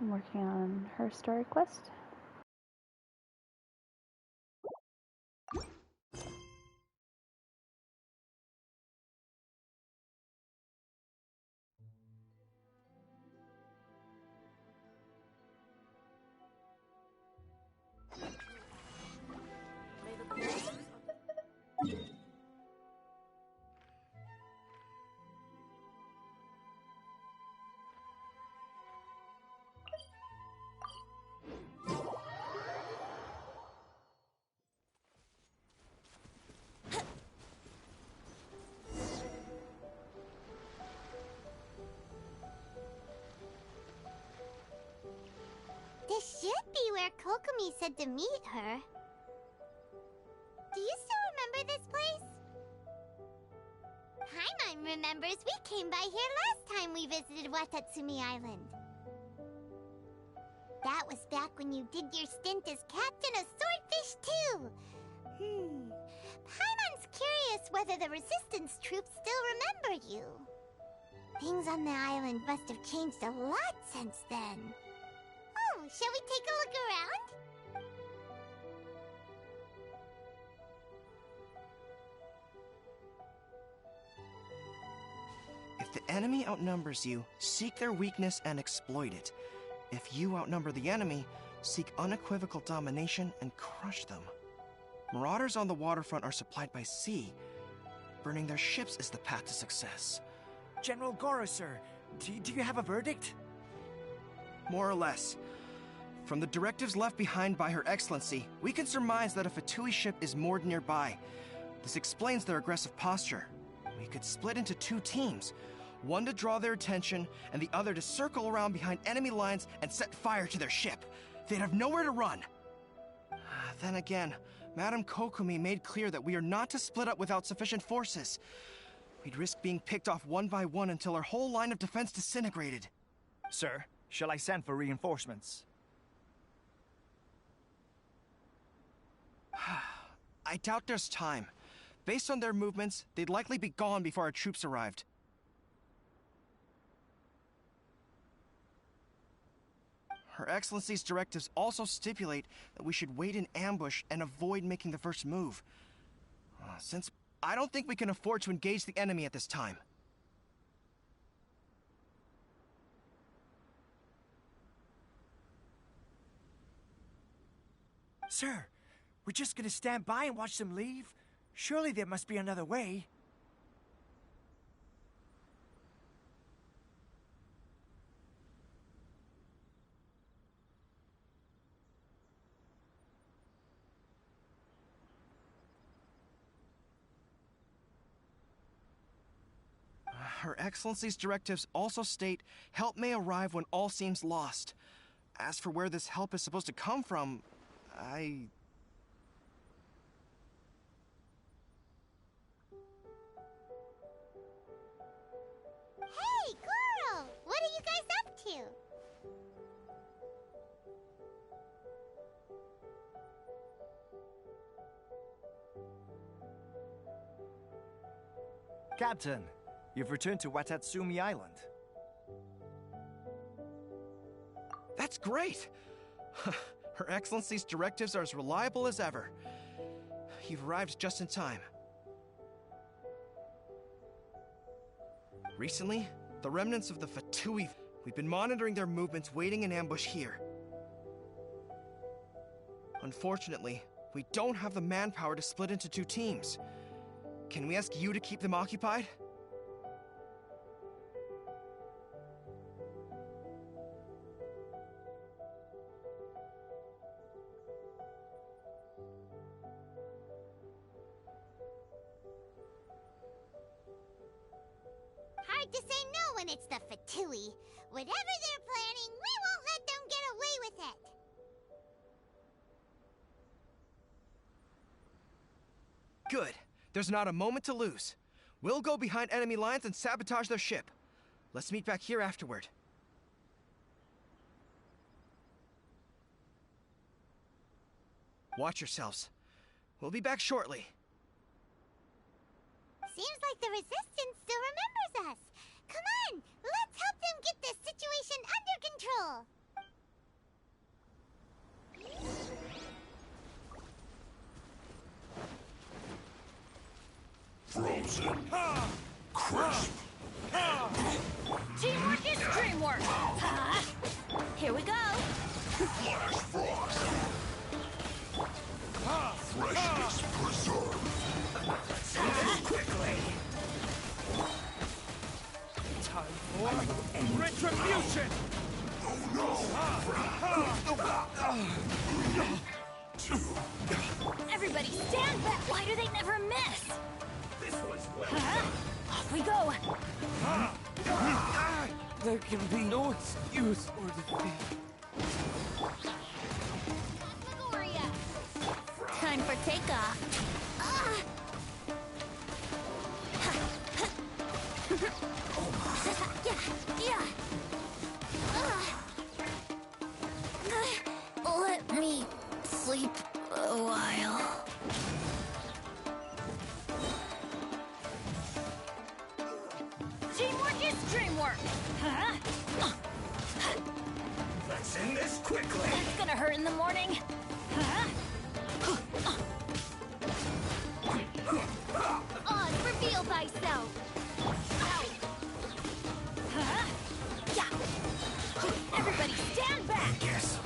I'm working on her story quest. This should be where Kokumi said to meet her. Do you still remember this place? Paimon remembers we came by here last time we visited Watatsumi Island. That was back when you did your stint as captain of Swordfish too. Paimon's curious whether the resistance troops still remember you. Things on the island must have changed a lot since then. Oh, shall we take a look around? If the enemy outnumbers you, seek their weakness and exploit it. If you outnumber the enemy, seek unequivocal domination and crush them. Marauders on the waterfront are supplied by sea. Burning their ships is the path to success. General Goro, sir, do you have a verdict? More or less. From the directives left behind by Her Excellency, we can surmise that a Fatui ship is moored nearby. This explains their aggressive posture. We could split into two teams, one to draw their attention, and the other to circle around behind enemy lines and set fire to their ship. They'd have nowhere to run. Then again, Madame Kokumi made clear that we are not to split up without sufficient forces. We'd risk being picked off one by one until our whole line of defense disintegrated. Sir, shall I send for reinforcements? I doubt there's time. Based on their movements, they'd likely be gone before our troops arrived. Her Excellency's directives also stipulate that we should wait in ambush and avoid making the first move. Since I don't think we can afford to engage the enemy at this time. Sir, we're just gonna stand by and watch them leave? Surely there must be another way. Her Excellency's directives also state help may arrive when all seems lost. As for where this help is supposed to come from, Hey, Goro! What are you guys up to? Captain, you've returned to Watatsumi Island. That's great! Her Excellency's directives are as reliable as ever. You've arrived just in time. Recently, the remnants of the Fatui, we've been monitoring their movements waiting in ambush here. Unfortunately, we don't have the manpower to split into two teams. Can we ask you to keep them occupied? Hard to say no when it's the Fatui. Whatever they're planning, we won't let them get away with it. Good. There's not a moment to lose. We'll go behind enemy lines and sabotage their ship. Let's meet back here afterward. Watch yourselves. We'll be back shortly. Seems like the Resistance still remembers us. Come on, let's help them get this situation under control. frozen. Crisp. Teamwork is dreamwork! Here we go! Flash frost. Freshness preserved. Quickly! Time for retribution! Oh no! Everybody stand back! Why do they never miss? This was Off we go! There can be no excuse for defeat. Gloria! Time for takeoff! Let me sleep a while. Teamwork is dreamwork! Let's end this quickly. That's gonna hurt in the morning. Oz, reveal thyself! Yeah. Everybody stand back! Guess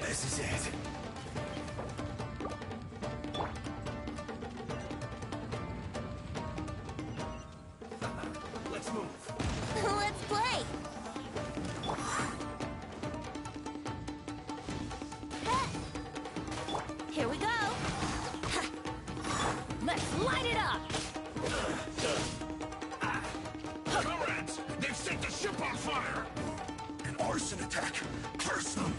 this is it. Let's move. Let's play! Here we go! Let's light it up! Comrades, they've set the ship on fire. An arson attack. Curse them.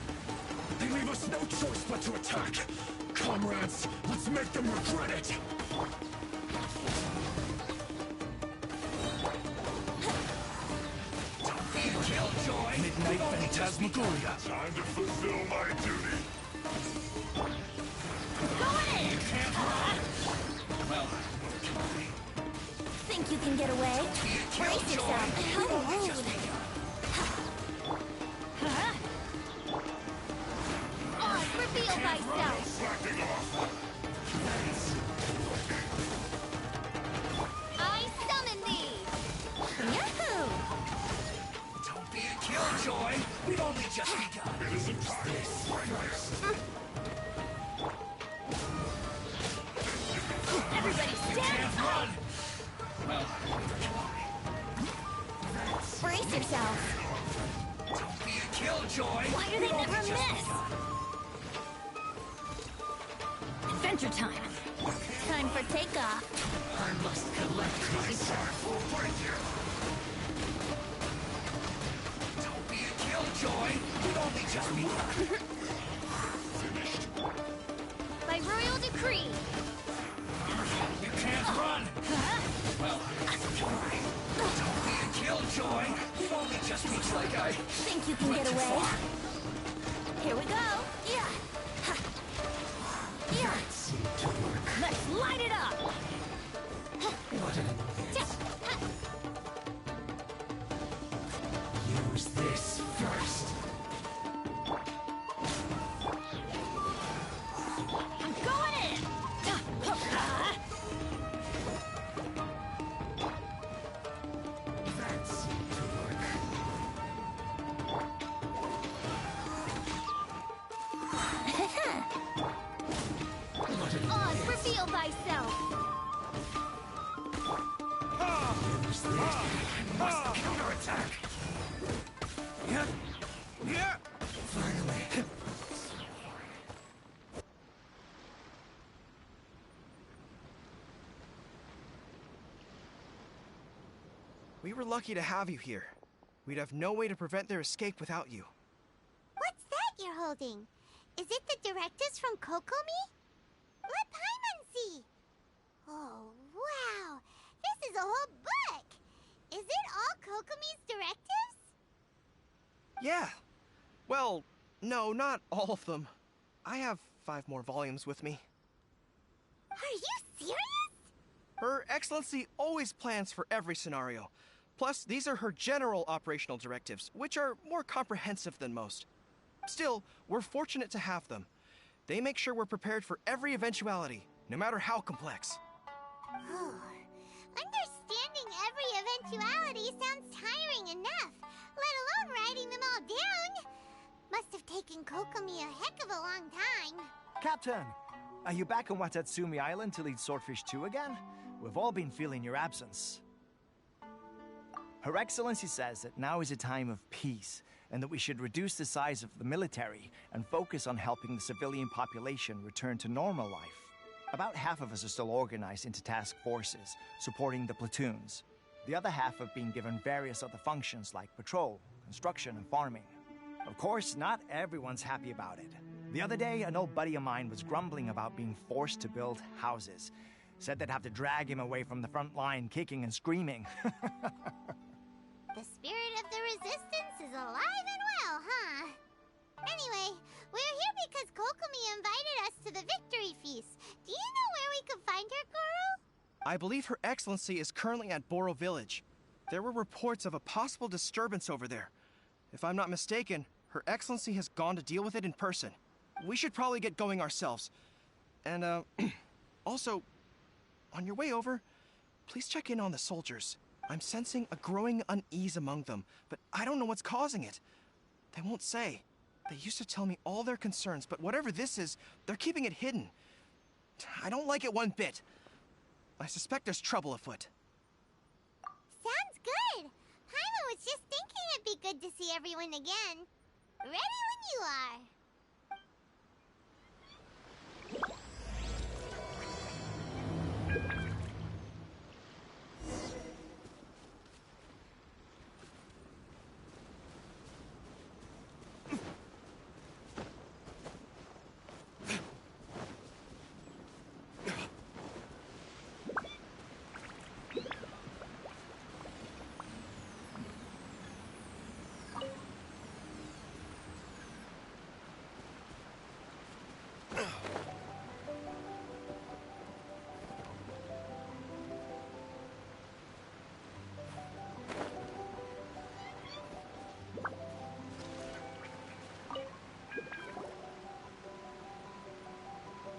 They leave us no choice but to attack. Comrades, let's make them regret it. Killjoy. Midnight Phantasmagoria. Time to fulfill my duty. Go in! Think you can get away? Brace yourself! How rude! Oz, reveal thyself! Slacking off. I summon thee! Yahoo! Don't be a killjoy. We've only just begun. It isn't time. Everybody stand up! Brace yourself! Don't be a killjoy. Why do they never miss? Adventure time! Time for takeoff! I must collect myself. Break you. Don't be a killjoy. We've only just begun. Finished. By royal decree! You can't run. Don't be a killjoy. You've only just looks like I Think you can get away? Here we go! Yeah! Ha. Yeah! Let's light it up! Ja. Ha. use this first. I'm going in! That seemed to work. Oz, reveal thyself! Use this. Must counterattack. Yeah. Finally. We were lucky to have you here. We'd have no way to prevent their escape without you. What's that you're holding? Is it the directives from Kokomi? Let Paimon see. Oh, wow. This is a whole book. Is it all Kokomi's directives? Yeah. Well, no, not all of them. I have 5 more volumes with me. Are you serious? Her Excellency always plans for every scenario. Plus, these are her general operational directives, which are more comprehensive than most. Still, we're fortunate to have them. They make sure we're prepared for every eventuality, no matter how complex. Oh, I'm spirituality sounds tiring enough, let alone writing them all down. Must have taken Kokomi a heck of a long time. Captain, are you back on Watatsumi Island to lead Swordfish 2 again? We've all been feeling your absence. Her Excellency says that now is a time of peace, and that we should reduce the size of the military and focus on helping the civilian population return to normal life. About half of us are still organized into task forces, supporting the platoons. The other half have been given various other functions like patrol, construction, and farming. Of course, not everyone's happy about it. The other day, an old buddy of mine was grumbling about being forced to build houses. Said they'd have to drag him away from the front line, kicking and screaming. The spirit of the resistance is alive and well, huh? Anyway, we're here because Kokomi invited us to the victory feast. Do you know where we could find her, Guru? I believe Her Excellency is currently at Boro Village. There were reports of a possible disturbance over there. If I'm not mistaken, Her Excellency has gone to deal with it in person. We should probably get going ourselves. And, also, on your way over, please check in on the soldiers. I'm sensing a growing unease among them, but I don't know what's causing it. They won't say. They used to tell me all their concerns, but whatever this is, they're keeping it hidden. I don't like it one bit. I suspect there's trouble afoot. Sounds good. Paimon was just thinking it'd be good to see everyone again. Ready when you are.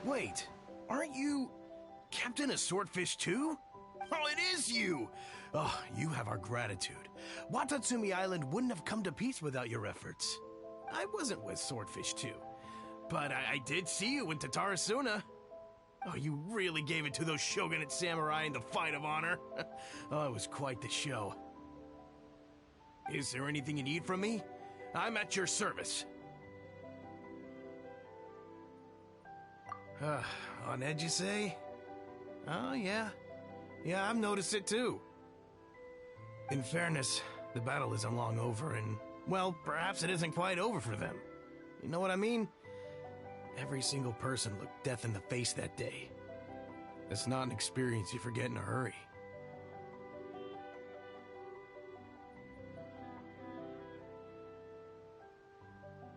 Wait, aren't you Captain of Swordfish too? Oh, it is you! Oh, you have our gratitude. Watatsumi Island wouldn't have come to peace without your efforts. I wasn't with Swordfish too, but I did see you in Tatarasuna. Oh, you really gave it to those shogunate samurai in the fight of honor. Oh, it was quite the show. Is there anything you need from me? I'm at your service. On edge, you say? Oh, yeah. Yeah, I've noticed it too. In fairness, the battle isn't long over, and, well, perhaps it isn't quite over for them. You know what I mean? Every single person looked death in the face that day. It's not an experience you forget in a hurry.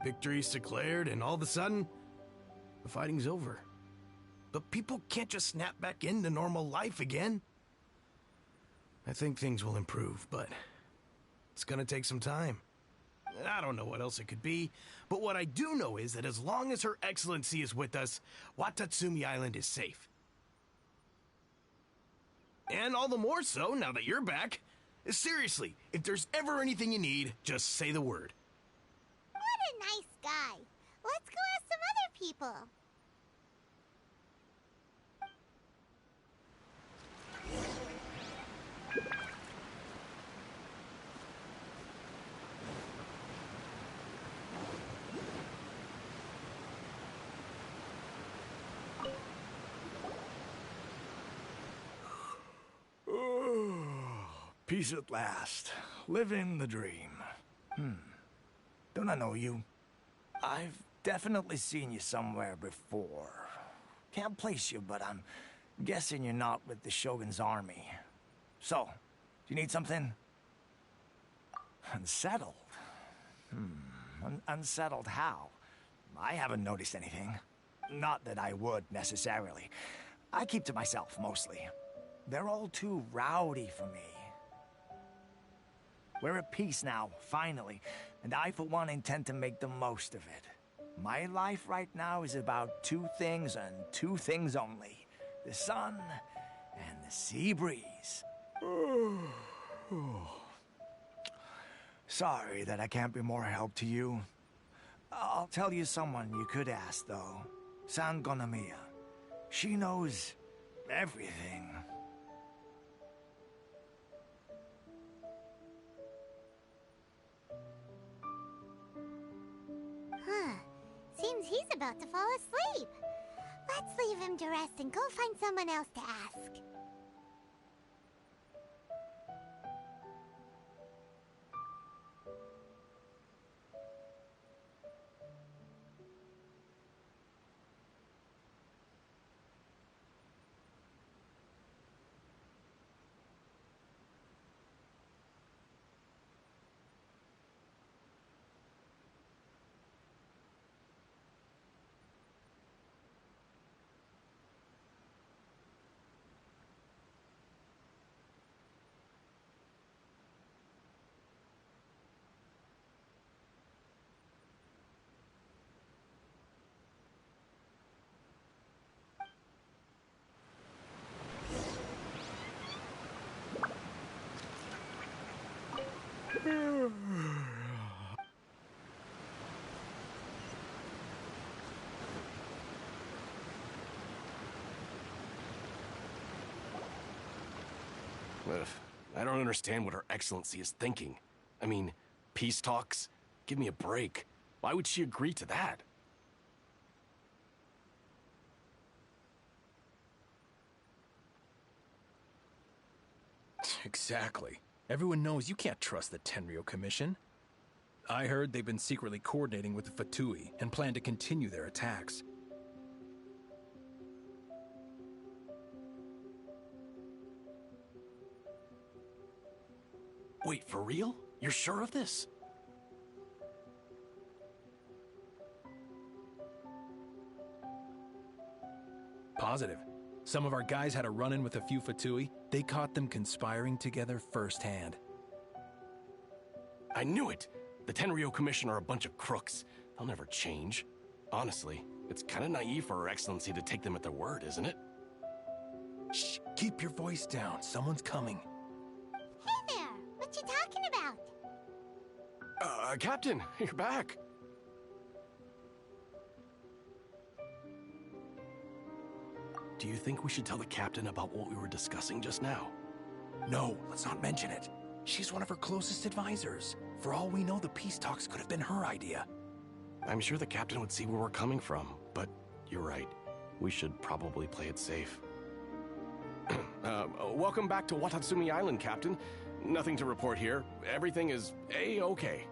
Victory's declared, and all of a sudden, the fighting's over. But people can't just snap back into normal life again. I think things will improve, but it's gonna take some time. I don't know what else it could be, but what I do know is that as long as Her Excellency is with us, Watatsumi Island is safe. And all the more so now that you're back. Seriously, if there's ever anything you need, just say the word. What a nice guy. Let's go ask some other people. Peace at last. Living the dream. Don't I know you? I've definitely seen you somewhere before. Can't place you, but I'm guessing you're not with the Shogun's army. So, do you need something? Unsettled? Unsettled how? I haven't noticed anything. Not that I would, necessarily. I keep to myself, mostly. They're all too rowdy for me. We're at peace now, finally, and I, for one, intend to make the most of it. My life right now is about two things and two things only. The sun and the sea breeze. Sorry that I can't be more help to you. I'll tell you someone you could ask, though. Sangonomiya. She knows everything. Huh. Seems he's about to fall asleep. Let's leave him to rest and go find someone else to ask. Ugh, I don't understand what Her Excellency is thinking. I mean, peace talks? Give me a break. Why would she agree to that? Exactly. Everyone knows you can't trust the Tenryo Commission. I heard they've been secretly coordinating with the Fatui and plan to continue their attacks. Wait, for real? You're sure of this? Positive. Some of our guys had a run-in with a few Fatui. They caught them conspiring together firsthand. I knew it! The Tenryo Commission are a bunch of crooks. They'll never change. Honestly, it's kind of naive for Her Excellency to take them at their word, isn't it? Shh! Keep your voice down. Someone's coming. Hey there! What you talking about? Captain, you're back. Do you think we should tell the captain about what we were discussing just now? No, let's not mention it. She's one of her closest advisors. For all we know, the peace talks could have been her idea. I'm sure the captain would see where we're coming from, but you're right. We should probably play it safe. Welcome back to Watatsumi Island, Captain. Nothing to report here. Everything is A-okay.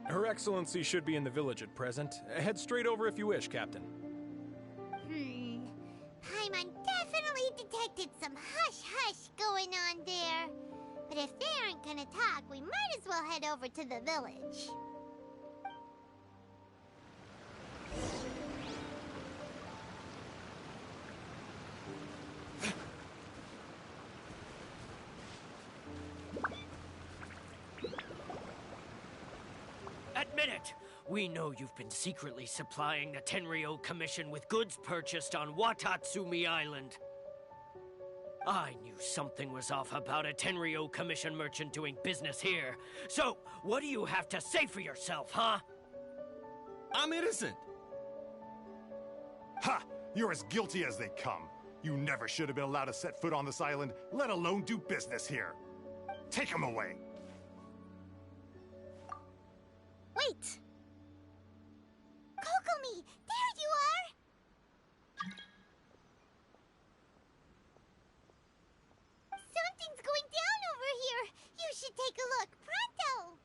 Her Excellency should be in the village at present. Head straight over if you wish, Captain. Paimon definitely detected some hush-hush going on there. But if they aren't gonna talk, we might as well head over to the village. Admit it! We know you've been secretly supplying the Tenryo Commission with goods purchased on Watatsumi Island. I knew something was off about a Tenryo Commission merchant doing business here. So, what do you have to say for yourself, huh? I'm innocent! Ha! You're as guilty as they come. You never should have been allowed to set foot on this island, let alone do business here. Take him away! Wait! Kokomi! There you are! Something's going down over here! You should take a look, pronto!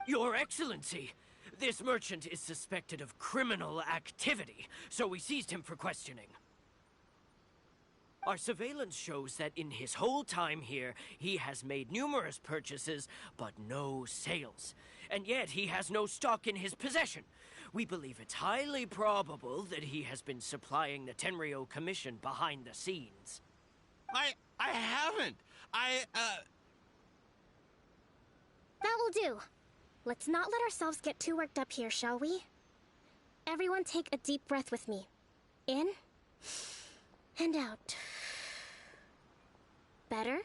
Your Excellency! This merchant is suspected of criminal activity, so we seized him for questioning. Our surveillance shows that in his whole time here, he has made numerous purchases, but no sales. And yet he has no stock in his possession. We believe it's highly probable that he has been supplying the Tenryo Commission behind the scenes. I haven't! That will do. Let's not let ourselves get too worked up here, shall we? Everyone take a deep breath with me. In and out. Better?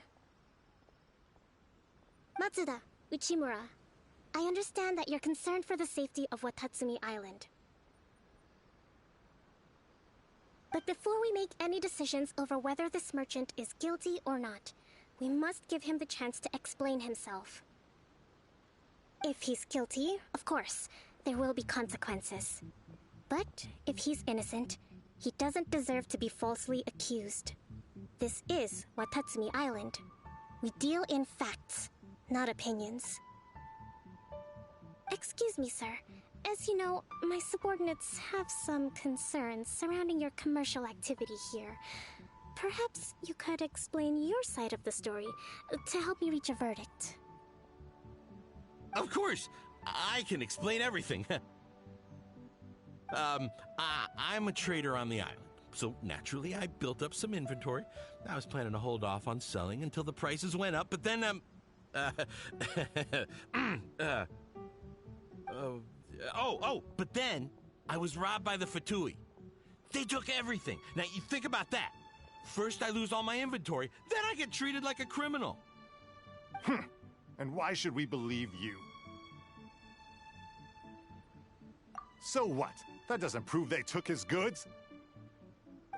Matsuda, Uchimura, I understand that you're concerned for the safety of Watatsumi Island. But before we make any decisions over whether this merchant is guilty or not, we must give him the chance to explain himself. If he's guilty, of course, there will be consequences. But if he's innocent, he doesn't deserve to be falsely accused. This is Watatsumi Island. We deal in facts, not opinions. Excuse me, sir. As you know, my subordinates have some concerns surrounding your commercial activity here. Perhaps you could explain your side of the story to help me reach a verdict. Of course, I can explain everything. I'm a trader on the island, so naturally I built up some inventory. I was planning to hold off on selling until the prices went up, but then, but then I was robbed by the Fatui. They took everything. Now, you think about that. First I lose all my inventory, then I get treated like a criminal. And why should we believe you? So what? That doesn't prove they took his goods.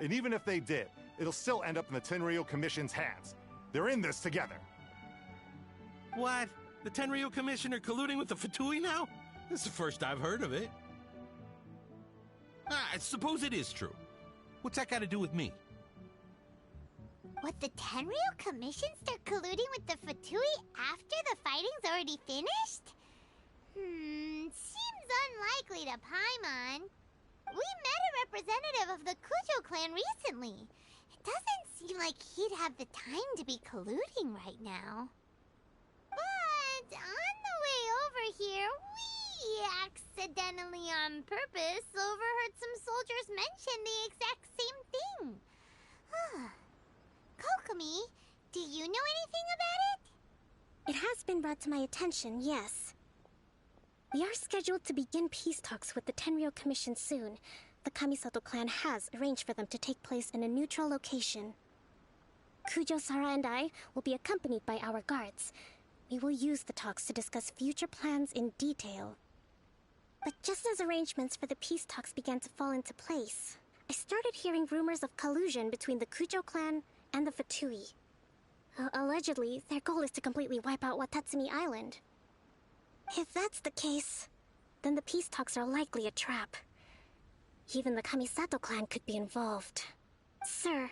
And even if they did, it'll still end up in the Tenryou Commission's hands. They're in this together. What? The Tenryou Commission are colluding with the Fatui now? This is the first I've heard of it. I suppose it is true. What's that got to do with me? What, the Tenryou Commission start colluding with the Fatui after the fighting's already finished? Seems unlikely to Paimon. We met a representative of the Kujo clan recently. It doesn't seem like he'd have the time to be colluding right now. But on the way over here, we accidentally on purpose overheard some soldiers mention the exact same thing. Kokomi, do you know anything about it? It has been brought to my attention, yes. We are scheduled to begin peace talks with the Tenryou Commission soon. The Kamisato clan has arranged for them to take place in a neutral location. Kujo-Sara and I will be accompanied by our guards. We will use the talks to discuss future plans in detail. But just as arrangements for the peace talks began to fall into place, I started hearing rumors of collusion between the Kujo clan and the Fatui. Allegedly, their goal is to completely wipe out Watatsumi Island. If that's the case, then the peace talks are likely a trap. Even the Kamisato clan could be involved. Sir,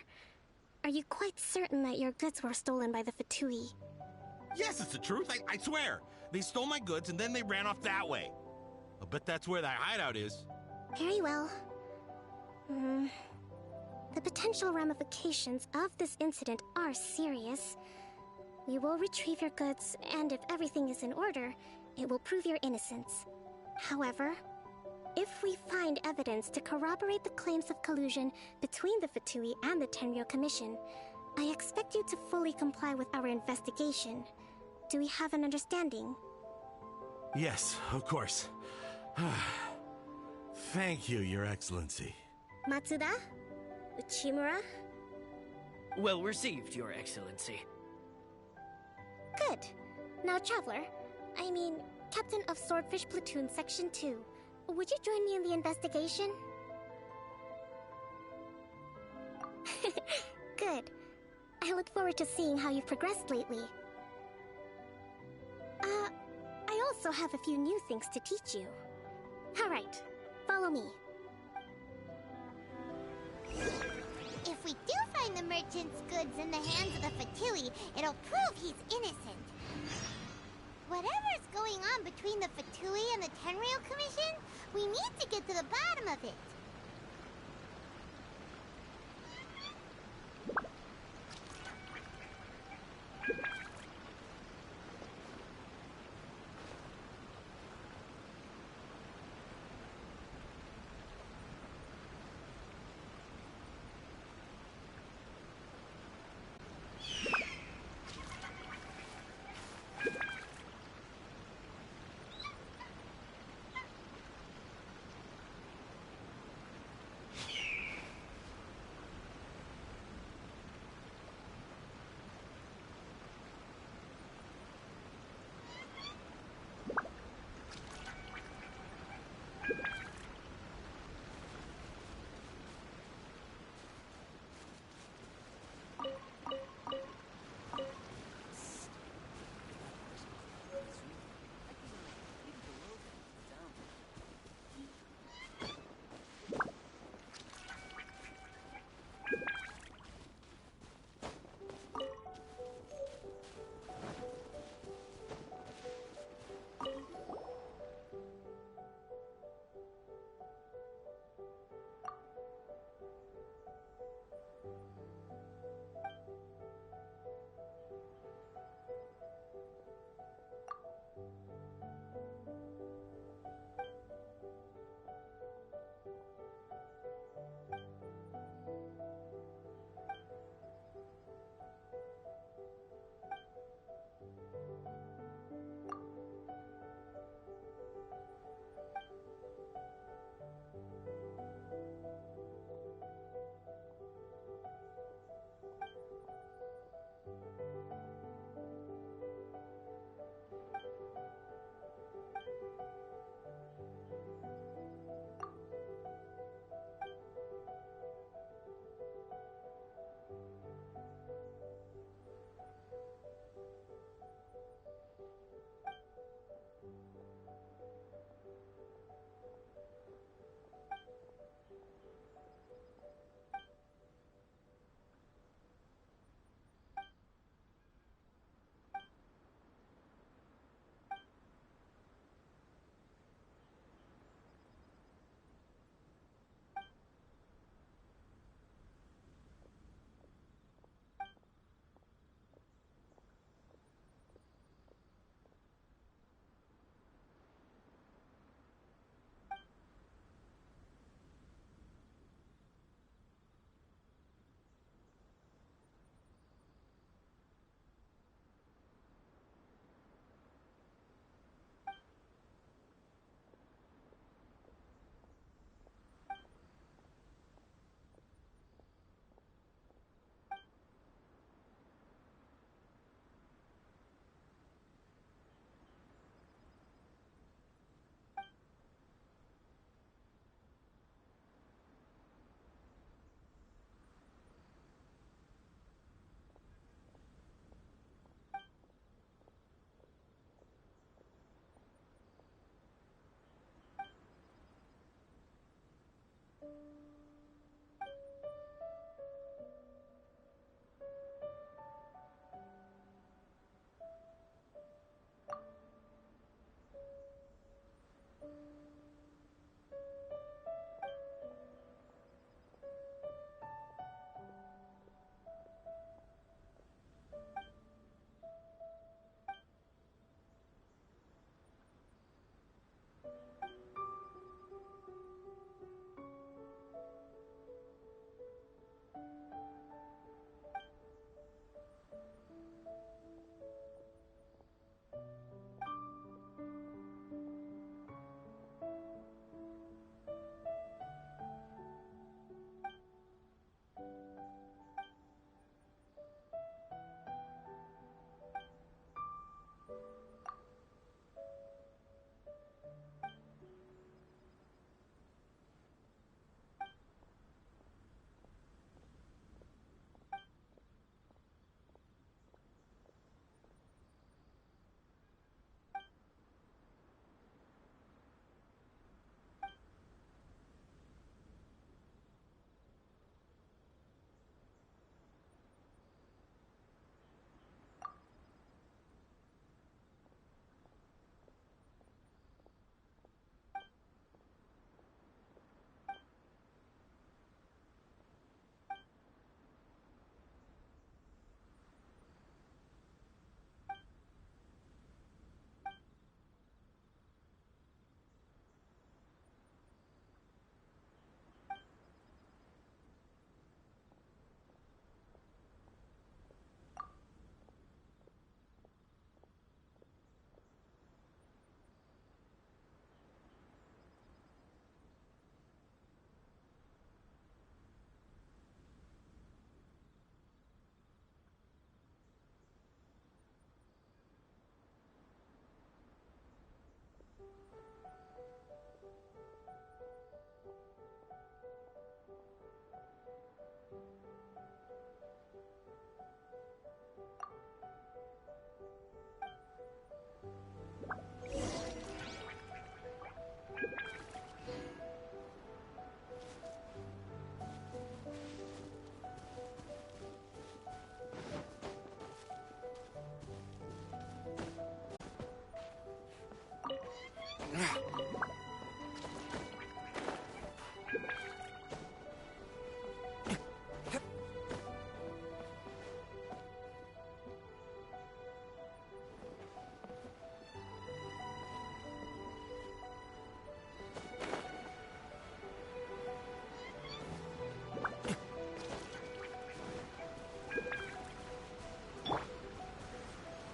are you quite certain that your goods were stolen by the Fatui? Yes, it's the truth. I swear. They stole my goods and then they ran off that way. I'll bet that's where that hideout is. Very well. The potential ramifications of this incident are serious. We will retrieve your goods, and if everything is in order, it will prove your innocence. However, if we find evidence to corroborate the claims of collusion between the Fatui and the Tenryou Commission, I expect you to fully comply with our investigation. Do we have an understanding? Yes, of course. Thank you, Your Excellency. Matsuda? Uchimura? Well received, Your Excellency. Good. Now, Traveler, Captain of Swordfish Platoon Section 2, would you join me in the investigation? Good. I look forward to seeing how you've progressed lately. I also have a few new things to teach you. Alright, follow me. If we do find the merchant's goods in the hands of the Fatui, it'll prove he's innocent. Whatever's going on between the Fatui and the Tenryou Commission, we need to get to the bottom of it.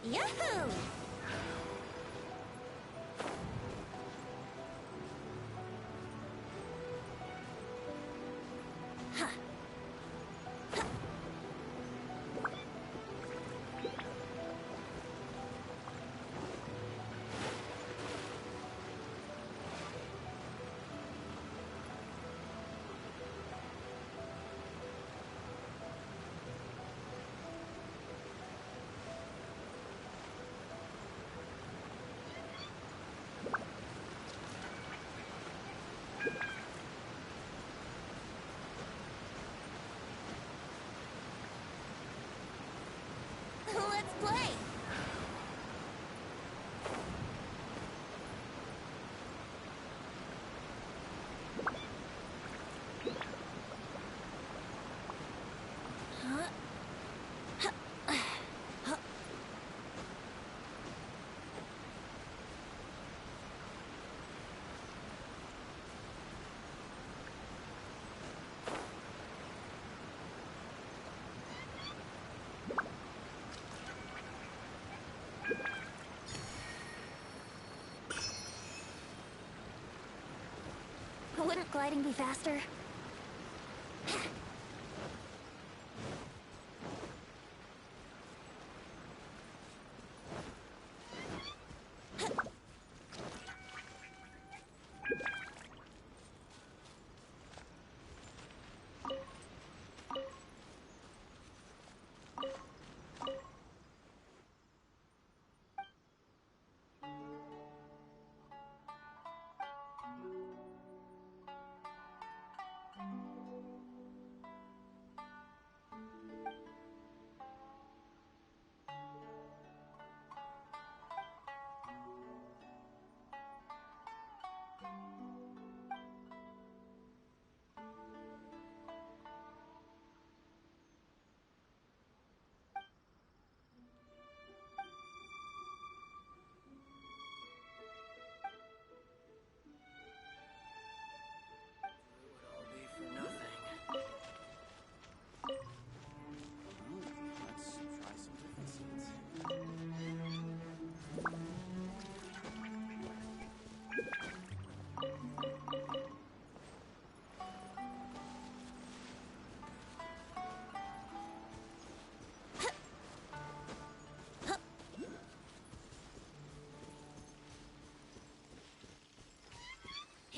Yahoo! Huh. Let's play! Wouldn't gliding be faster?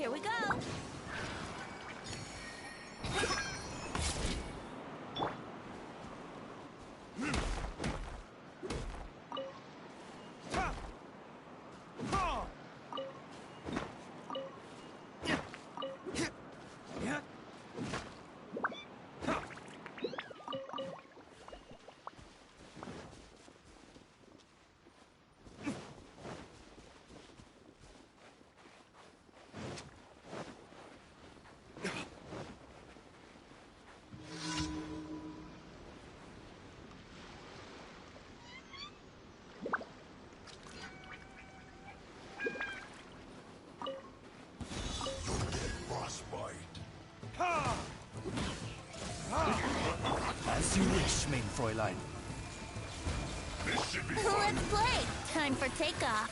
Here we go. As you wish, mein Fräulein. This should be Let's play. Time for takeoff.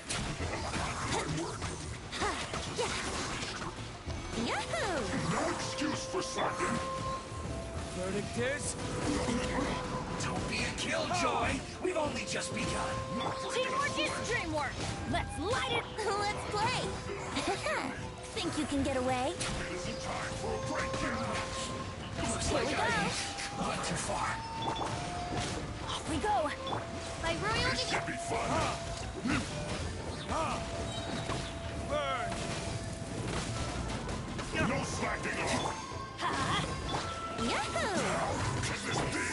Yahoo! no excuse for slacking. Verdict is... Don't be a killjoy. We've only just begun. Teamwork is dreamwork. Let's light it. Let's play. Think you can get away? It isn't time for a break-in. Looks Here we go. Not too far. Off we go. By royal This should be fun. Burn! No slacking off. Yahoo! How can this be?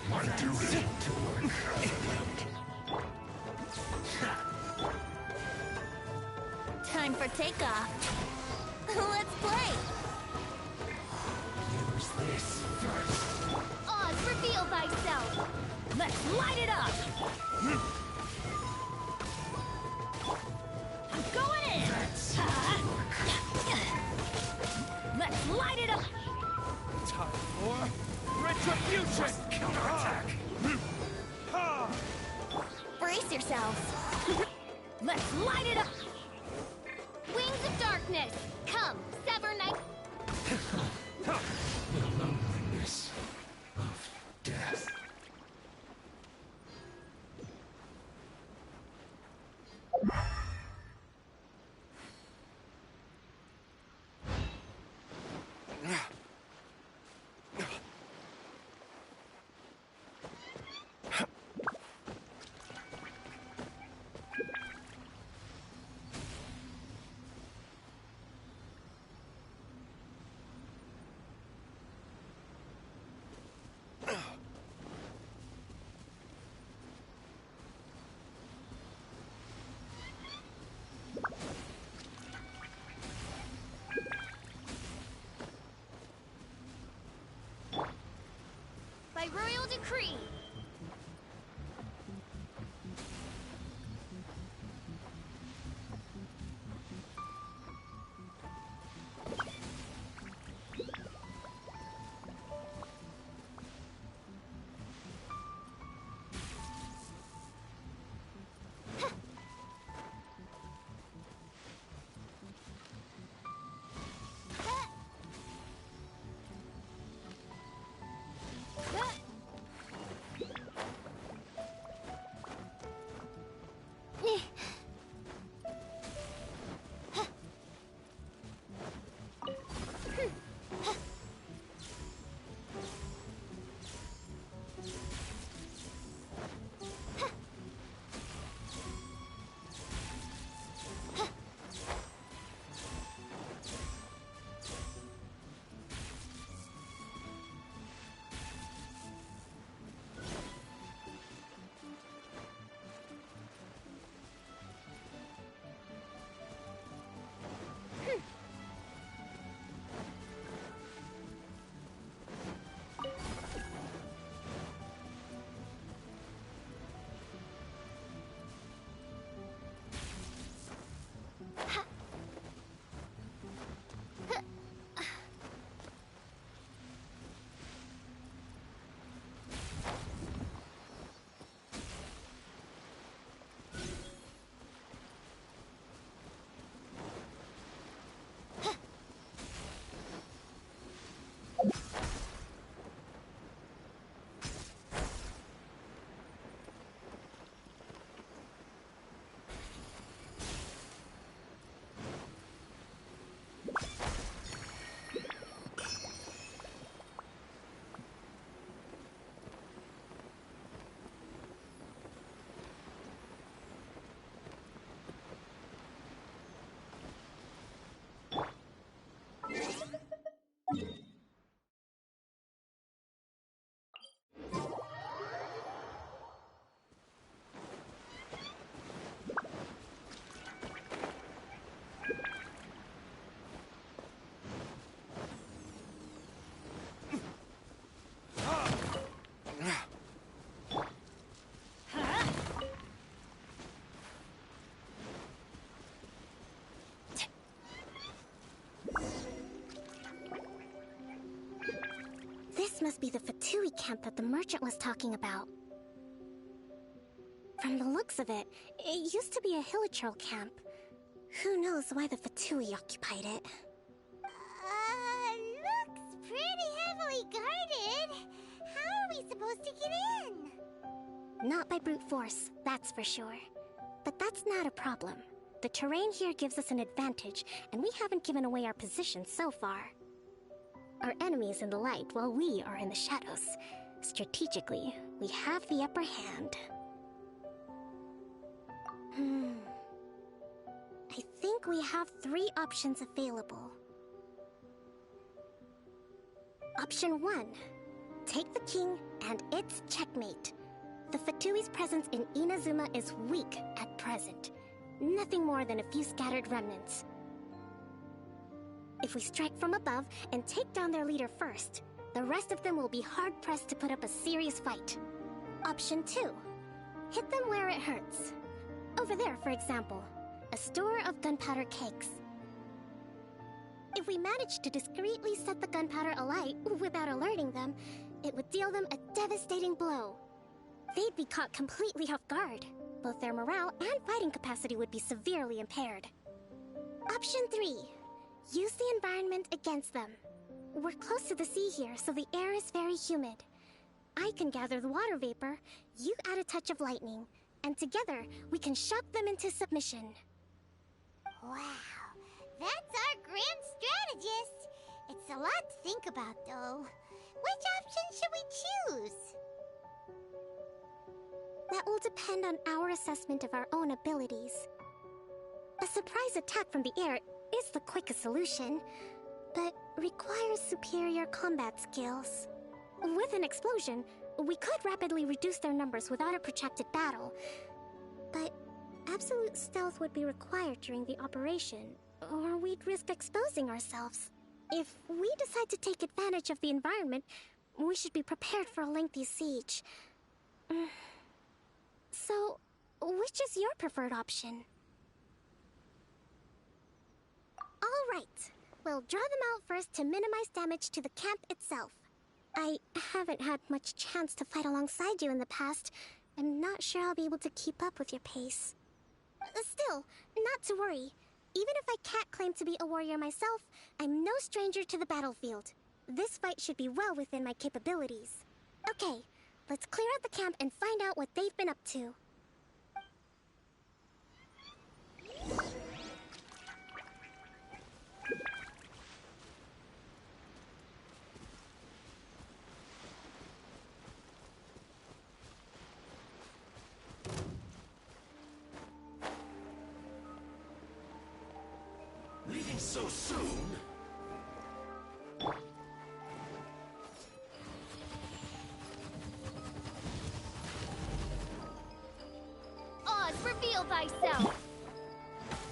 My duty. Time for takeoff. Let's play. Use this first. Oz, reveal thyself. Let's light it up. I'm going in. Let's light it up. Time for retribution! Counterattack. Brace yourselves. Let's light it up. Wings of darkness. Come, sever night. The loneliness of death. By royal decree. must be the Fatui camp that the merchant was talking about. From the looks of it, it used to be a Hilichurl camp. Who knows why the Fatui occupied it? Looks pretty heavily guarded. How are we supposed to get in? Not by brute force, that's for sure. But that's not a problem. The terrain here gives us an advantage, and we haven't given away our position so far. Our enemy is in the light, while we are in the shadows. Strategically, we have the upper hand. I think we have 3 options available. Option 1. Take the king, and it's checkmate. The Fatui's presence in Inazuma is weak at present. Nothing more than a few scattered remnants. If we strike from above and take down their leader first, the rest of them will be hard-pressed to put up a serious fight. Option 2. Hit them where it hurts. Over there, for example, a store of gunpowder cakes. If we manage to discreetly set the gunpowder alight without alerting them, it would deal them a devastating blow. They'd be caught completely off guard. Both their morale and fighting capacity would be severely impaired. Option 3. Use the environment against them. We're close to the sea here, so the air is very humid. I can gather the water vapor, you add a touch of lightning, and together we can shock them into submission. Wow, that's our grand strategist. It's a lot to think about, though. Which option should we choose? That will depend on our assessment of our own abilities. A surprise attack from the air is the quickest solution, but requires superior combat skills. With an explosion, we could rapidly reduce their numbers without a protracted battle, but absolute stealth would be required during the operation, or we'd risk exposing ourselves. If we decide to take advantage of the environment, we should be prepared for a lengthy siege. So, which is your preferred option? All right. We'll draw them out first to minimize damage to the camp itself. I haven't had much chance to fight alongside you in the past. I'm not sure I'll be able to keep up with your pace. Still, not to worry. Even if I can't claim to be a warrior myself, I'm no stranger to the battlefield. This fight should be well within my capabilities. Okay, let's clear out the camp and find out what they've been up to. Leaving so soon? Oz, reveal thyself!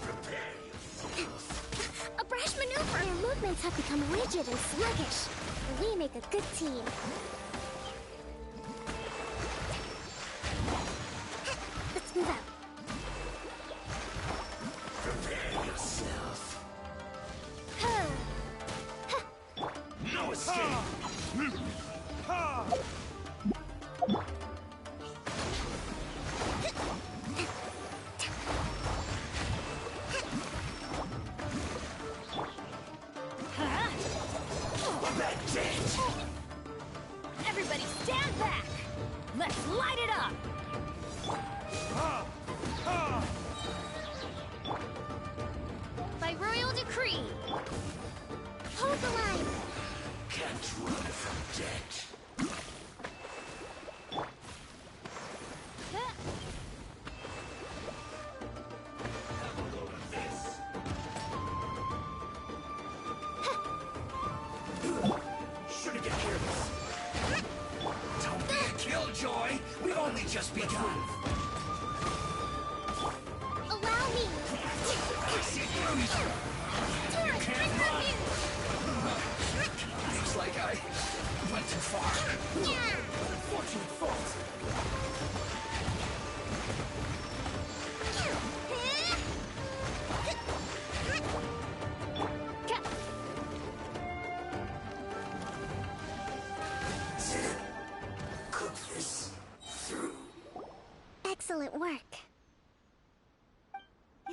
Prepare yourself. A brash maneuver! Their movements have become rigid and sluggish. We make a good team. Let's move out. Prepare yourself. No escape! That's it! Everybody stand back! Let's light it up! By royal decree! Hold the line! Can't run from death. Have a load of this. Should've get careless. Don't be a killjoy! We've only just begun!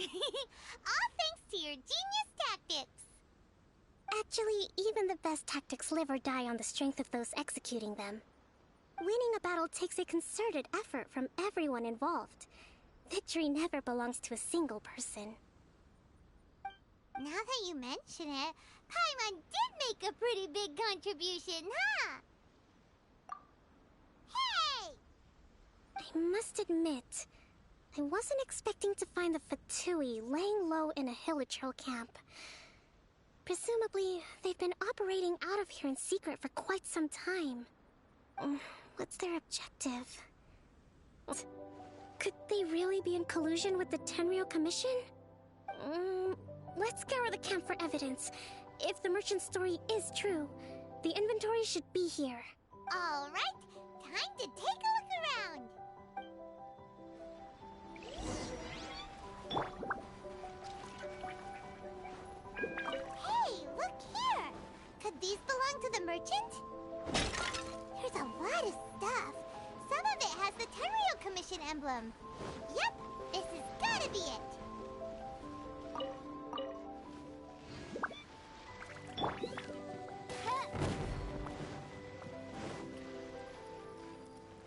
All thanks to your genius tactics. Actually, even the best tactics live or die on the strength of those executing them. Winning a battle takes a concerted effort from everyone involved. Victory never belongs to a single person. Now that you mention it, Paimon did make a pretty big contribution, huh? Hey! I must admit, I wasn't expecting to find the Fatui laying low in a Hilichurl camp. Presumably, they've been operating out of here in secret for quite some time. What's their objective? Could they really be in collusion with the Tenryou Commission? Let's scour the camp for evidence. If the merchant's story is true, the inventory should be here. All right, time to take a look around. Hey, look here! Could these belong to the merchant? There's a lot of stuff. Some of it has the Tenryou Commission emblem. Yep, this has gotta be it.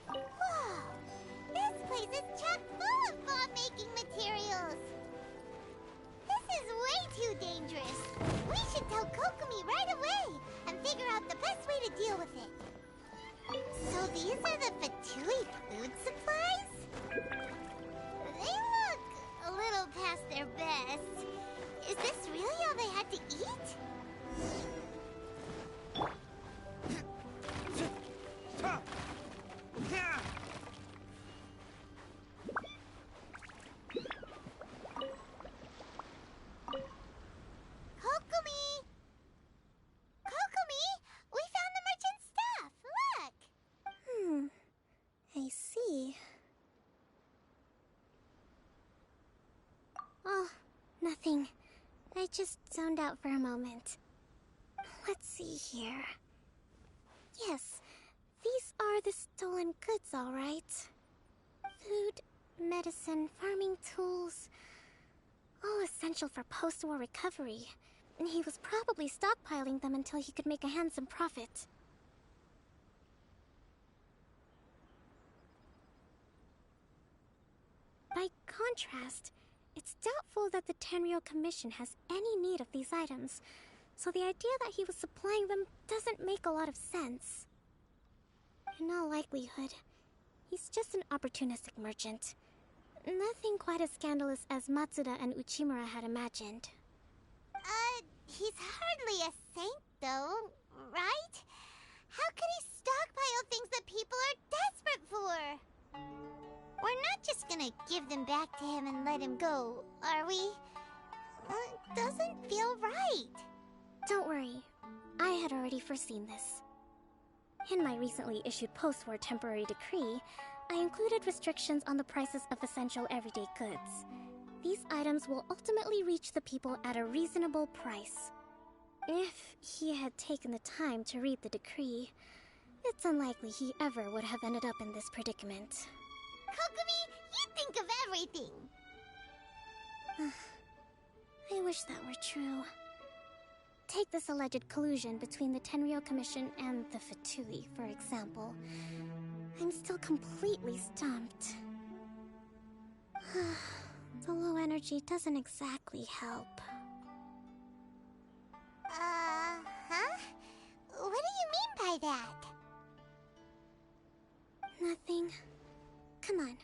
Whoa! This place is chock full of bomb-making materials. This is way too dangerous. We should tell Kokomi right away and figure out the best way to deal with it. So these are the Fatui food supplies? They look a little past their best. Is this really all they had to eat? Kokomi! Kokomi! We found the merchant's stuff! Look! I see. Oh, nothing. I just zoned out for a moment. Let's see here. Yes, these are the stolen goods, all right. Food, medicine, farming tools. All essential for post-war recovery. He was probably stockpiling them until he could make a handsome profit. By contrast, it's doubtful that the Tenryou Commission has any need of these items, so the idea that he was supplying them doesn't make a lot of sense. In all likelihood, he's just an opportunistic merchant. Nothing quite as scandalous as Matsuda and Uchimura had imagined. He's hardly a saint, though, right? How could he stockpile things that people are desperate for? We're not just gonna give them back to him and let him go, are we? It doesn't feel right. Don't worry, I had already foreseen this. In my recently issued post-war temporary decree, I included restrictions on the prices of essential everyday goods. These items will ultimately reach the people at a reasonable price. If he had taken the time to read the decree, it's unlikely he ever would have ended up in this predicament. Kokomi, you think of everything! I wish that were true. Take this alleged collusion between the Tenryou Commission and the Fatui, for example. I'm still completely stumped. The low energy doesn't exactly help. Huh? What do you mean by that? Nothing. Come on,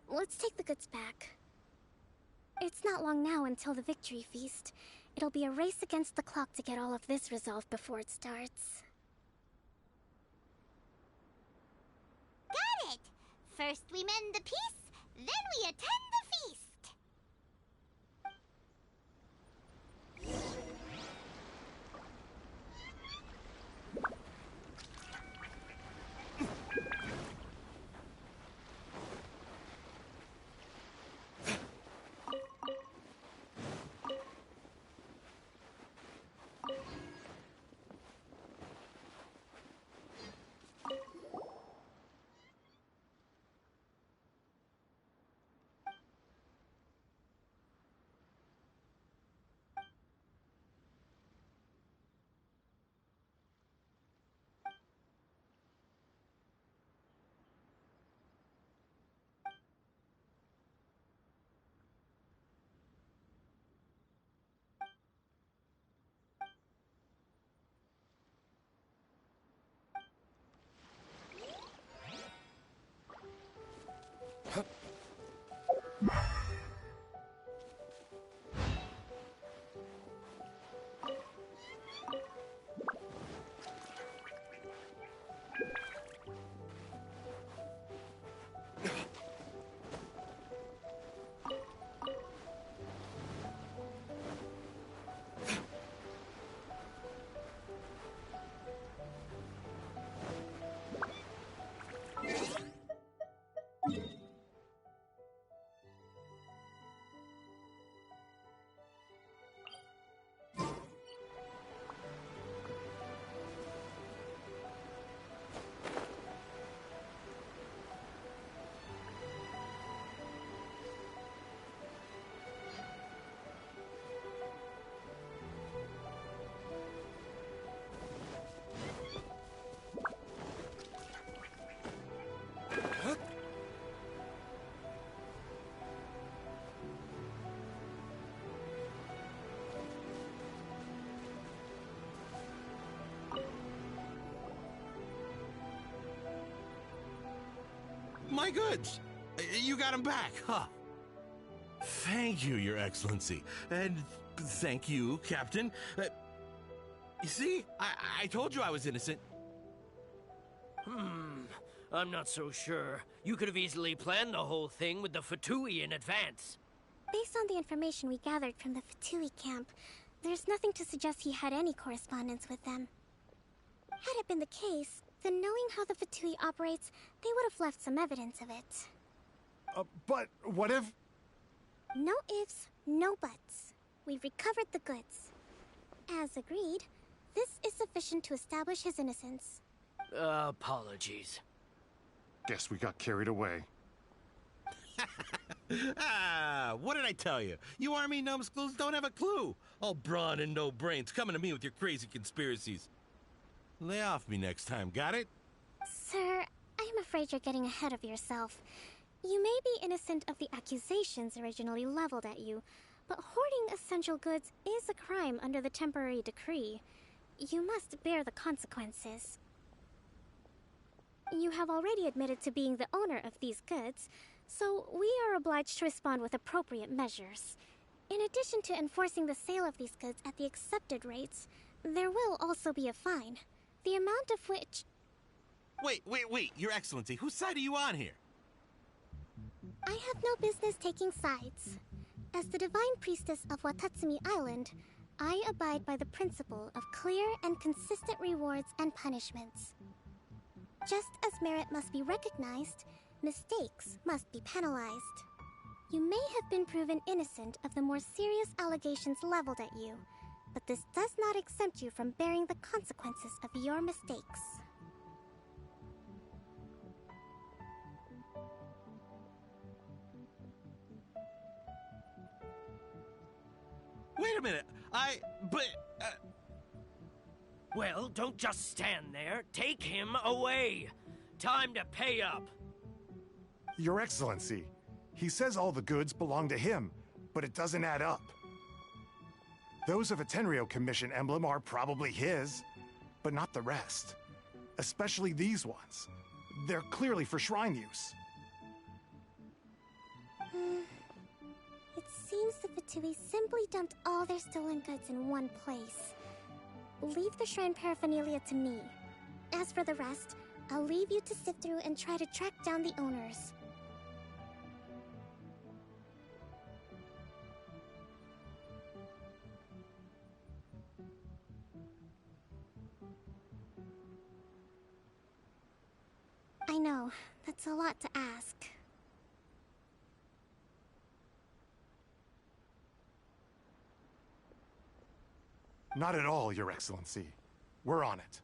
let's take the goods back. It's not long now until the victory feast. It'll be a race against the clock to get all of this resolved before it starts. Got it! First we mend the peace, then we attend the feast! goods. You got them back, huh? Thank you, Your Excellency. And thank you, Captain. You see, I told you I was innocent. I'm not so sure. You could have easily planned the whole thing with the Fatui in advance. Based on the information we gathered from the Fatui camp, there's nothing to suggest he had any correspondence with them. Had it been the case, then knowing how the Fatui operates, they would have left some evidence of it. But what if... No ifs, no buts. We've recovered the goods. As agreed, this is sufficient to establish his innocence. Apologies. Guess we got carried away. What did I tell you? You army numbskulls don't have a clue. All brawn and no brains coming to me with your crazy conspiracies. Lay off me next time, got it? Sir, I'm afraid you're getting ahead of yourself. You may be innocent of the accusations originally leveled at you, but hoarding essential goods is a crime under the temporary decree. You must bear the consequences. You have already admitted to being the owner of these goods, so we are obliged to respond with appropriate measures. In addition to enforcing the sale of these goods at the accepted rates, there will also be a fine, the amount of which... Wait, Your Excellency, whose side are you on here? I have no business taking sides. As the Divine Priestess of Watatsumi Island, I abide by the principle of clear and consistent rewards and punishments. Just as merit must be recognized, mistakes must be penalized. You may have been proven innocent of the more serious allegations leveled at you, but this does not exempt you from bearing the consequences of your mistakes. Wait a minute, Well, don't just stand there. Take him away. Time to pay up. Your Excellency, he says all the goods belong to him, but it doesn't add up. Those of a Tenryou Commission emblem are probably his, but not the rest. Especially these ones. They're clearly for shrine use. It seems the Fatui simply dumped all their stolen goods in one place. Leave the shrine paraphernalia to me. As for the rest, I'll leave you to sift through and try to track down the owners. I know, that's a lot to ask. Not at all, Your Excellency. We're on it.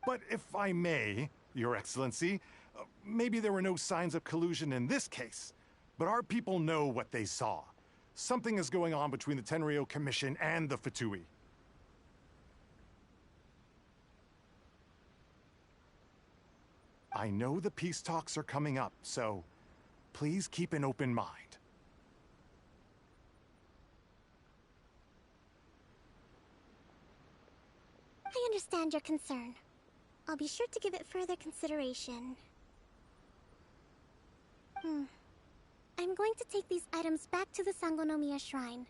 But if I may, Your Excellency, maybe there were no signs of collusion in this case, but our people know what they saw. Something is going on between the Tenryou Commission and the Fatui. I know the peace talks are coming up, so please keep an open mind. I understand your concern. I'll be sure to give it further consideration. I'm going to take these items back to the Sangonomiya Shrine.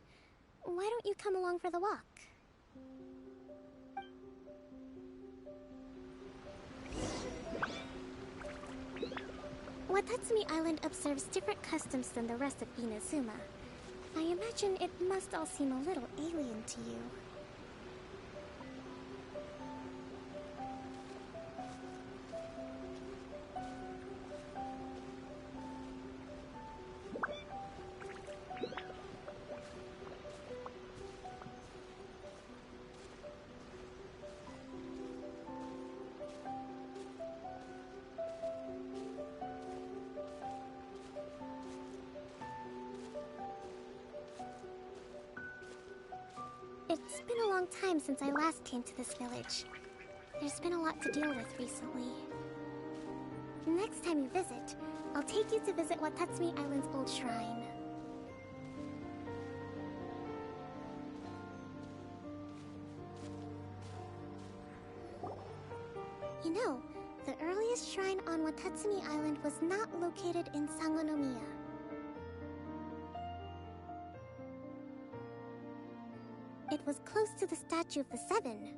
Why don't you come along for the walk? Watatsumi Island observes different customs than the rest of Inazuma. I imagine it must all seem a little alien to you. It's been a long time since I last came to this village. There's been a lot to deal with recently. Next time you visit, I'll take you to visit Watatsumi Island's old shrine. You know, the earliest shrine on Watatsumi Island was not located in Sangonomiya. It was close to the Statue of the Seven.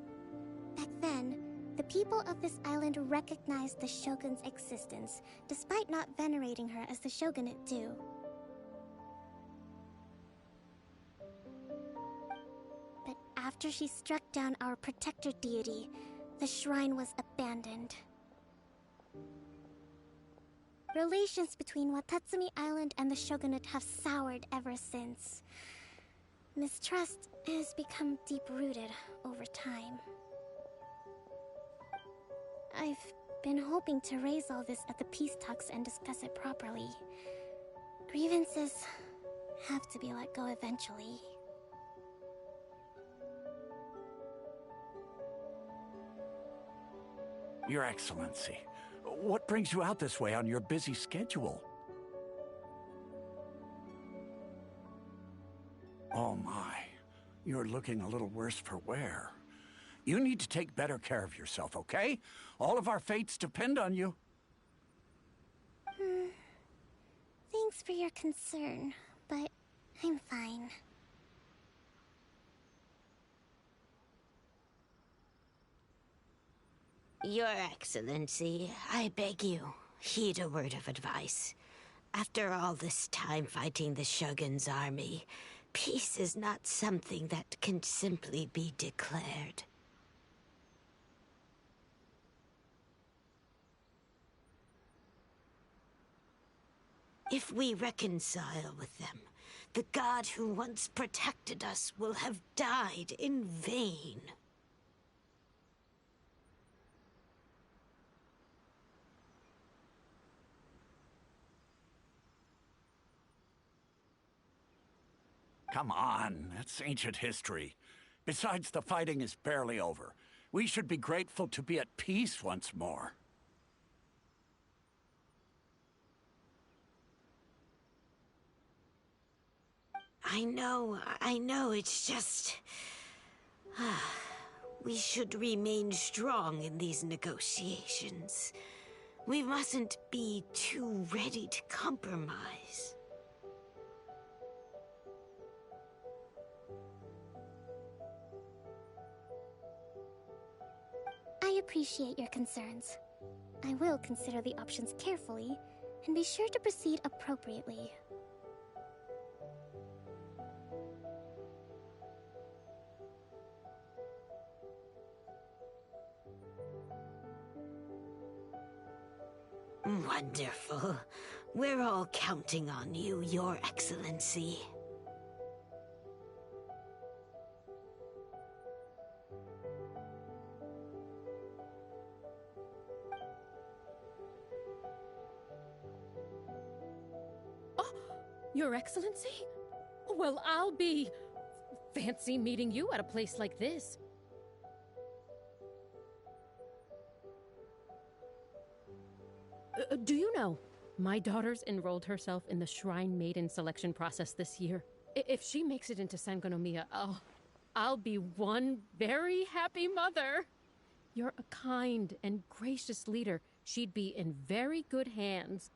Back then, the people of this island recognized the shogun's existence, despite not venerating her as the shogunate do. But after she struck down our protector deity, the shrine was abandoned. Relations between Watatsumi Island and the shogunate have soured ever since. Mistrust has become deep-rooted over time. I've been hoping to raise all this at the peace talks and discuss it properly. Grievances have to be let go eventually. Your Excellency, what brings you out this way on your busy schedule? Oh my, you're looking a little worse for wear. You need to take better care of yourself, okay? All of our fates depend on you. Thanks for your concern, but I'm fine. Your Excellency, I beg you, heed a word of advice. After all this time fighting the Shogun's army, peace is not something that can simply be declared. If we reconcile with them, the god who once protected us will have died in vain. Come on, that's ancient history. Besides, the fighting is barely over. We should be grateful to be at peace once more. I know, it's just... we should remain strong in these negotiations. We mustn't be too ready to compromise. I appreciate your concerns. I will consider the options carefully, and be sure to proceed appropriately. Wonderful. We're all counting on you, Your Excellency. Your Excellency? Well, I'll be... fancy meeting you at a place like this. Do you know, my daughter's enrolled herself in the Shrine Maiden selection process this year. If she makes it into Sangonomiya, I'll be one very happy mother. You're a kind and gracious leader. She'd be in very good hands.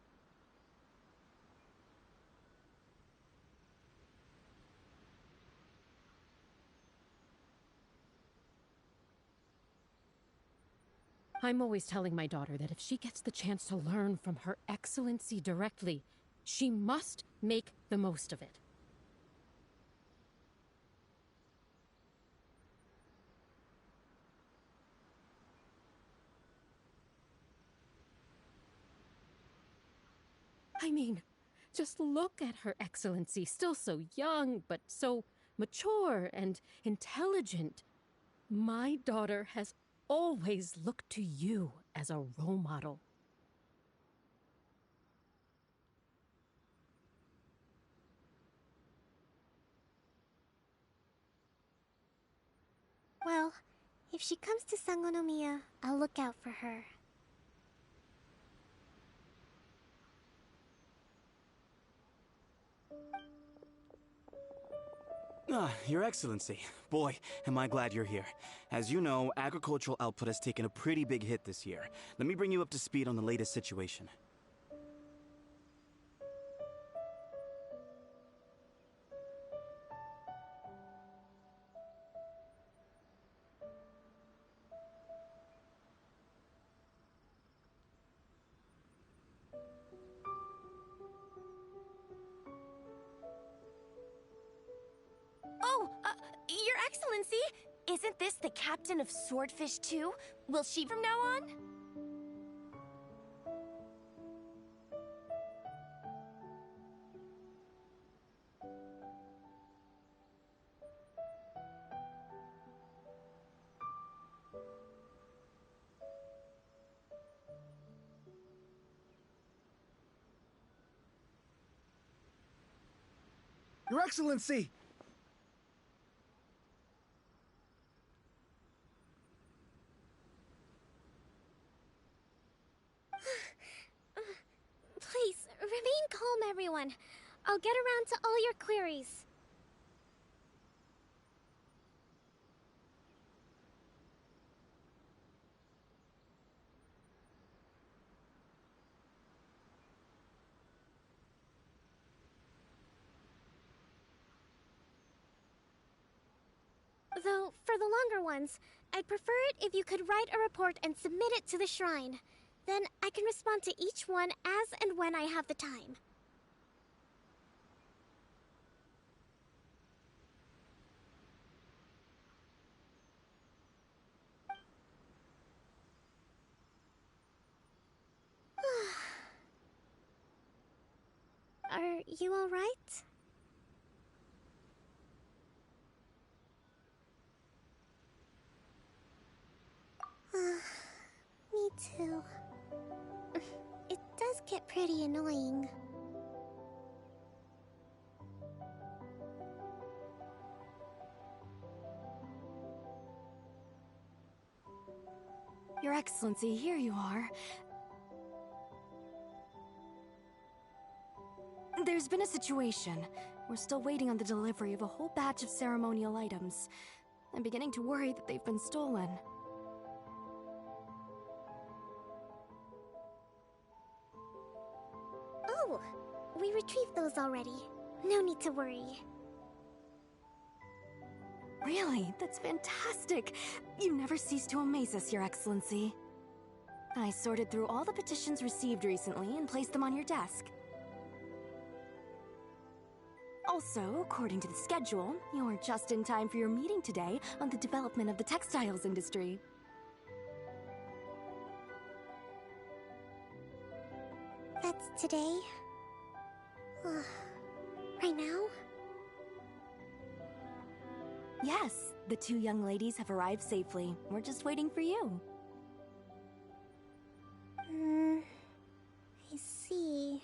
I'm always telling my daughter that if she gets the chance to learn from Her Excellency directly, she must make the most of it. I mean, just look at Her Excellency, still so young, but so mature and intelligent. My daughter has always look to you as a role model. Well, if she comes to Sangonomiya, I'll look out for her. Your Excellency. Boy, am I glad you're here. As you know, agricultural output has taken a pretty big hit this year. Let me bring you up to speed on the latest situation. Oh, Your Excellency! Isn't this the captain of Swordfish 2? Will she from now on? Your Excellency! Please, remain calm, everyone. I'll get around to all your queries. Though, for the longer ones, I'd prefer it if you could write a report and submit it to the shrine. Then I can respond to each one as and when I have the time. Are you all right? Me too. It does get pretty annoying. Your Excellency, here you are. There's been a situation. We're still waiting on the delivery of a whole batch of ceremonial items. I'm beginning to worry that they've been stolen. Oh, we retrieved those already. No need to worry. Really? That's fantastic! You never cease to amaze us, Your Excellency. I sorted through all the petitions received recently and placed them on your desk. Also, according to the schedule, you're just in time for your meeting today on the development of the textiles industry. That's today? Right now? Yes, the two young ladies have arrived safely. We're just waiting for you. I see.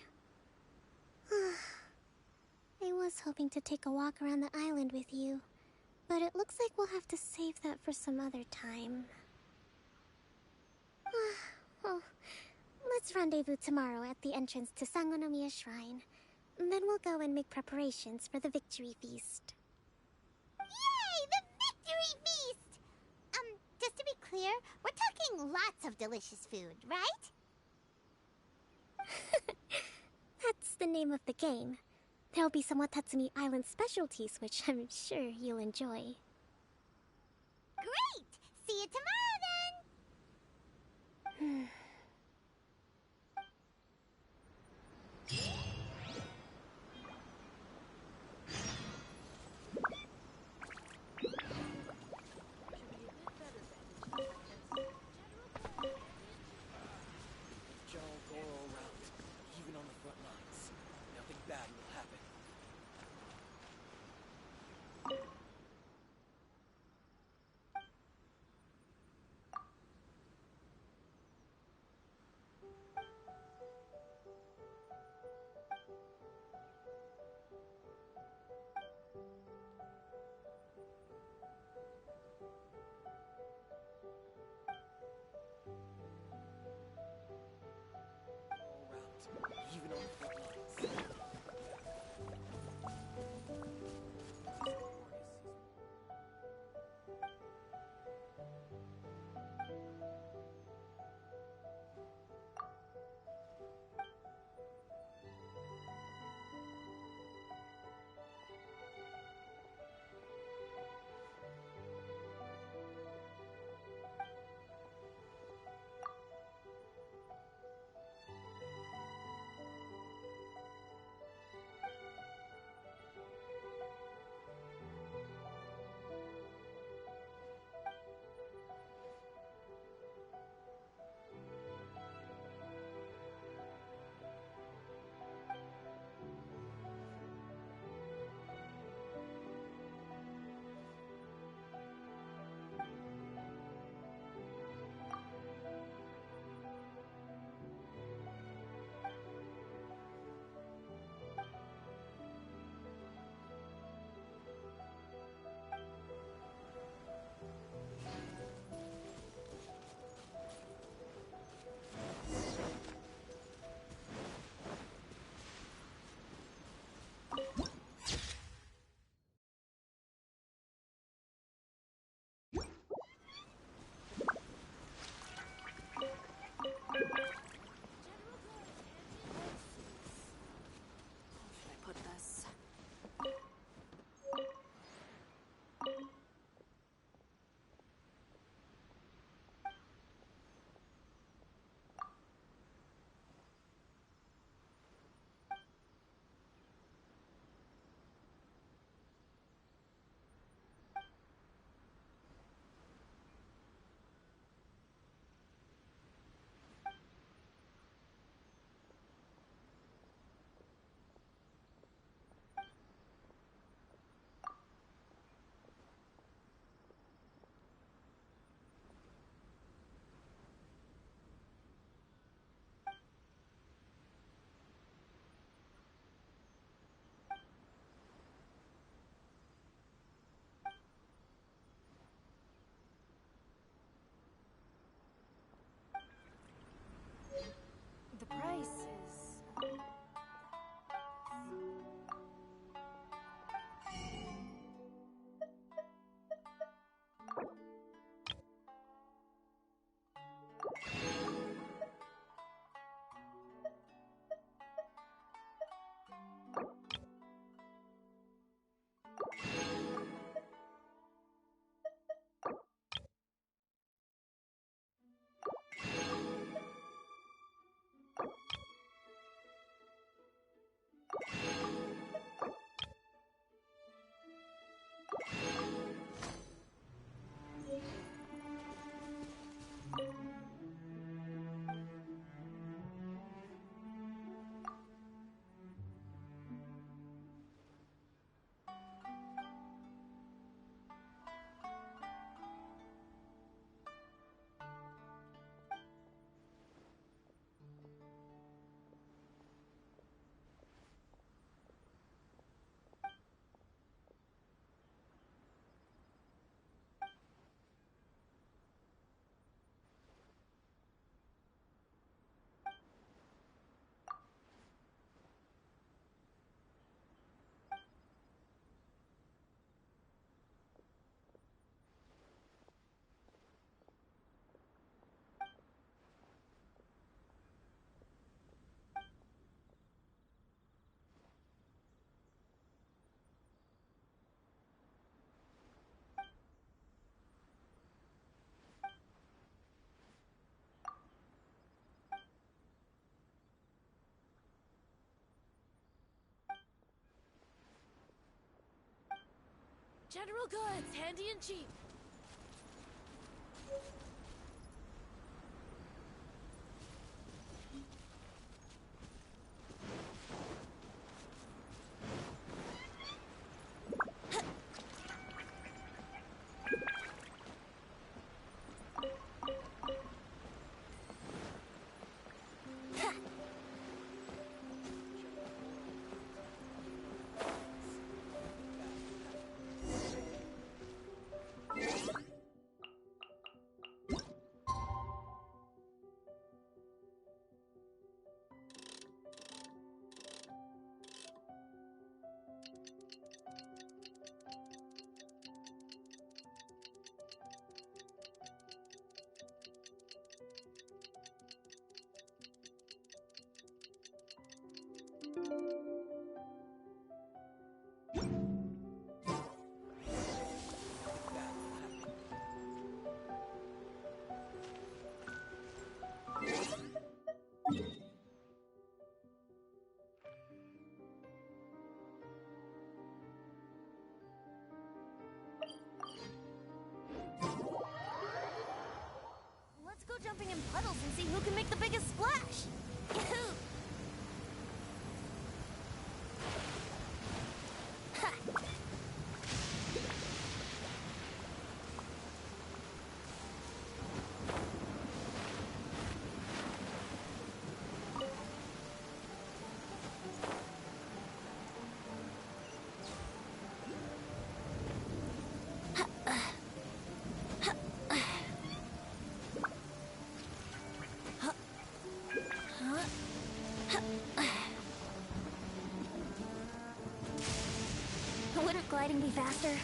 I was hoping to take a walk around the island with you, but it looks like we'll have to save that for some other time. Well, let's rendezvous tomorrow at the entrance to Sangonomiya Shrine. Then we'll go and make preparations for the victory feast. Yay! The victory feast! Just to be clear, we're talking lots of delicious food, right? That's the name of the game. There'll be some Watatsumi Island specialties, which I'm sure you'll enjoy. Great! See you tomorrow, then! General Goro around, even on the front lines. Nothing bad will happen. General goods, handy and cheap. Let's go jumping in puddles and see who can make the biggest splash. Yahoo! Ha! Wouldn't gliding be faster?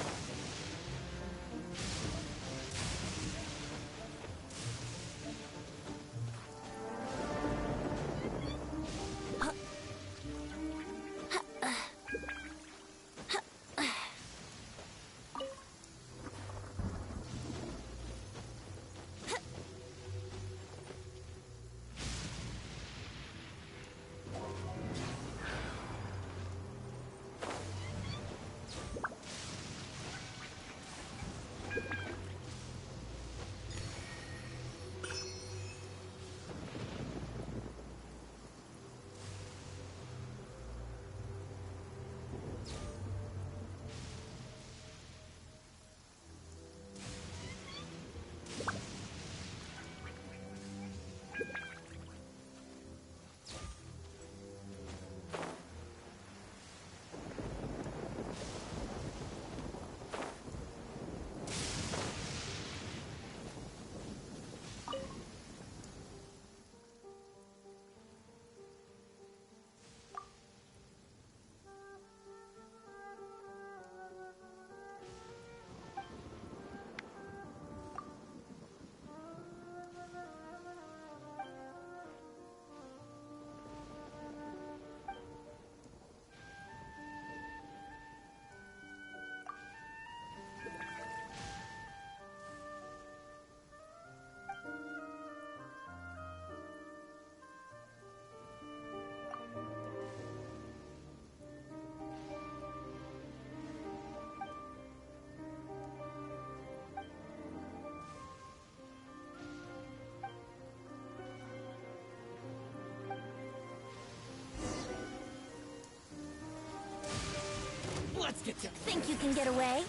Let's get to... Think you can get away?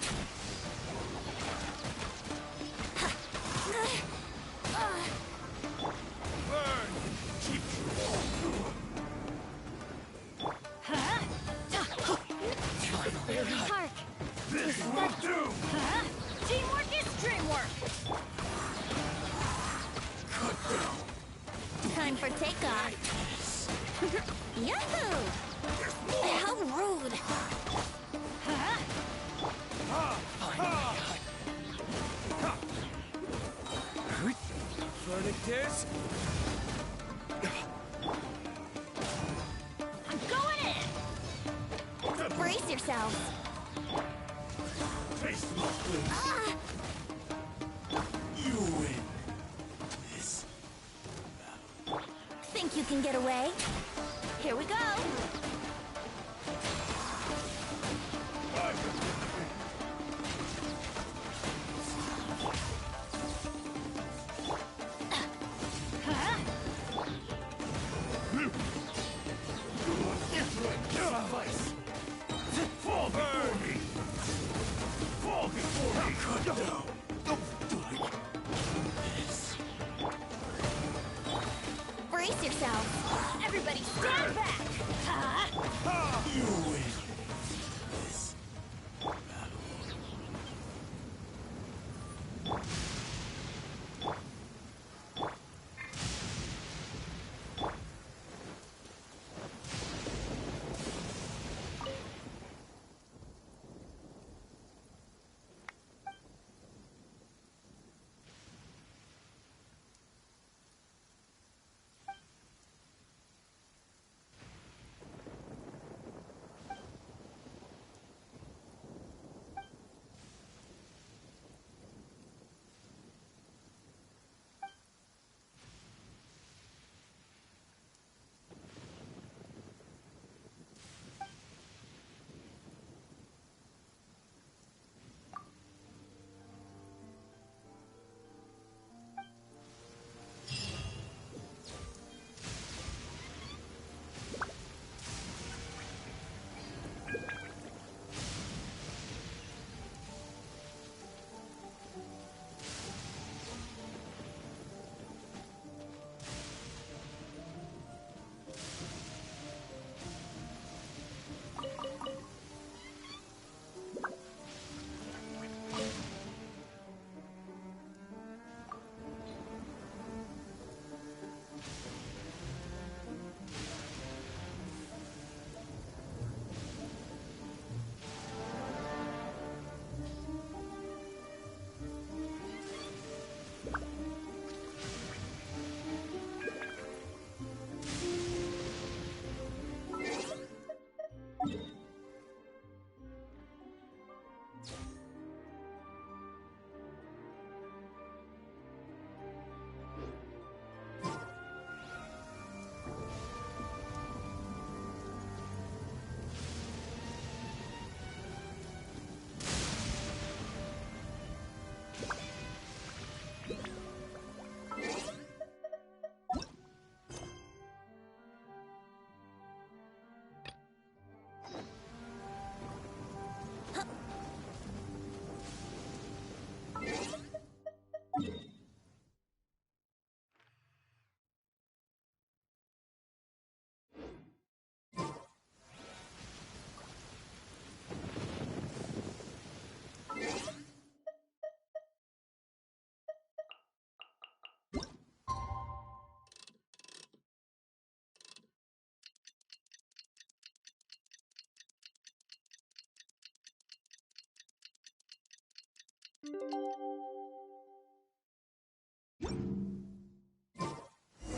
Burn! Keep... Hark! This won't do! Teamwork is dreamwork! Cut down! Time for takeoff! Yahoo! How rude! Verdict is... I'm going in! Brace yourselves! Face my please. You win. This Think you can get away? Here we go! Brace yourself! Everybody stand back! You win.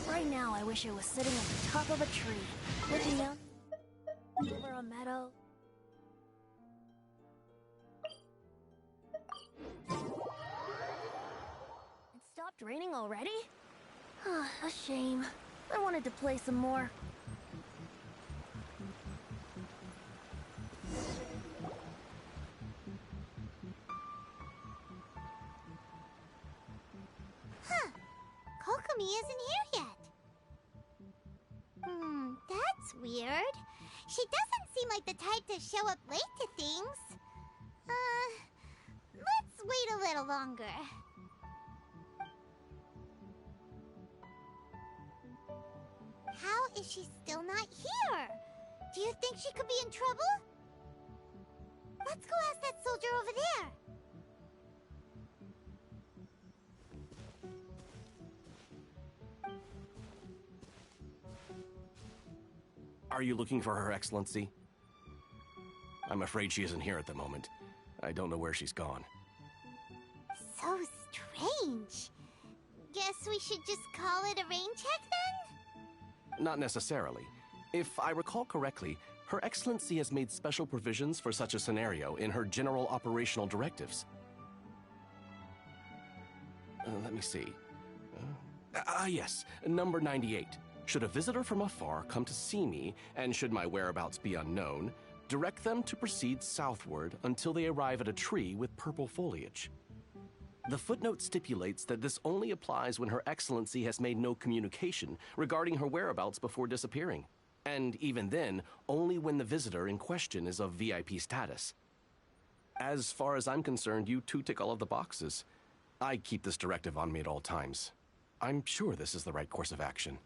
Right now, I wish I was sitting at the top of a tree, looking out over a meadow. It stopped raining already? A shame. I wanted to play some more. Huh. Kokomi isn't here yet. That's weird. She doesn't seem like the type to show up late to things. Let's wait a little longer. How is she still not here? Do you think she could be in trouble? Let's go ask that soldier over there. Are you looking for Her Excellency? I'm afraid she isn't here at the moment. I don't know where she's gone. So strange. Guess we should just call it a rain check then? Not necessarily. If I recall correctly, Her Excellency has made special provisions for such a scenario in her general operational directives. Let me see. Yes, number 98. Should a visitor from afar come to see me, and should my whereabouts be unknown, direct them to proceed southward until they arrive at a tree with purple foliage. The footnote stipulates that this only applies when Her Excellency has made no communication regarding her whereabouts before disappearing, and even then, only when the visitor in question is of VIP status. As far as I'm concerned, you two tick all of the boxes. I keep this directive on me at all times. I'm sure this is the right course of action.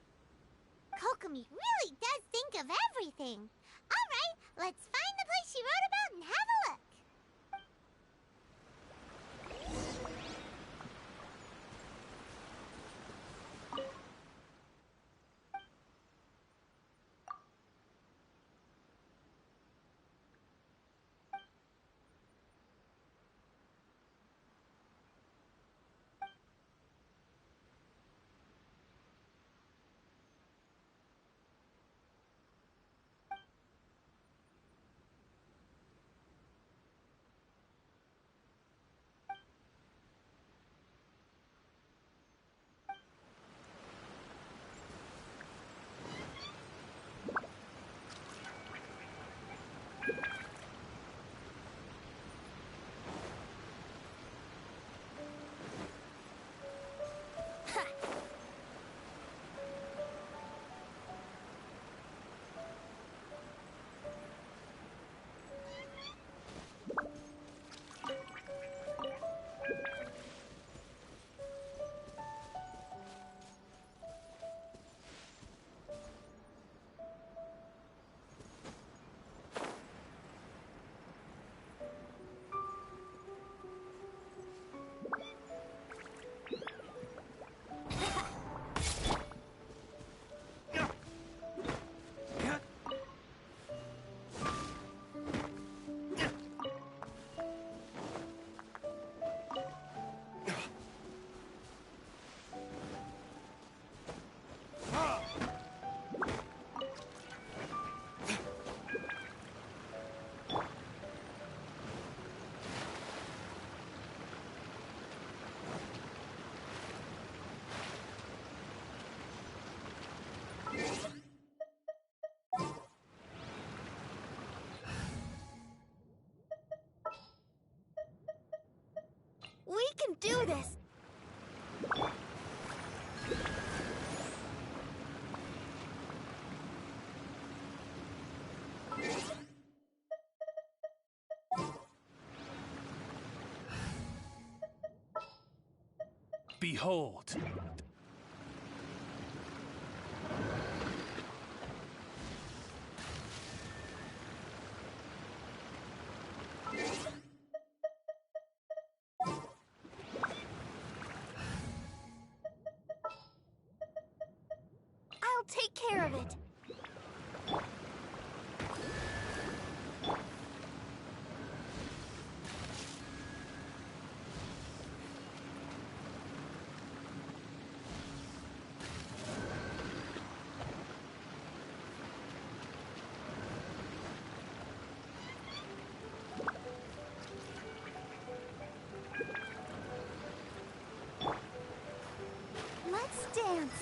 Kokomi really does think of everything. All right, let's find the place she wrote about and have a look. We can do this! Behold! I'll take care of it. Let's dance.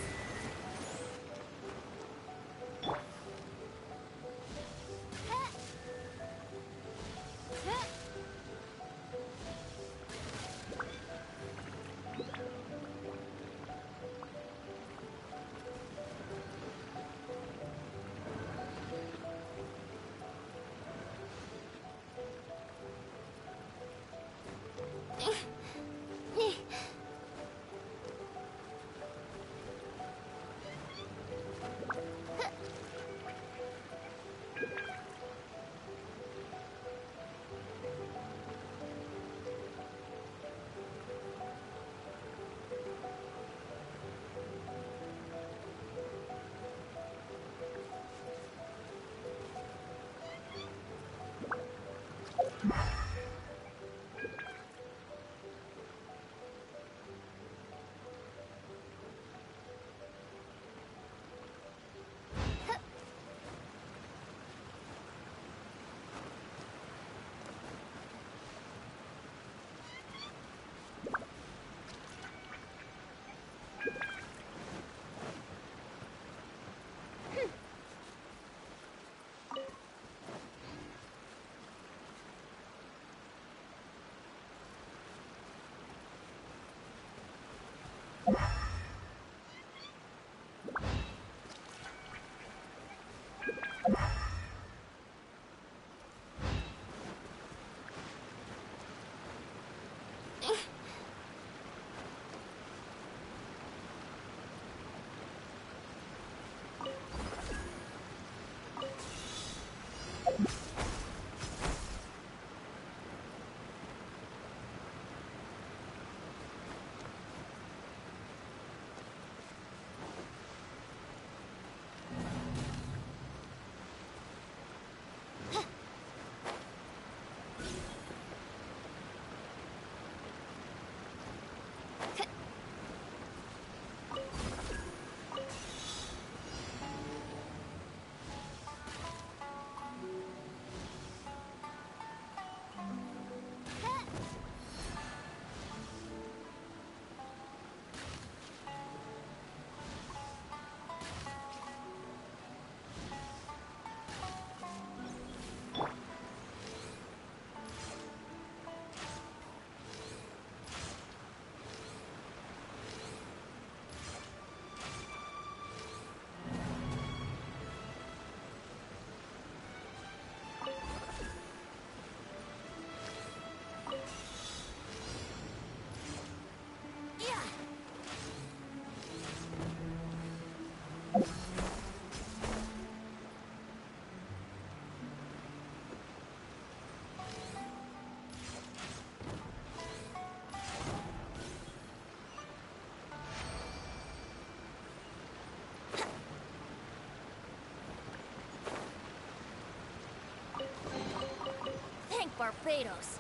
Barbados.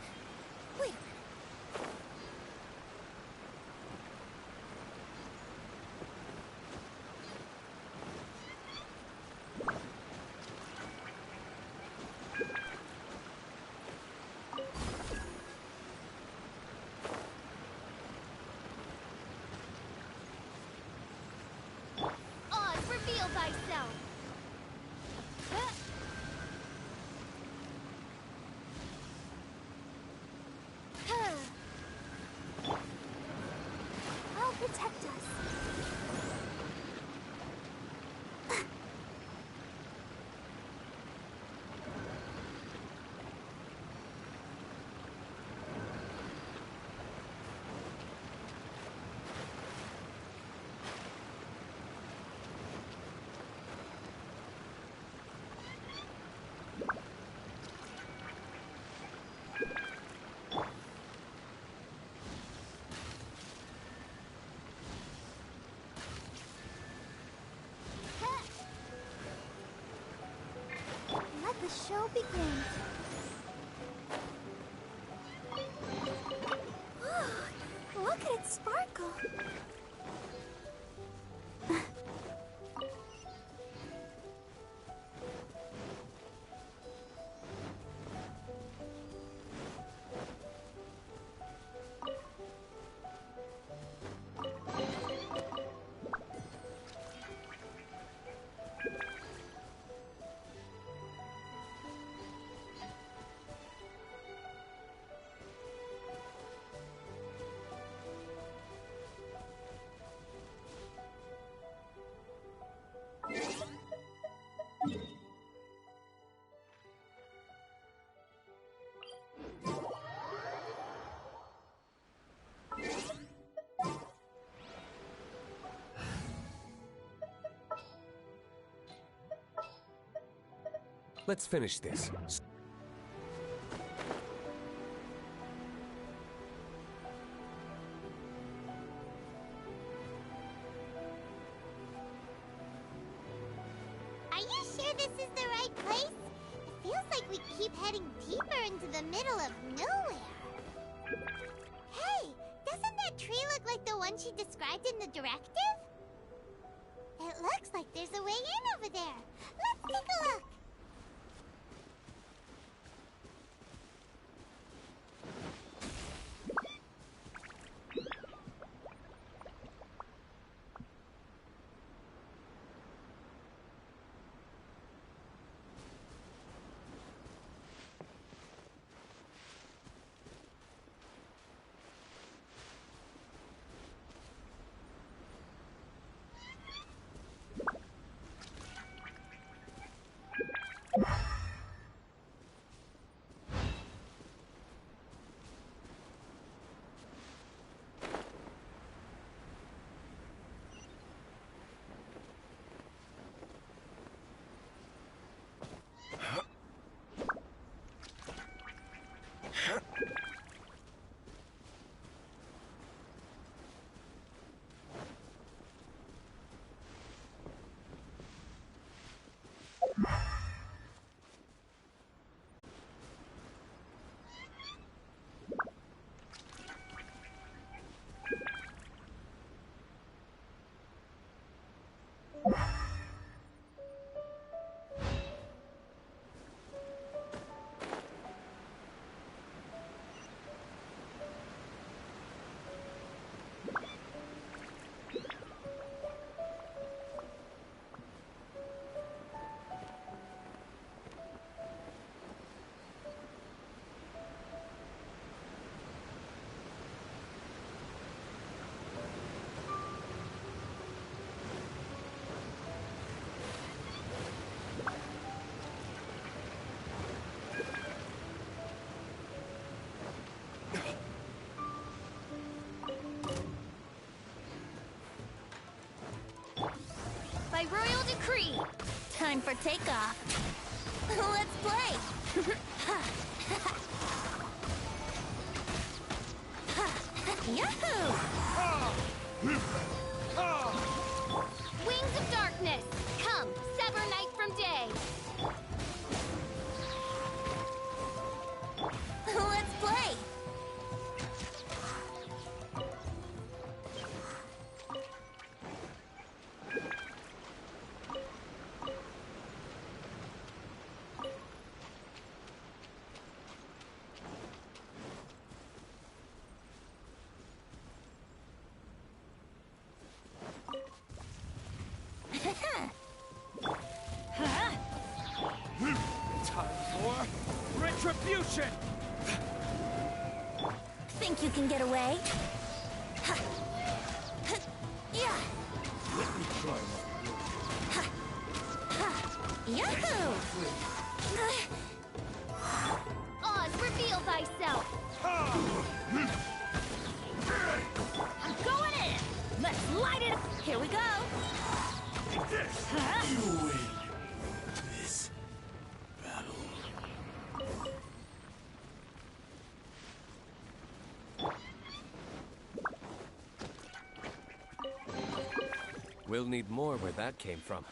Wait. Oz, reveal thyself! I'll protect us. Let the show begin. Look at it sparkle. Let's finish this. Are you sure this is the right place? It feels like we keep heading deeper into the middle of nowhere. Hey, doesn't that tree look like the one she described in the directive? It looks like there's a way in over there. Let's take a look. By royal decree, time for takeoff. Let's play. Yahoo! Wings of darkness, come, sever night from day. Time for retribution! Think you can get away? Yeah. Let me try Yahoo! Oz, reveal thyself! I'm going in! Let's light it up! Here we go! this! You win this battle. We'll need more where that came from.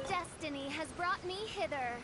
Destiny has brought me hither.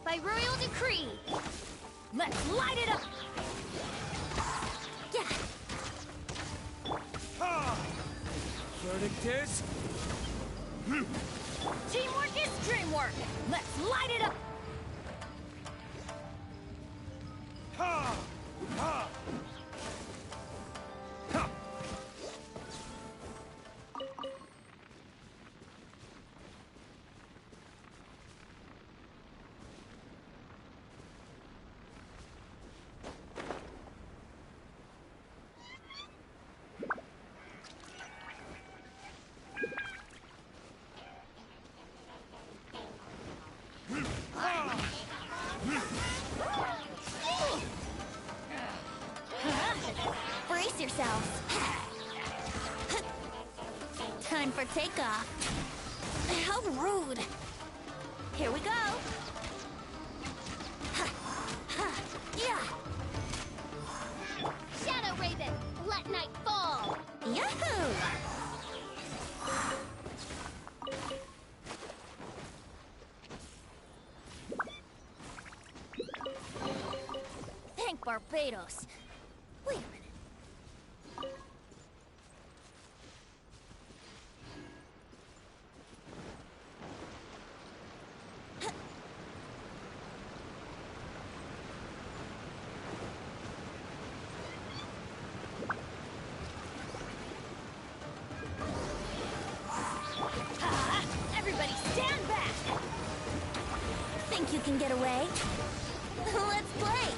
By royal decree, let's light it up! Yeah! Verdict is... Teamwork is dreamwork! Let's light it up! yourselves. Time for takeoff. How rude. Here we go. Yeah. Shadow Raven, let night fall. Yahoo! Thank Barbados. Wait a minute. Everybody stand back! Think you can get away? Let's play!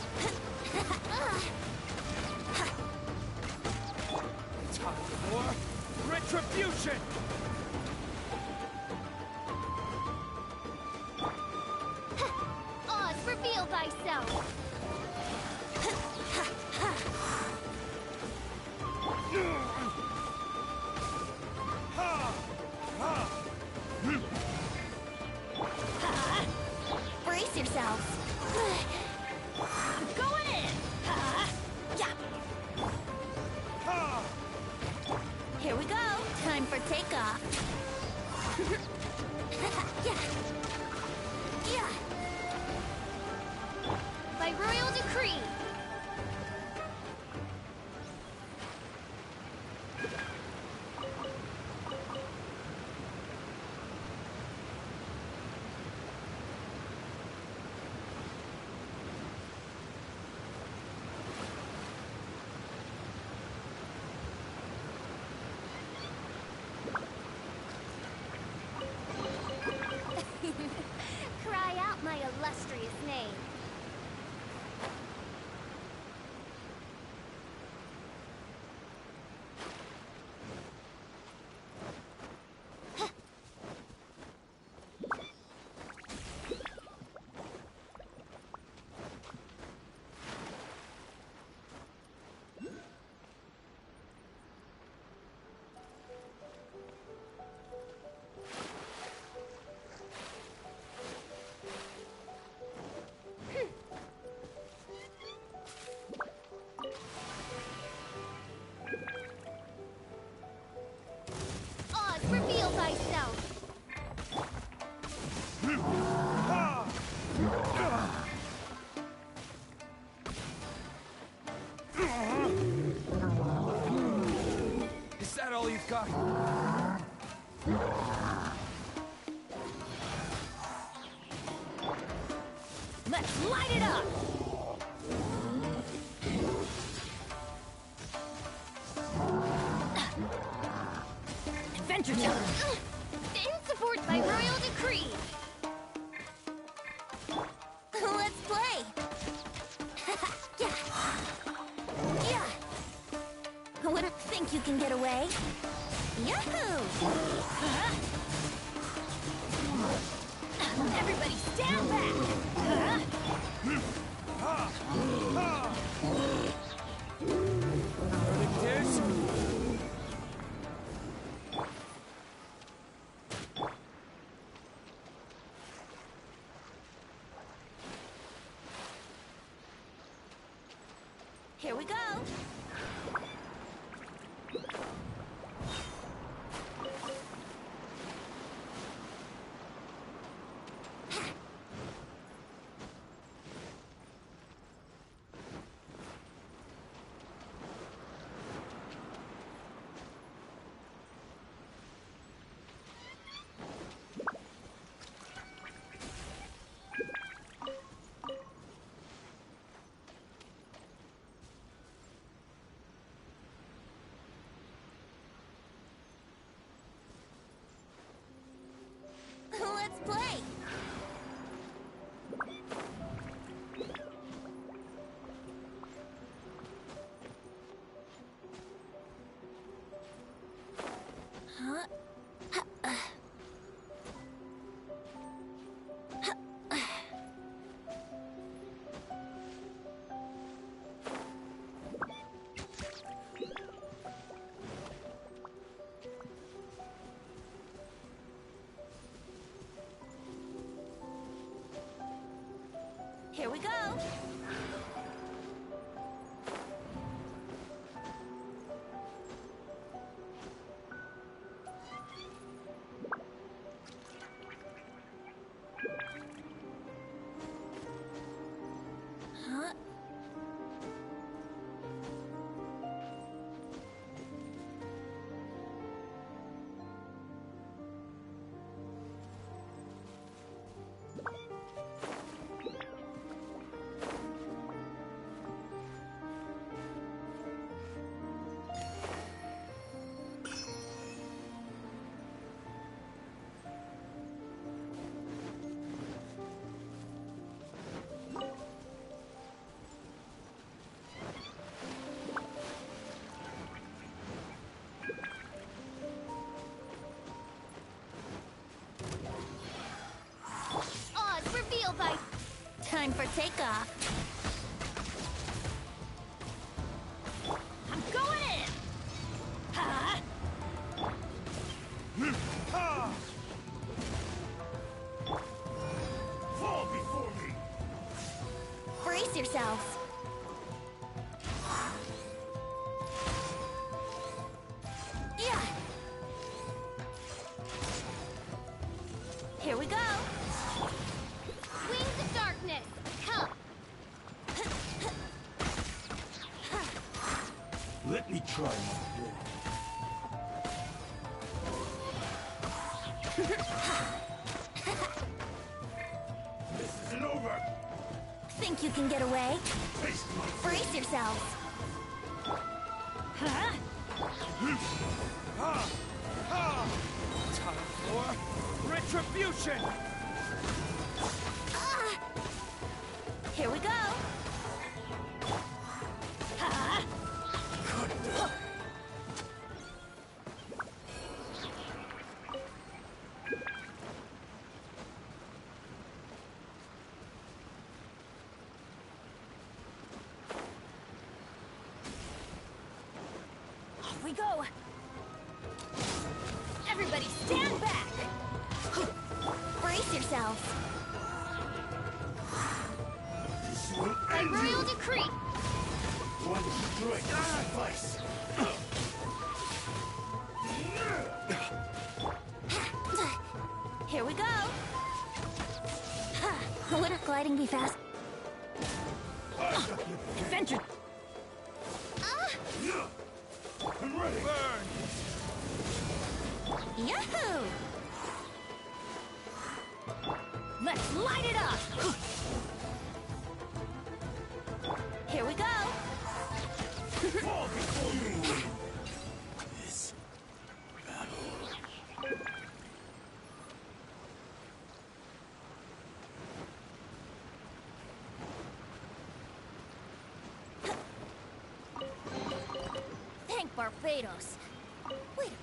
Time for retribution! Oz, reveal thyself. Brace yourselves! I'm going in! Yeah! Here we go! Time for takeoff! Yeah! Yeah! By royal decree. Cry out my illustrious name. Oz, reveal thyself. Is that all you've got? Let's light it up! Adventure time! In support by royal decree. Let's play! Yeah! Yeah! What, think you can get away? Yahoo! Everybody stand back! Here we go! Here we go! Huh? Odds revealed by... Time for takeoff. I'm going in! Ha! Fall before me! Brace yourselves. Yeah! Here we go! Wings of darkness, come! Let me try my This isn't over! Think you can get away? Taste my Brace yourselves. Huh? Time for retribution! Here we go. Ha! Off we go. Everybody stand back. Brace yourselves. By royal decree. One strike will suffice. Here we go. Wouldn't gliding be fast? Venture. I'm ready. Burn! Yahoo! Let's light it up. Here we go. Fall before me. This battle. Thank Barbados. Wait a minute.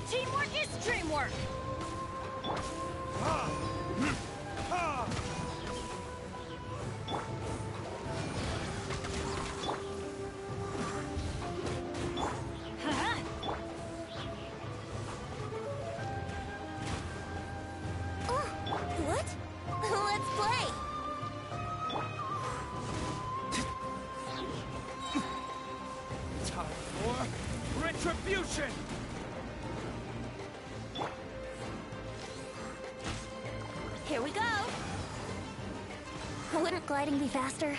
Teamwork is dreamwork! Huh? Oh, what? Let's play! Time for retribution! Here we go! Wouldn't gliding be faster?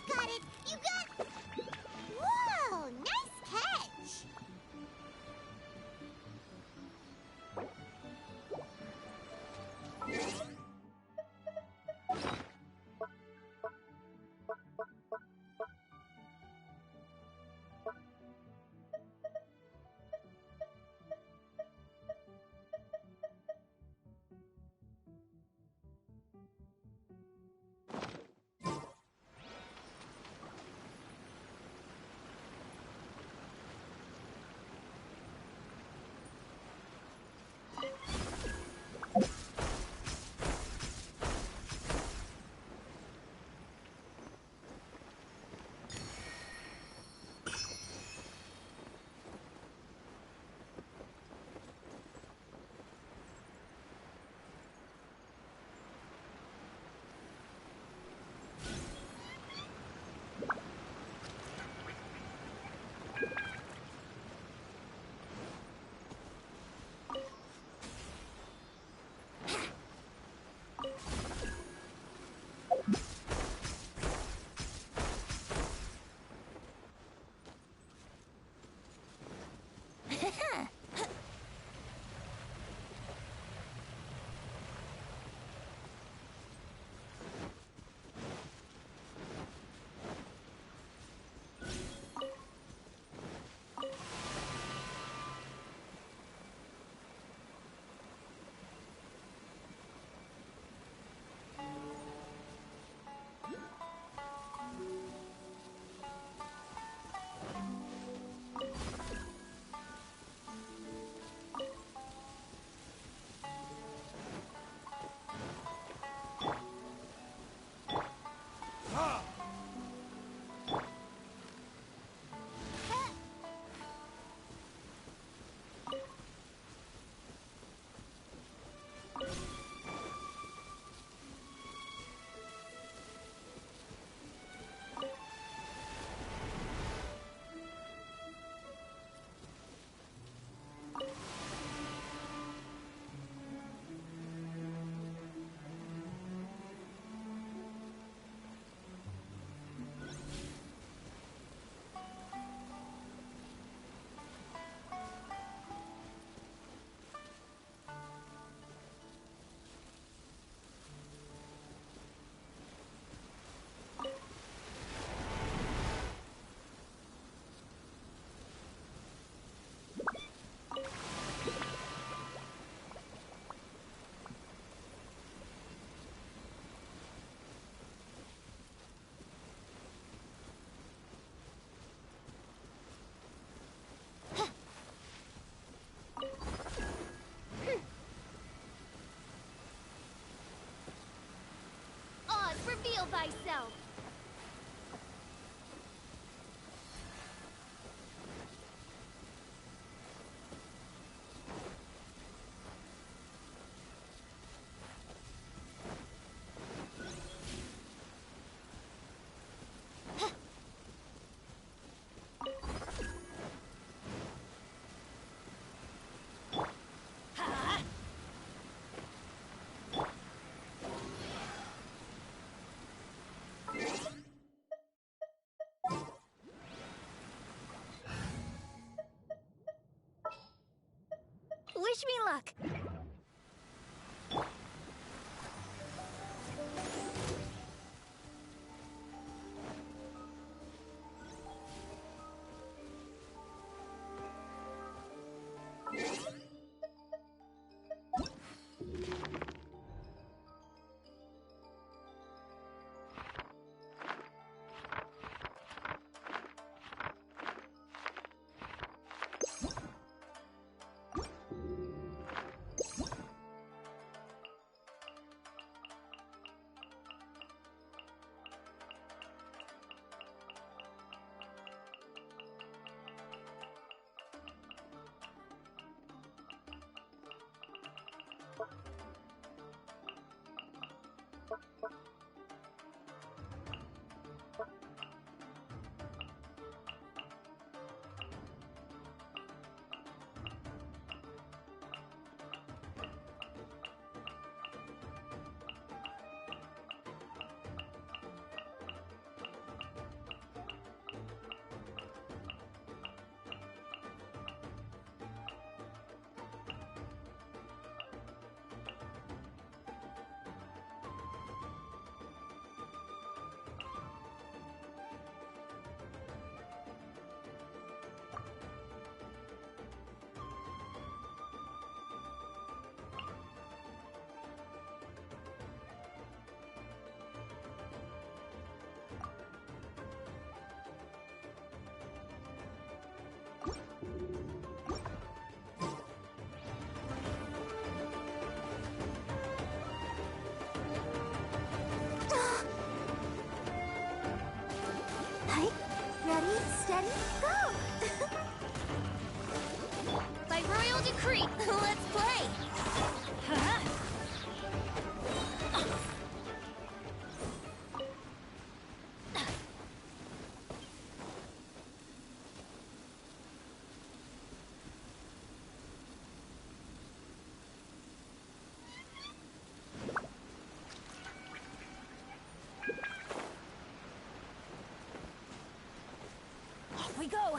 got it! You got... Whoa! Nice catch! Reveal thyself! Wish me luck! steady, go! By royal decree, let's play! Off we go!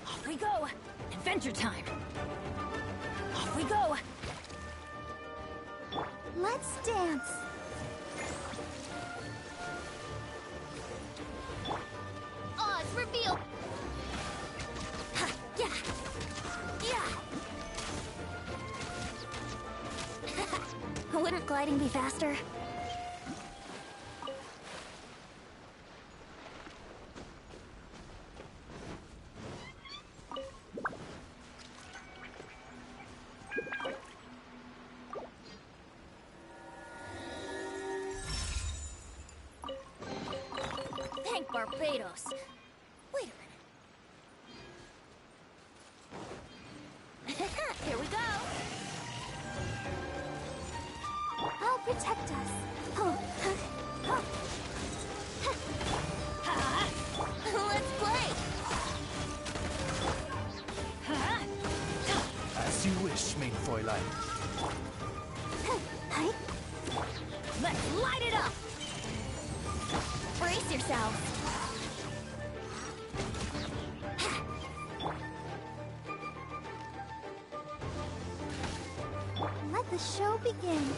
Off we go! Adventure time! Off we go! Let's dance! Oz, reveal! Yeah! Yeah! Wouldn't gliding be faster? Thank Barbados! Wait a minute. Here we go! I'll protect us. Oh, let's play! As you wish, main Fräulein. Let's light it up! Brace yourself. Let the show begin.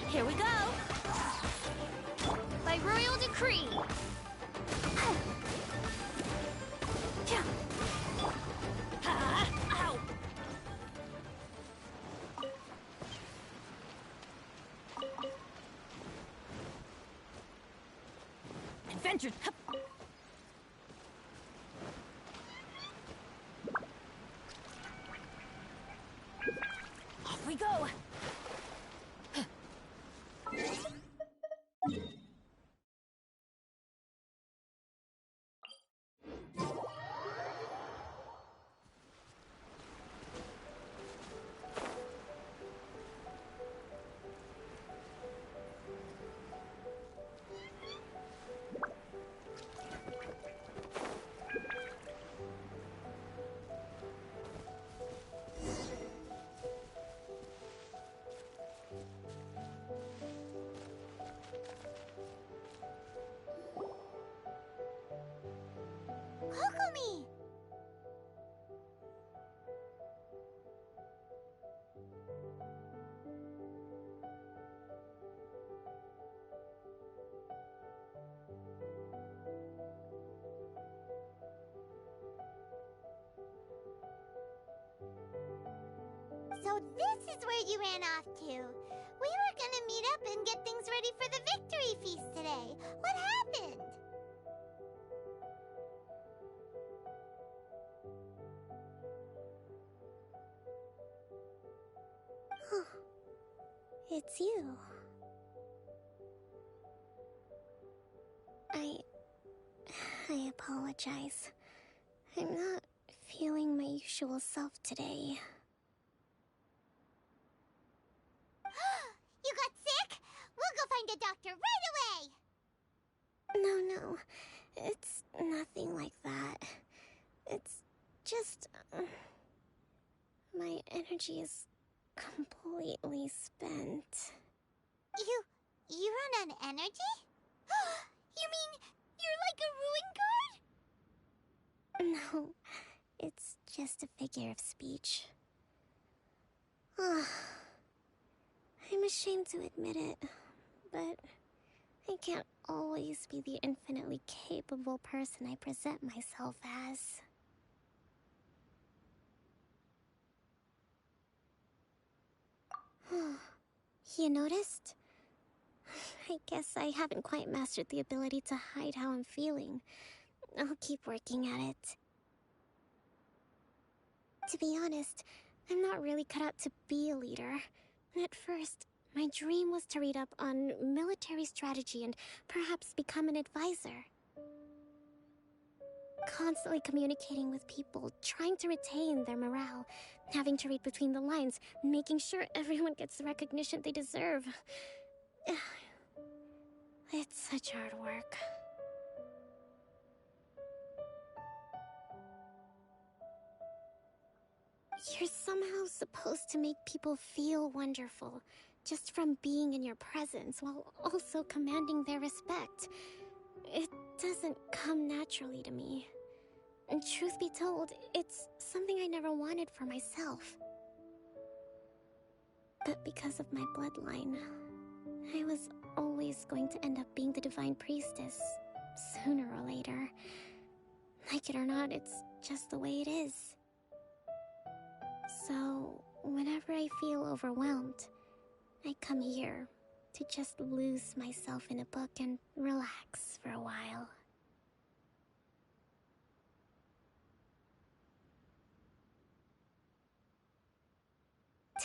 Here we go! By royal decree. Ow! Adventure! Off we go! Kokomi! So this is where you ran off to. We were gonna meet up and get things ready for the victory feast today. What happened? It's you. I apologize. I'm not feeling my usual self today. You got sick? We'll go find a doctor right away! No, it's nothing like that. It's just... my energy is completely spent. You run on energy? You mean you're like a ruin guard? No, it's just a figure of speech. I'm ashamed to admit it, but I can't always be the infinitely capable person I present myself as. You noticed? I guess I haven't quite mastered the ability to hide how I'm feeling. I'll keep working at it. To be honest, I'm not really cut out to be a leader. At first, my dream was to read up on military strategy and perhaps become an advisor. Constantly communicating with people, trying to retain their morale, having to read between the lines, making sure everyone gets the recognition they deserve. It's such hard work. You're somehow supposed to make people feel wonderful, just from being in your presence, while also commanding their respect. It doesn't come naturally to me. And truth be told, it's something I never wanted for myself. But because of my bloodline, I was always going to end up being the Divine Priestess, sooner or later. Like it or not, it's just the way it is. So, whenever I feel overwhelmed, I come here to just lose myself in a book and relax for a while.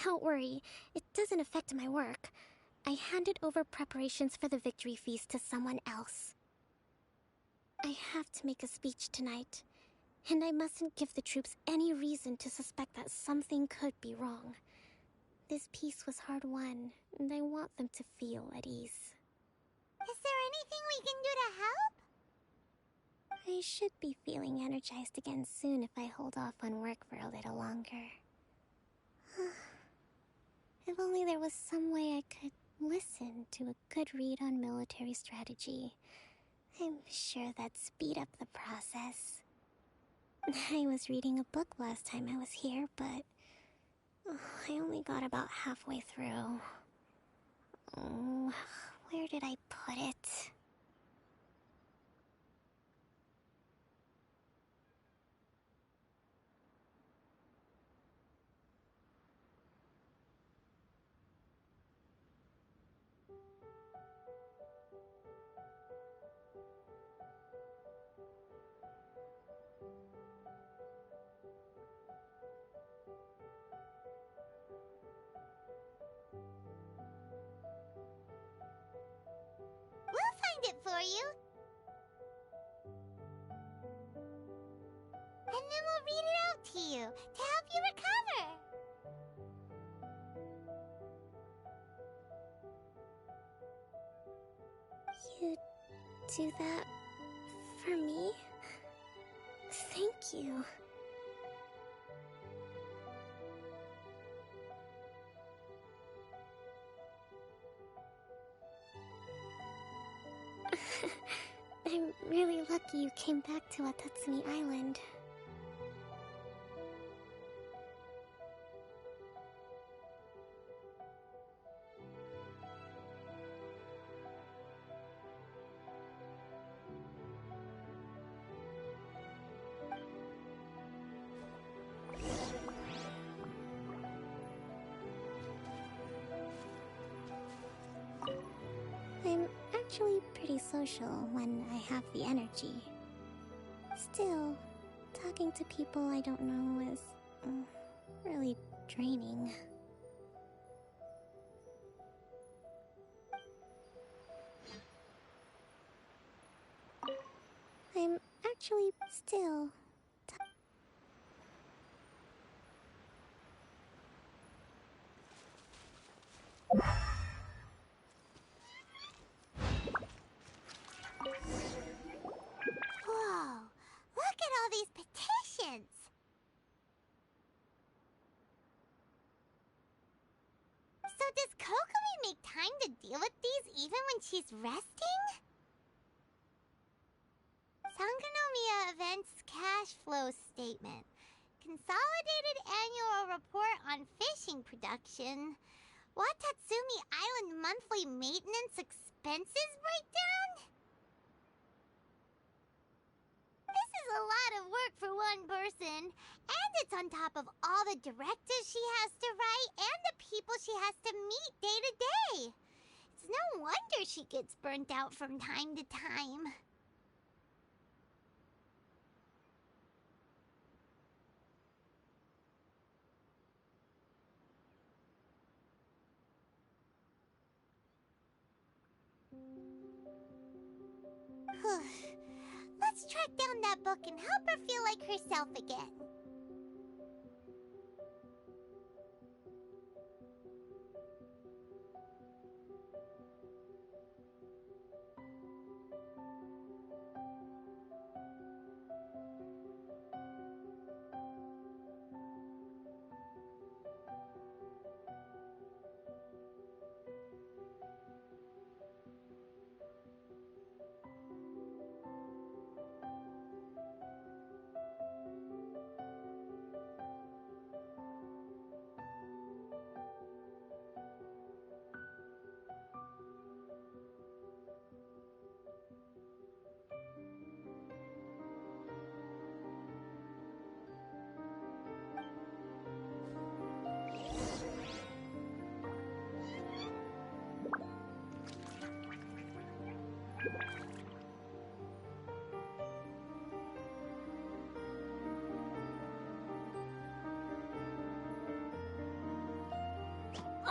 Don't worry, it doesn't affect my work. I handed over preparations for the victory feast to someone else. I have to make a speech tonight, and I mustn't give the troops any reason to suspect that something could be wrong. This peace was hard-won, and I want them to feel at ease. Is there anything we can do to help? I should be feeling energized again soon if I hold off on work for a little longer. If only there was some way I could listen to a good read on military strategy. I'm sure that'd speed up the process. I was reading a book last time I was here, but I only got about halfway through. Oh, where did I put it? We'll find it for you. And then we'll read it out to you to help you recover. You do that for me? Thank you. I'm really lucky you came back to Watatsumi Island. I'm actually pretty social when I have the energy. Still, talking to people I don't know is really draining. I'm actually still... Whoa, look at all these petitions. So does Kokomi make time to deal with these even when she's resting? Sangonomiya Events Cash Flow Statement. Consolidated Annual Report on Fishing Production. Watatsumi Island Monthly Maintenance Expenses Breakdown? This is a lot of work for one person, and it's on top of all the directives she has to write and the people she has to meet day to day. It's no wonder she gets burnt out from time to time. Let's track down that book and help her feel like herself again.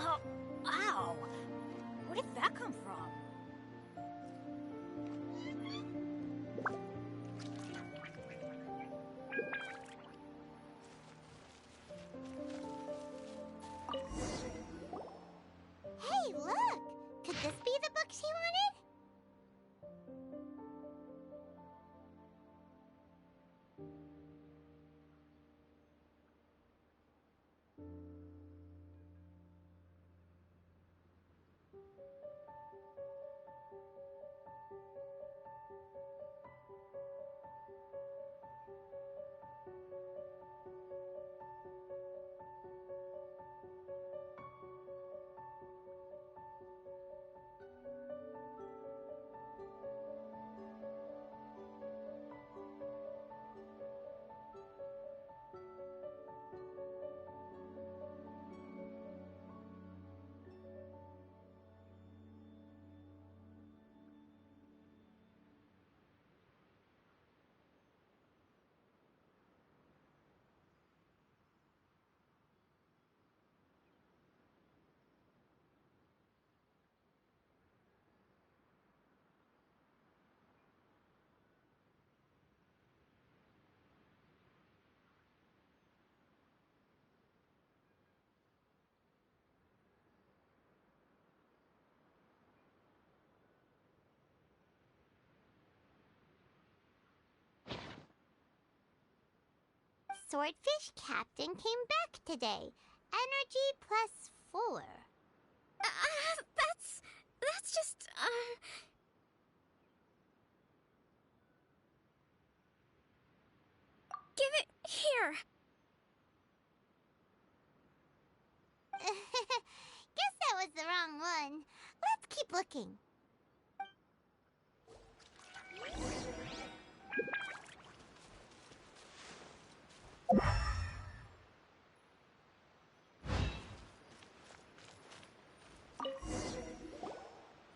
Oh, ow! Where did that come from? Hey, look! Could this be the book she wanted? Swordfish Captain came back today. Energy +4. That's just, Give it here. Guess that was the wrong one. Let's keep looking.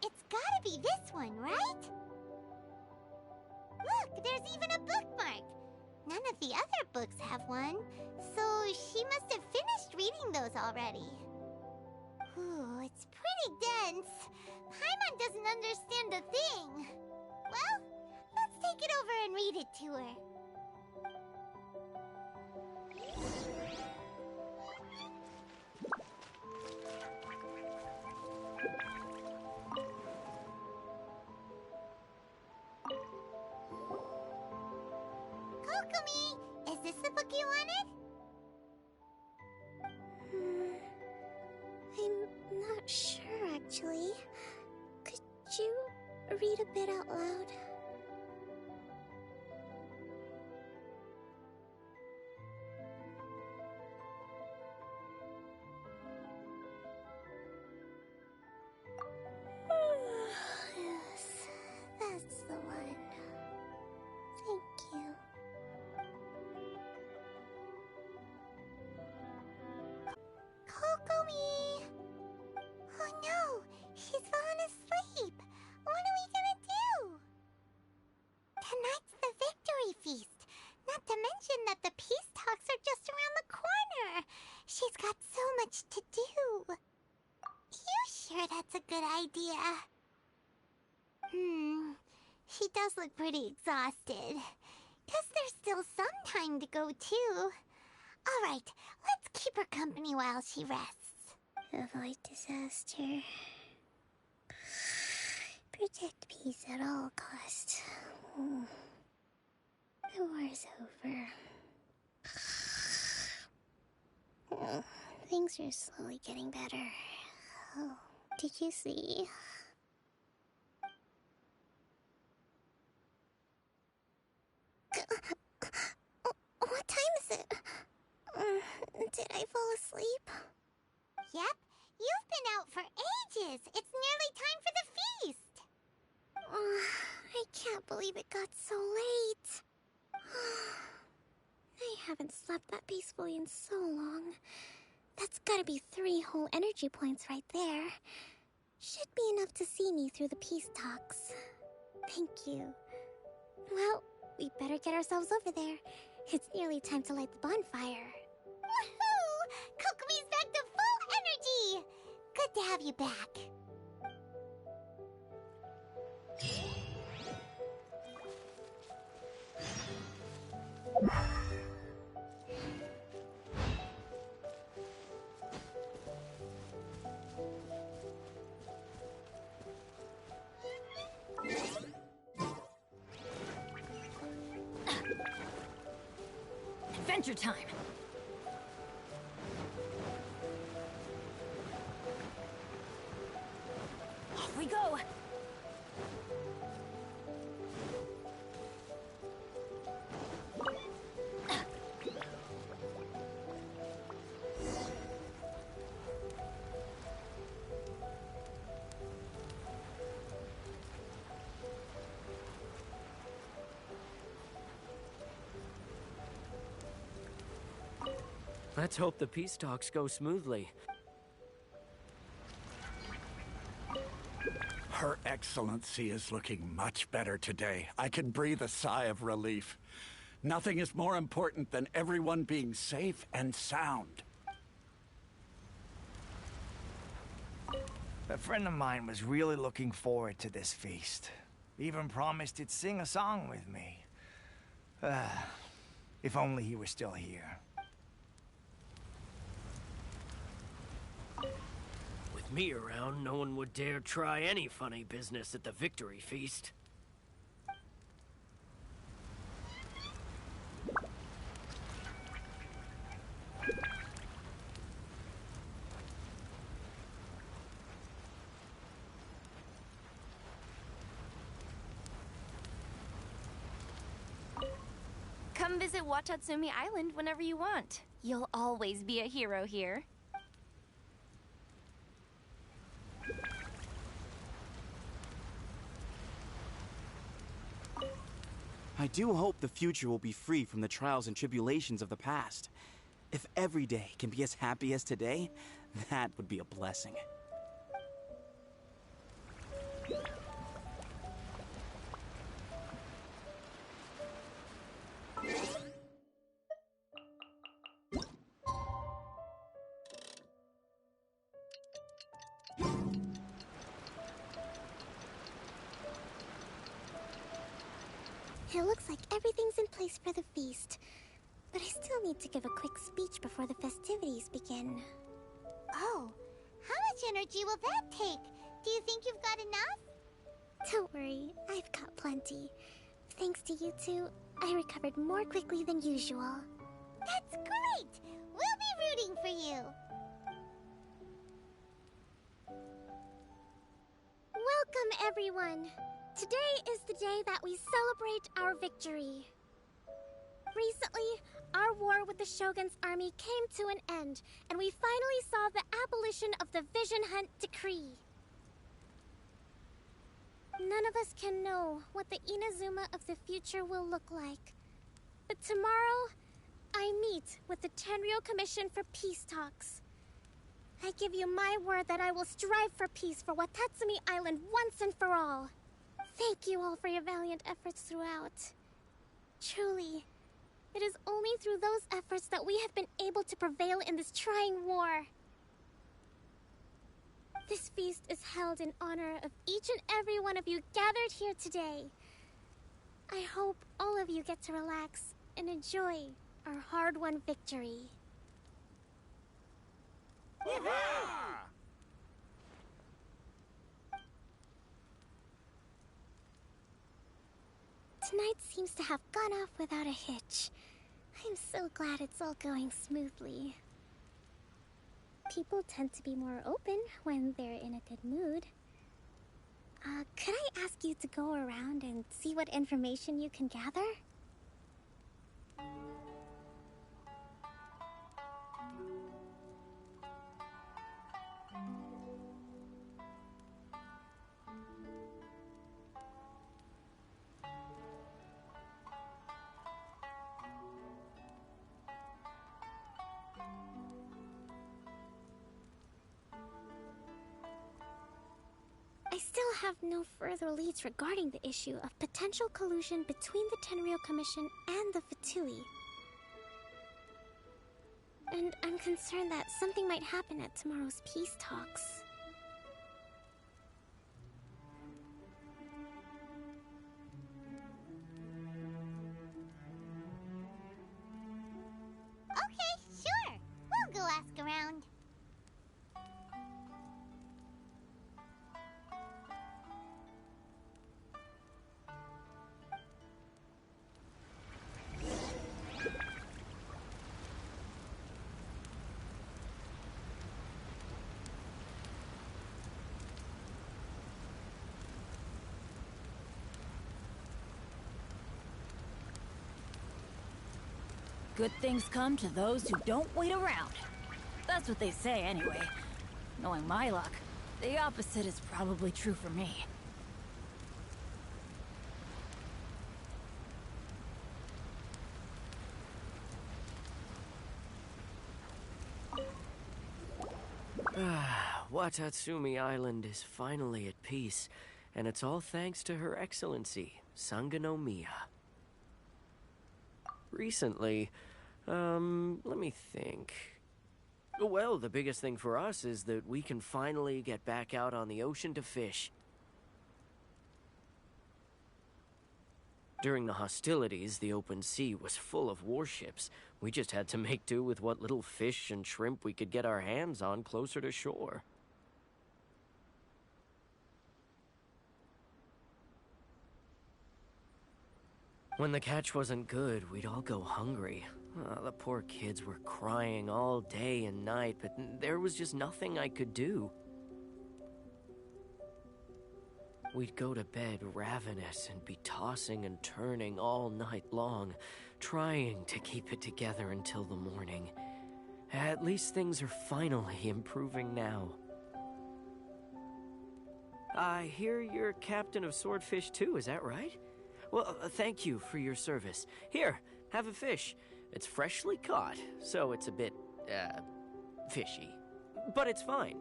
It's gotta be this one, right? Look, there's even a bookmark. None of the other books have one, so she must have finished reading those already. Ooh, it's pretty dense. Paimon doesn't understand a thing. Well, let's take it over and read it to her. Kokomi, is this the book you wanted? I'm not sure, actually. Could you read a bit out loud? Yes, that's the one. Thank you. Kokomi! Oh no! She's fallen talks are just around the corner. She's got so much to do. You sure that's a good idea? She does look pretty exhausted. Guess there's still some time to go, too. All right, let's keep her company while she rests. Avoid disaster. Protect peace at all costs. The war's over. Things are slowly getting better. Oh, did you see? What time is it? Did I fall asleep? Yep, you've been out for ages. It's nearly time for the feast. I can't believe it got so late. I haven't slept that peacefully in so long. That's gotta be 3 whole energy points right there. Should be enough to see me through the peace talks. Thank you. Well, we better get ourselves over there. It's nearly time to light the bonfire. Woohoo! Kokomi's back to full energy! Good to have you back. Adventure time! Off we go! Let's hope the peace talks go smoothly. Her Excellency is looking much better today. I can breathe a sigh of relief. Nothing is more important than everyone being safe and sound. A friend of mine was really looking forward to this feast. Even promised he'd sing a song with me. If only he were still here. With me around, no one would dare try any funny business at the victory feast. Come visit Watatsumi Island whenever you want. You'll always be a hero here. I do hope the future will be free from the trials and tribulations of the past. If every day can be as happy as today, that would be a blessing. It looks like everything's in place for the feast. But I still need to give a quick speech before the festivities begin. Oh, how much energy will that take? Do you think you've got enough? Don't worry, I've got plenty. Thanks to you two, I recovered more quickly than usual. That's great! We'll be rooting for you. Welcome, everyone! Today is the day that we celebrate our victory. Recently, our war with the Shogun's army came to an end, and we finally saw the abolition of the Vision Hunt Decree. None of us can know what the Inazuma of the future will look like. But tomorrow, I meet with the Tenryou Commission for peace talks. I give you my word that I will strive for peace for Watatsumi Island once and for all. Thank you all for your valiant efforts throughout. Truly, It is only through those efforts that we have been able to prevail in this trying war. This feast is held in honor of each and every one of you gathered here today. I hope all of you get to relax and enjoy our hard-won victory. Tonight seems to have gone off without a hitch. I'm so glad it's all going smoothly. People tend to be more open when they're in a good mood. Could I ask you to go around and see what information you can gather? I still have no further leads regarding the issue of potential collusion between the Tenryou Commission and the Fatui. And I'm concerned that something might happen at tomorrow's peace talks. Okay, sure. We'll go ask around. Good things come to those who don't wait around. That's what they say anyway. Knowing my luck, the opposite is probably true for me. Watatsumi Island is finally at peace, and it's all thanks to Her Excellency, Sangonomiya. Recently, let me think. Well, the biggest thing for us is that we can finally get back out on the ocean to fish. During the hostilities, the open sea was full of warships. We just had to make do with what little fish and shrimp we could get our hands on closer to shore. When the catch wasn't good, we'd all go hungry. The poor kids were crying all day and night, but there was just nothing I could do. We'd go to bed ravenous and be tossing and turning all night long, trying to keep it together until the morning. At least things are finally improving now. I hear you're captain of Swordfish too, is that right? Well, thank you for your service. Here, have a fish. It's freshly caught, so it's a bit, fishy. But it's fine.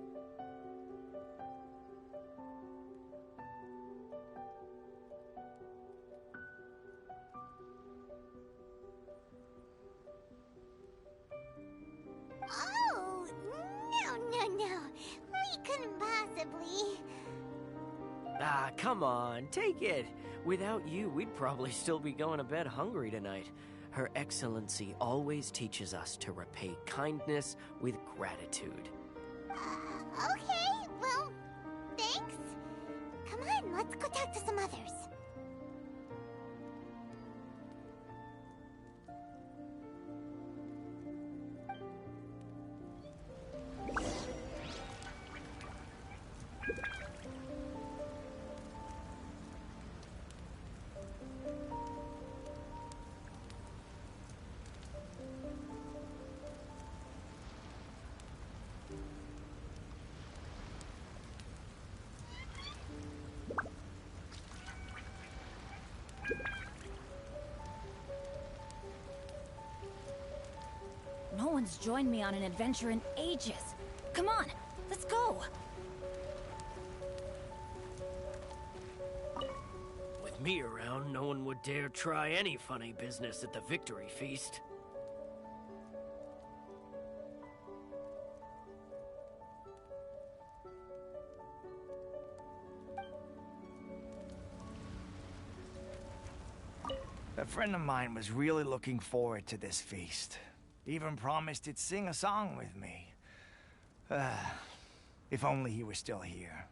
Oh, no. We couldn't possibly. Ah, come on, take it. Without you, we'd probably still be going to bed hungry tonight. Her Excellency always teaches us to repay kindness with gratitude. Okay, well, thanks. Come on, let's go talk to some others. No one's joined me on an adventure in ages. Come on, let's go! With me around, no one would dare try any funny business at the victory feast. A friend of mine was really looking forward to this feast. Even promised he'd sing a song with me. If only he were still here.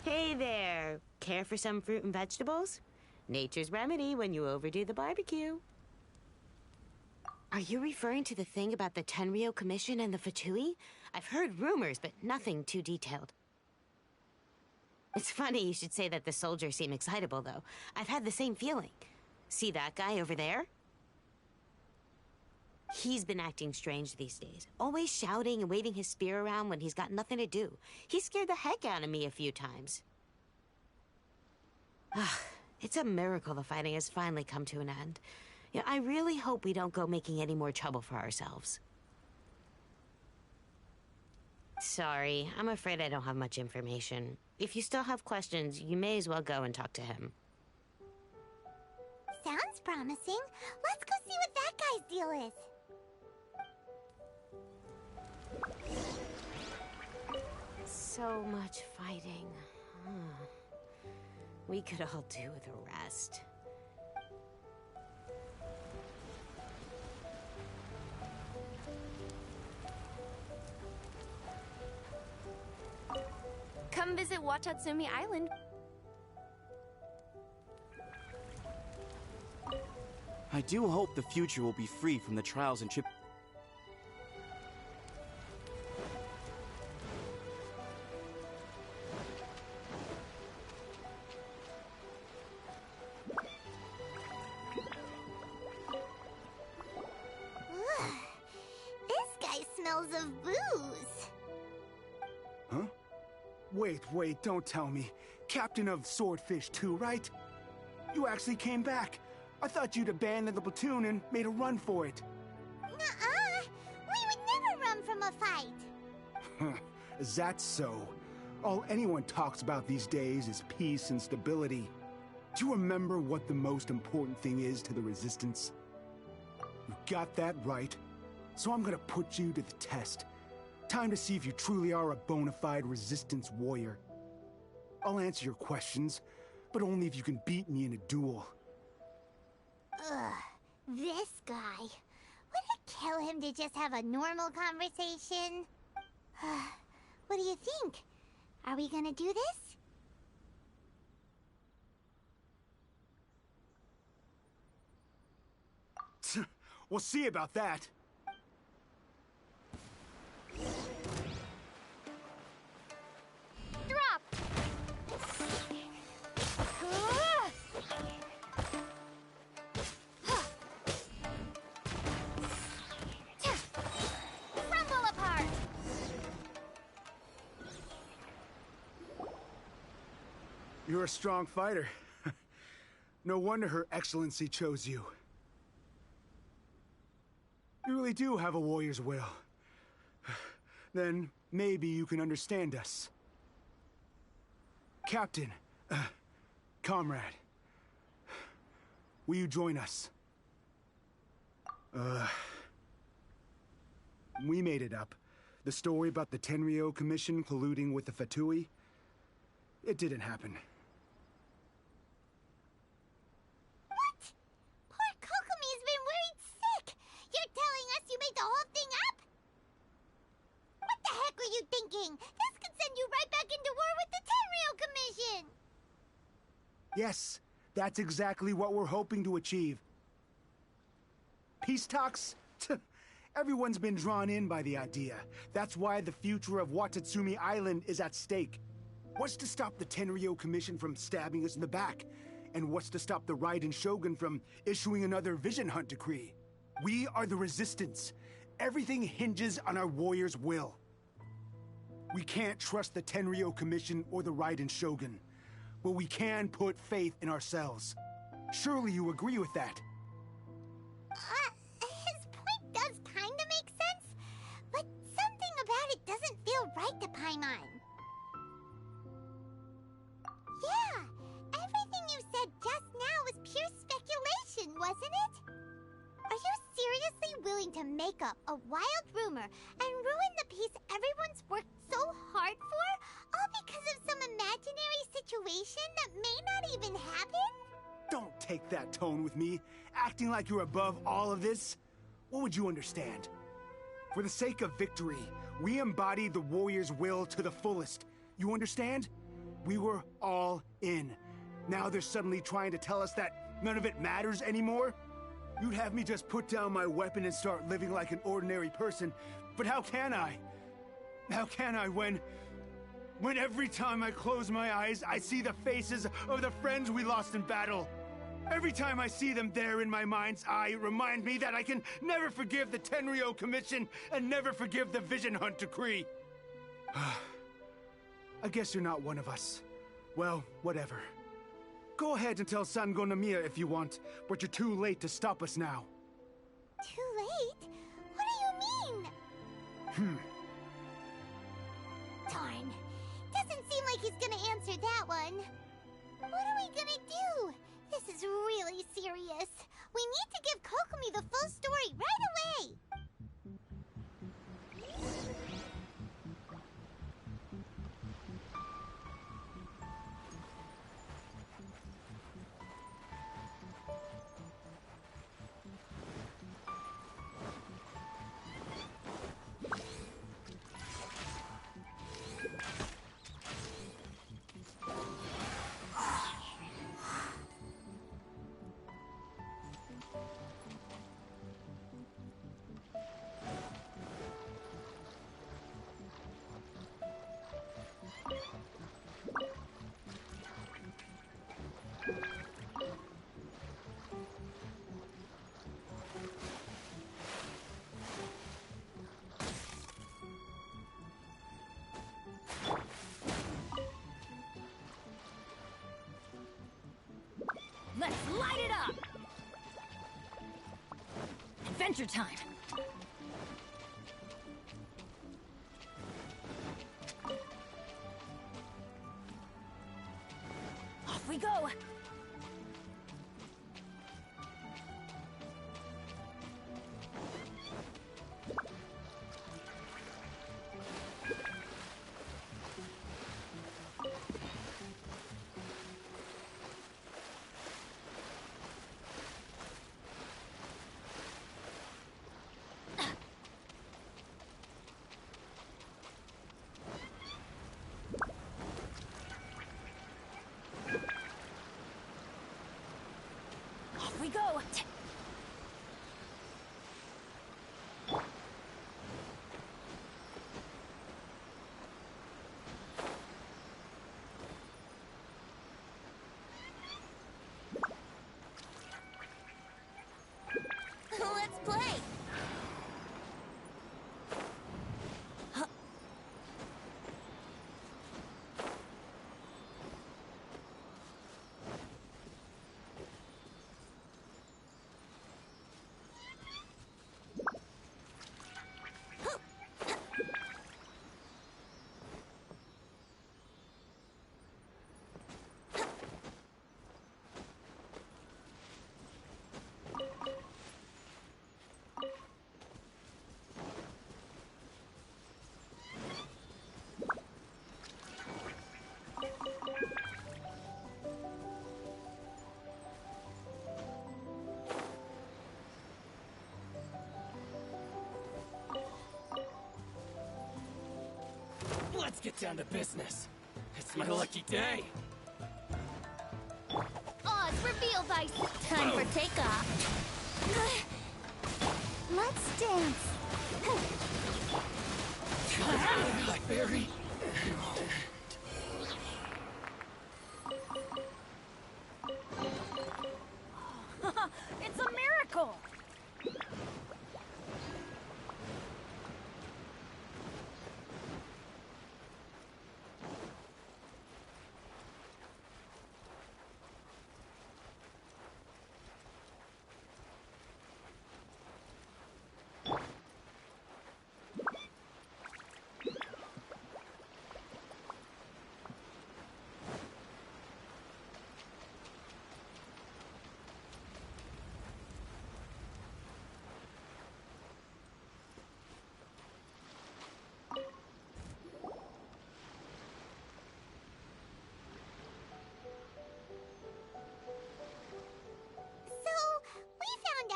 Hey there! Care for some fruit and vegetables? Nature's remedy when you overdo the barbecue. Are you referring to the thing about the Tenryo Commission and the Fatui? I've heard rumors, but nothing too detailed. It's funny you should say that the soldiers seem excitable, though. I've had the same feeling. See that guy over there? He's been acting strange these days. Always shouting and waving his spear around when he's got nothing to do. He scared the heck out of me a few times. It's a miracle the fighting has finally come to an end. Yeah, I really hope we don't go making any more trouble for ourselves. Sorry, I'm afraid I don't have much information. If you still have questions, you may as well go and talk to him. Sounds promising. Let's go see what that guy's deal is. So much fighting. We could all do with a rest. Come visit Watatsumi Island. I do hope the future will be free from the trials and trib... This guy smells of booze. Huh? Wait, don't tell me. Captain of Swordfish 2, right? You actually came back. I thought you'd abandoned the platoon and made a run for it. Nuh-uh. We would never run from a fight. Is that so? All anyone talks about these days is peace and stability. Do you remember what the most important thing is to the Resistance? You got that right. So I'm gonna put you to the test. Time to see if you truly are a bona fide Resistance warrior. I'll answer your questions, but only if you can beat me in a duel. Ugh, this guy. Would it kill him to just have a normal conversation? What do you think? Are we gonna do this? We'll see about that. Drop! Crumble apart! You're a strong fighter. No wonder Her Excellency chose you. You really do have a warrior's will. Then maybe you can understand us. Captain, comrade, will you join us? We made it up. The story about the Tenryo Commission colluding with the Fatui, it didn't happen. What? Poor Kokomi's been worried sick. You're telling us you made the whole thing up? What the heck were you thinking? This could send you right back into war with the Tenryo Commission! Yes, that's exactly what we're hoping to achieve. Peace talks? Everyone's been drawn in by the idea. That's why the future of Watatsumi Island is at stake. What's to stop the Tenryo Commission from stabbing us in the back? And what's to stop the Raiden Shogun from issuing another Vision Hunt decree? We are the Resistance. Everything hinges on our warrior's will. We can't trust the Tenryo Commission or the Raiden Shogun, but we can put faith in ourselves. Surely you agree with that? His point does kinda make sense, but something about it doesn't feel right to Paimon. Yeah, everything you said just now was pure speculation, wasn't it? Are you seriously willing to make up a wild rumor and ruin the peace everyone's worked so hard for, all because of some imaginary situation that may not even happen? Don't take that tone with me, acting like you're above all of this. What would you understand? For the sake of victory, we embodied the warrior's will to the fullest. You understand? We were all in. Now they're suddenly trying to tell us that none of it matters anymore? You'd have me just put down my weapon and start living like an ordinary person, but how can I? How can I when every time I close my eyes, I see the faces of the friends we lost in battle? Every time I see them there in my mind's eye, it reminds me that I can never forgive the Tenryo Commission and never forgive the Vision Hunt Decree. I guess you're not one of us. Well, whatever. Go ahead and tell Sangonomiya if you want, but you're too late to stop us now. Too late? What do you mean? Darn. Doesn't seem like he's gonna answer that one. What are we gonna do? This is really serious. We need to give Kokomi the full story right away! Let's light it up! Adventure time! Off we go! We go! Let's play! Let's get down to business. It's my lucky day. Oz, reveal thy... Time for takeoff. Let's dance. Blackberry. It's a miracle!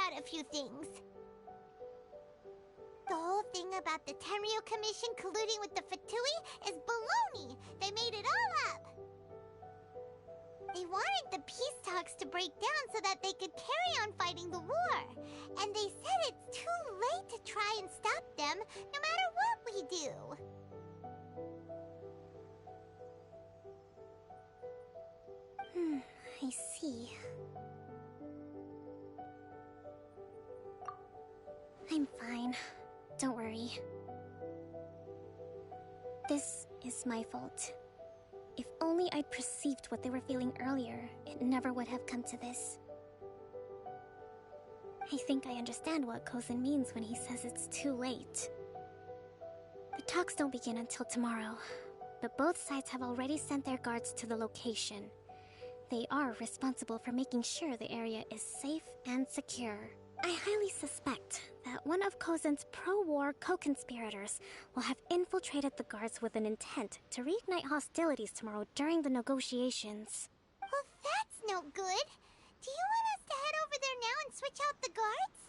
out a few things. The whole thing about the Tenryo Commission colluding with the Fatui is baloney. They made it all up. They wanted the peace talks to break down so that they could carry on fighting the war. And they said it's too late to try and stop them, no matter what we do. I see. I'm fine. Don't worry. This is my fault. If only I'd perceived what they were feeling earlier, it never would have come to this. I think I understand what Kozin means when he says it's too late. The talks don't begin until tomorrow, but both sides have already sent their guards to the location. They are responsible for making sure the area is safe and secure. I highly suspect that one of Kozin's pro-war co-conspirators will have infiltrated the guards with an intent to reignite hostilities tomorrow during the negotiations. Well, that's no good. Do you want us to head over there now and switch out the guards?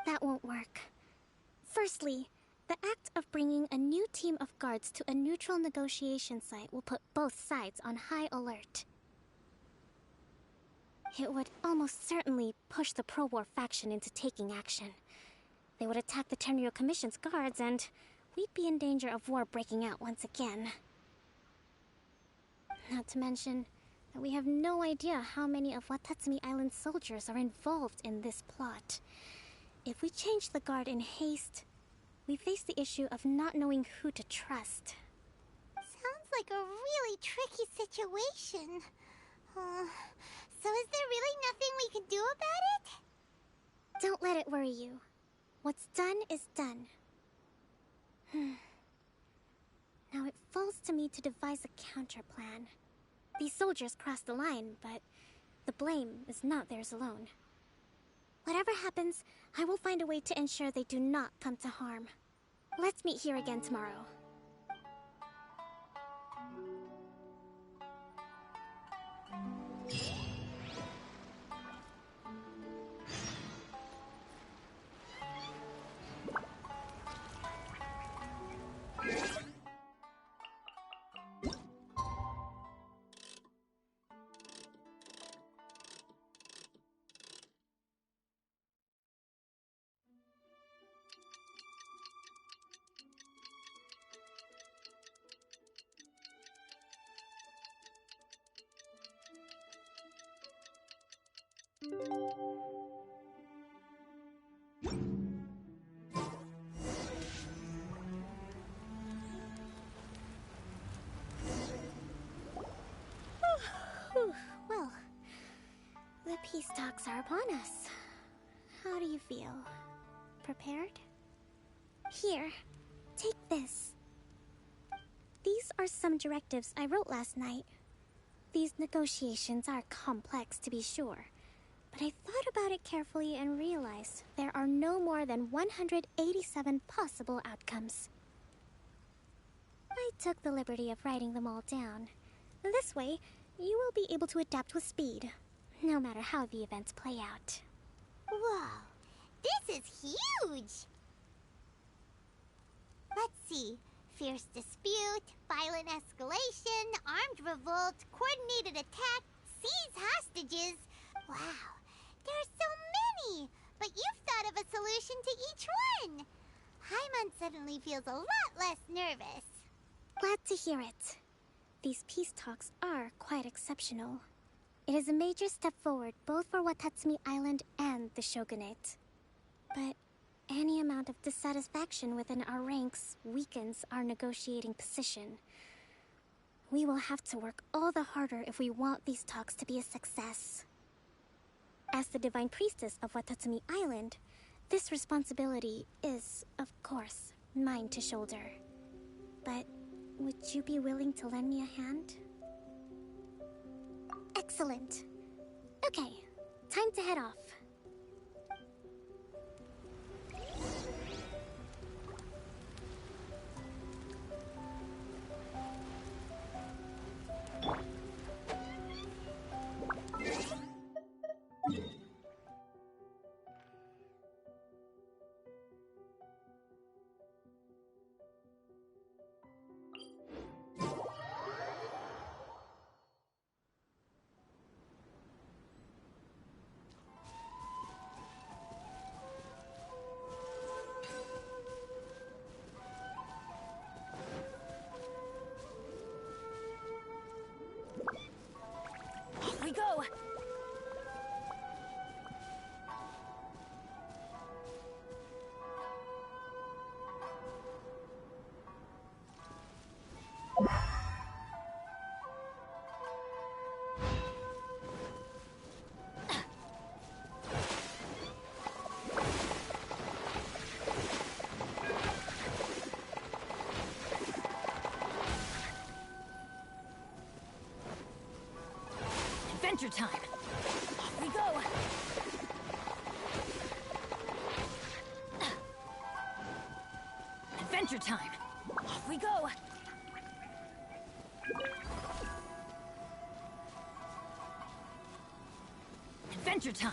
That won't work. Firstly, the act of bringing a new team of guards to a neutral negotiation site will put both sides on high alert. It would almost certainly push the pro-war faction into taking action. They would attack the Tenryo Commission's guards, and we'd be in danger of war breaking out once again. Not to mention that we have no idea how many of Watatsumi Island's soldiers are involved in this plot. If we change the guard in haste, we face the issue of not knowing who to trust. Sounds like a really tricky situation. So is there really nothing we can do about it? Don't let it worry you. What's done is done. Now it falls to me to devise a counter plan. These soldiers crossed the line, but the blame is not theirs alone. Whatever happens, I will find a way to ensure they do not come to harm. Let's meet here again tomorrow. Well, the peace talks are upon us. How do you feel? Prepared? Here, take this. These are some directives I wrote last night. These negotiations are complex, to be sure, but I thought about it carefully and realized there are no more than 187 possible outcomes. I took the liberty of writing them all down. This way, you will be able to adapt with speed, no matter how the events play out. Whoa, this is huge! Let's see. Fierce dispute, violent escalation, armed revolt, coordinated attack, seize hostages. Wow, there are so many! But you've thought of a solution to each one! Paimon suddenly feels a lot less nervous. Glad to hear it. These peace talks are quite exceptional. It is a major step forward both for Watatsumi Island and the Shogunate. But any amount of dissatisfaction within our ranks weakens our negotiating position. We will have to work all the harder if we want these talks to be a success. As the Divine Priestess of Watatsumi Island, this responsibility is, of course, mine to shoulder. But would you be willing to lend me a hand? Excellent. Okay, time to head off. Adventure time! Off we go! Adventure time! Off we go! Adventure time!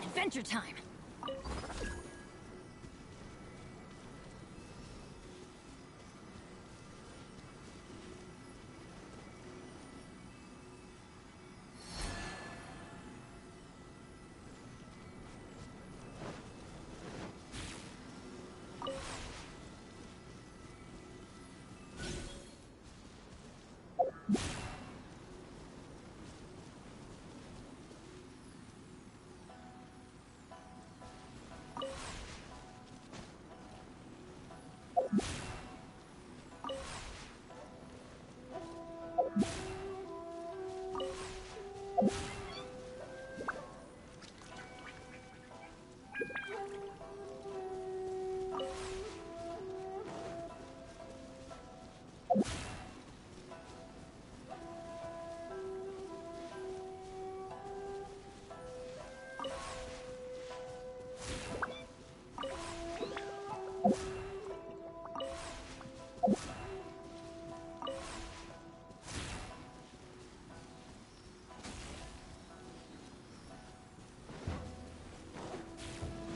Adventure time!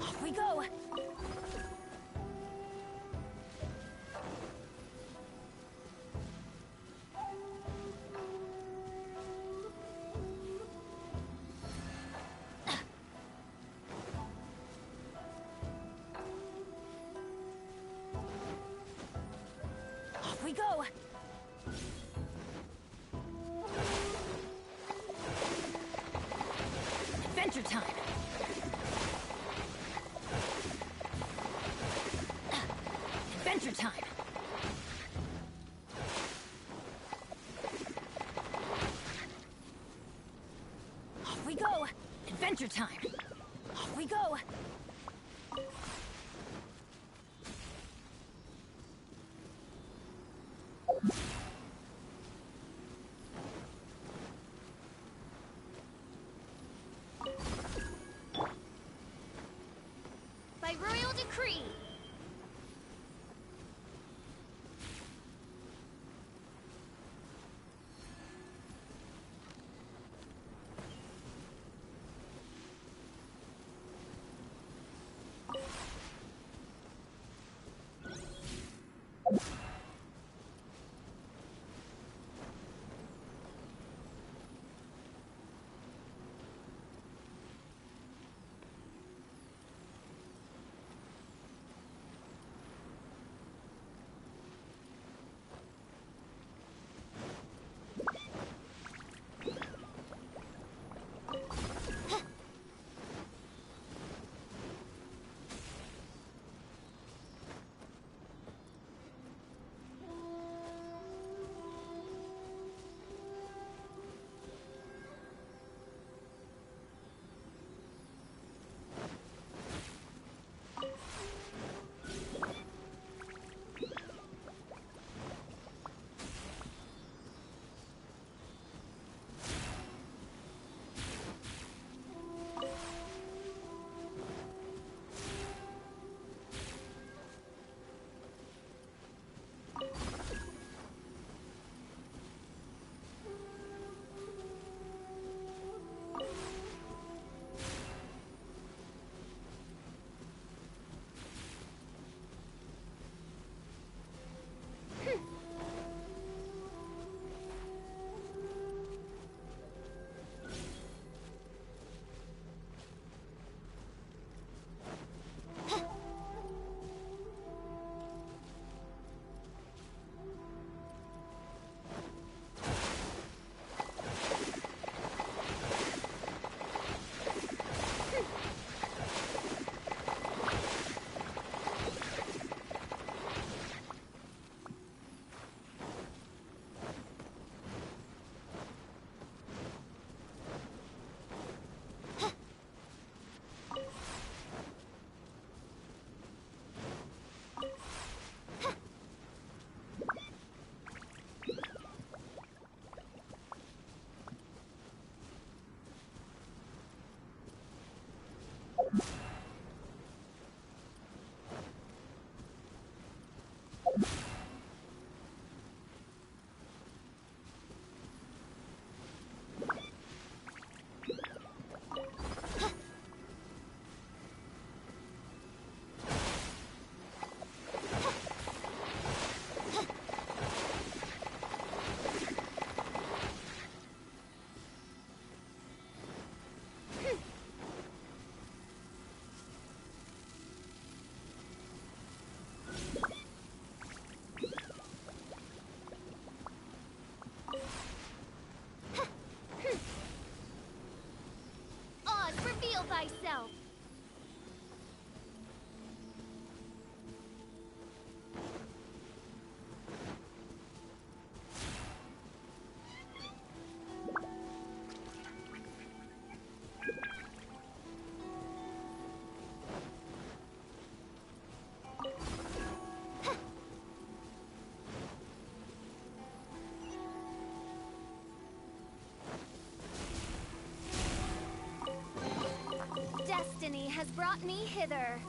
Off we go! Off we go! Adventure time! Adventure time! Off we go! Adventure time! Off we go! By royal decree. myself. Destiny has brought me hither.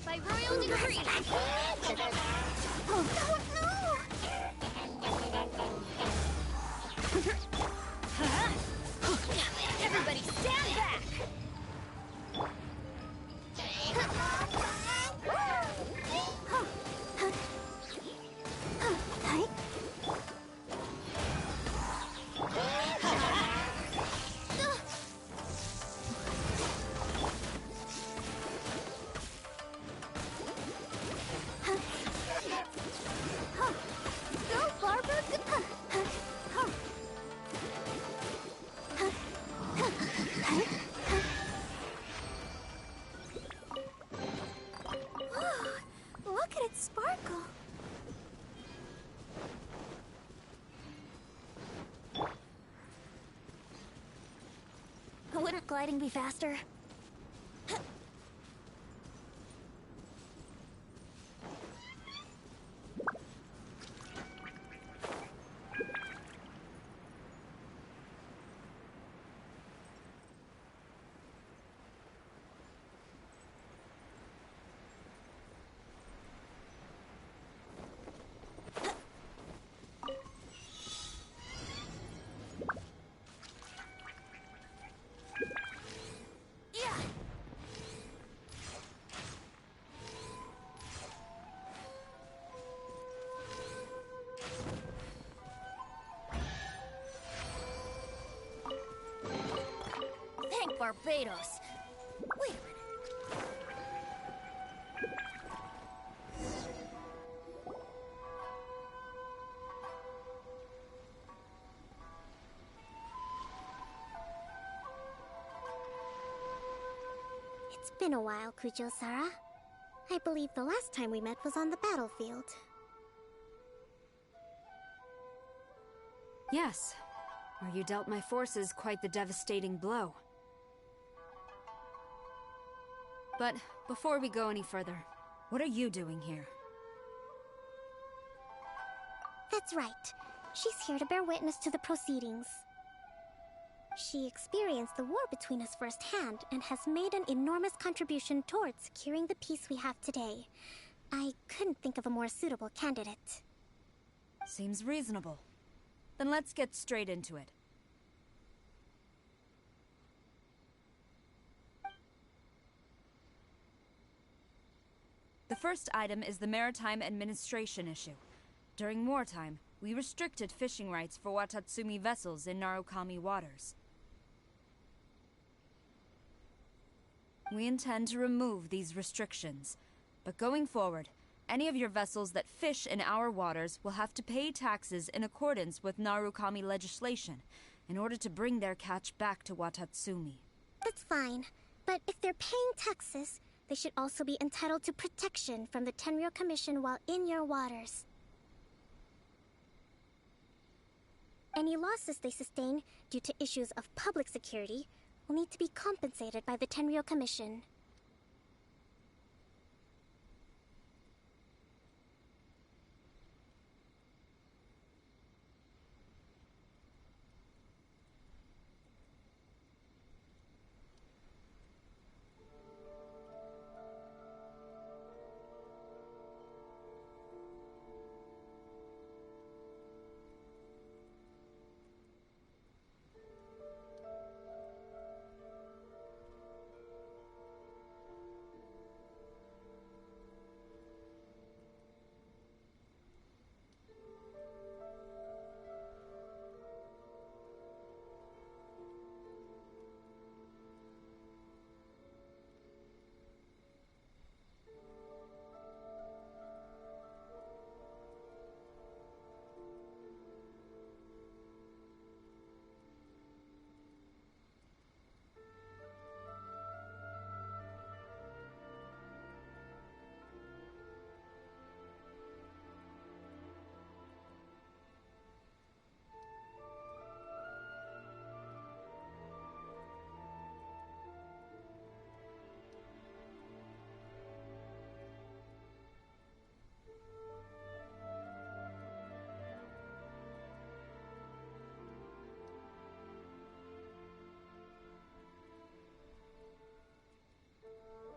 By royal decree! Oh, no! Everybody stand back! Go, Barbara! Look at it sparkle! Wouldn't gliding be faster? Thank Barbados. Wait a minute. It's been a while, Kujo-Sara. I believe the last time we met was on the battlefield. Yes, where you dealt my forces quite the devastating blow. But before we go any further, what are you doing here? That's right. She's here to bear witness to the proceedings. She experienced the war between us firsthand and has made an enormous contribution towards securing the peace we have today. I couldn't think of a more suitable candidate. Seems reasonable. Then let's get straight into it. The first item is the maritime administration issue. During wartime, we restricted fishing rights for Watatsumi vessels in Narukami waters. We intend to remove these restrictions, but going forward, any of your vessels that fish in our waters will have to pay taxes in accordance with Narukami legislation in order to bring their catch back to Watatsumi. That's fine, but if they're paying taxes, they should also be entitled to protection from the Tenryou Commission while in your waters. Any losses they sustain due to issues of public security will need to be compensated by the Tenryou Commission.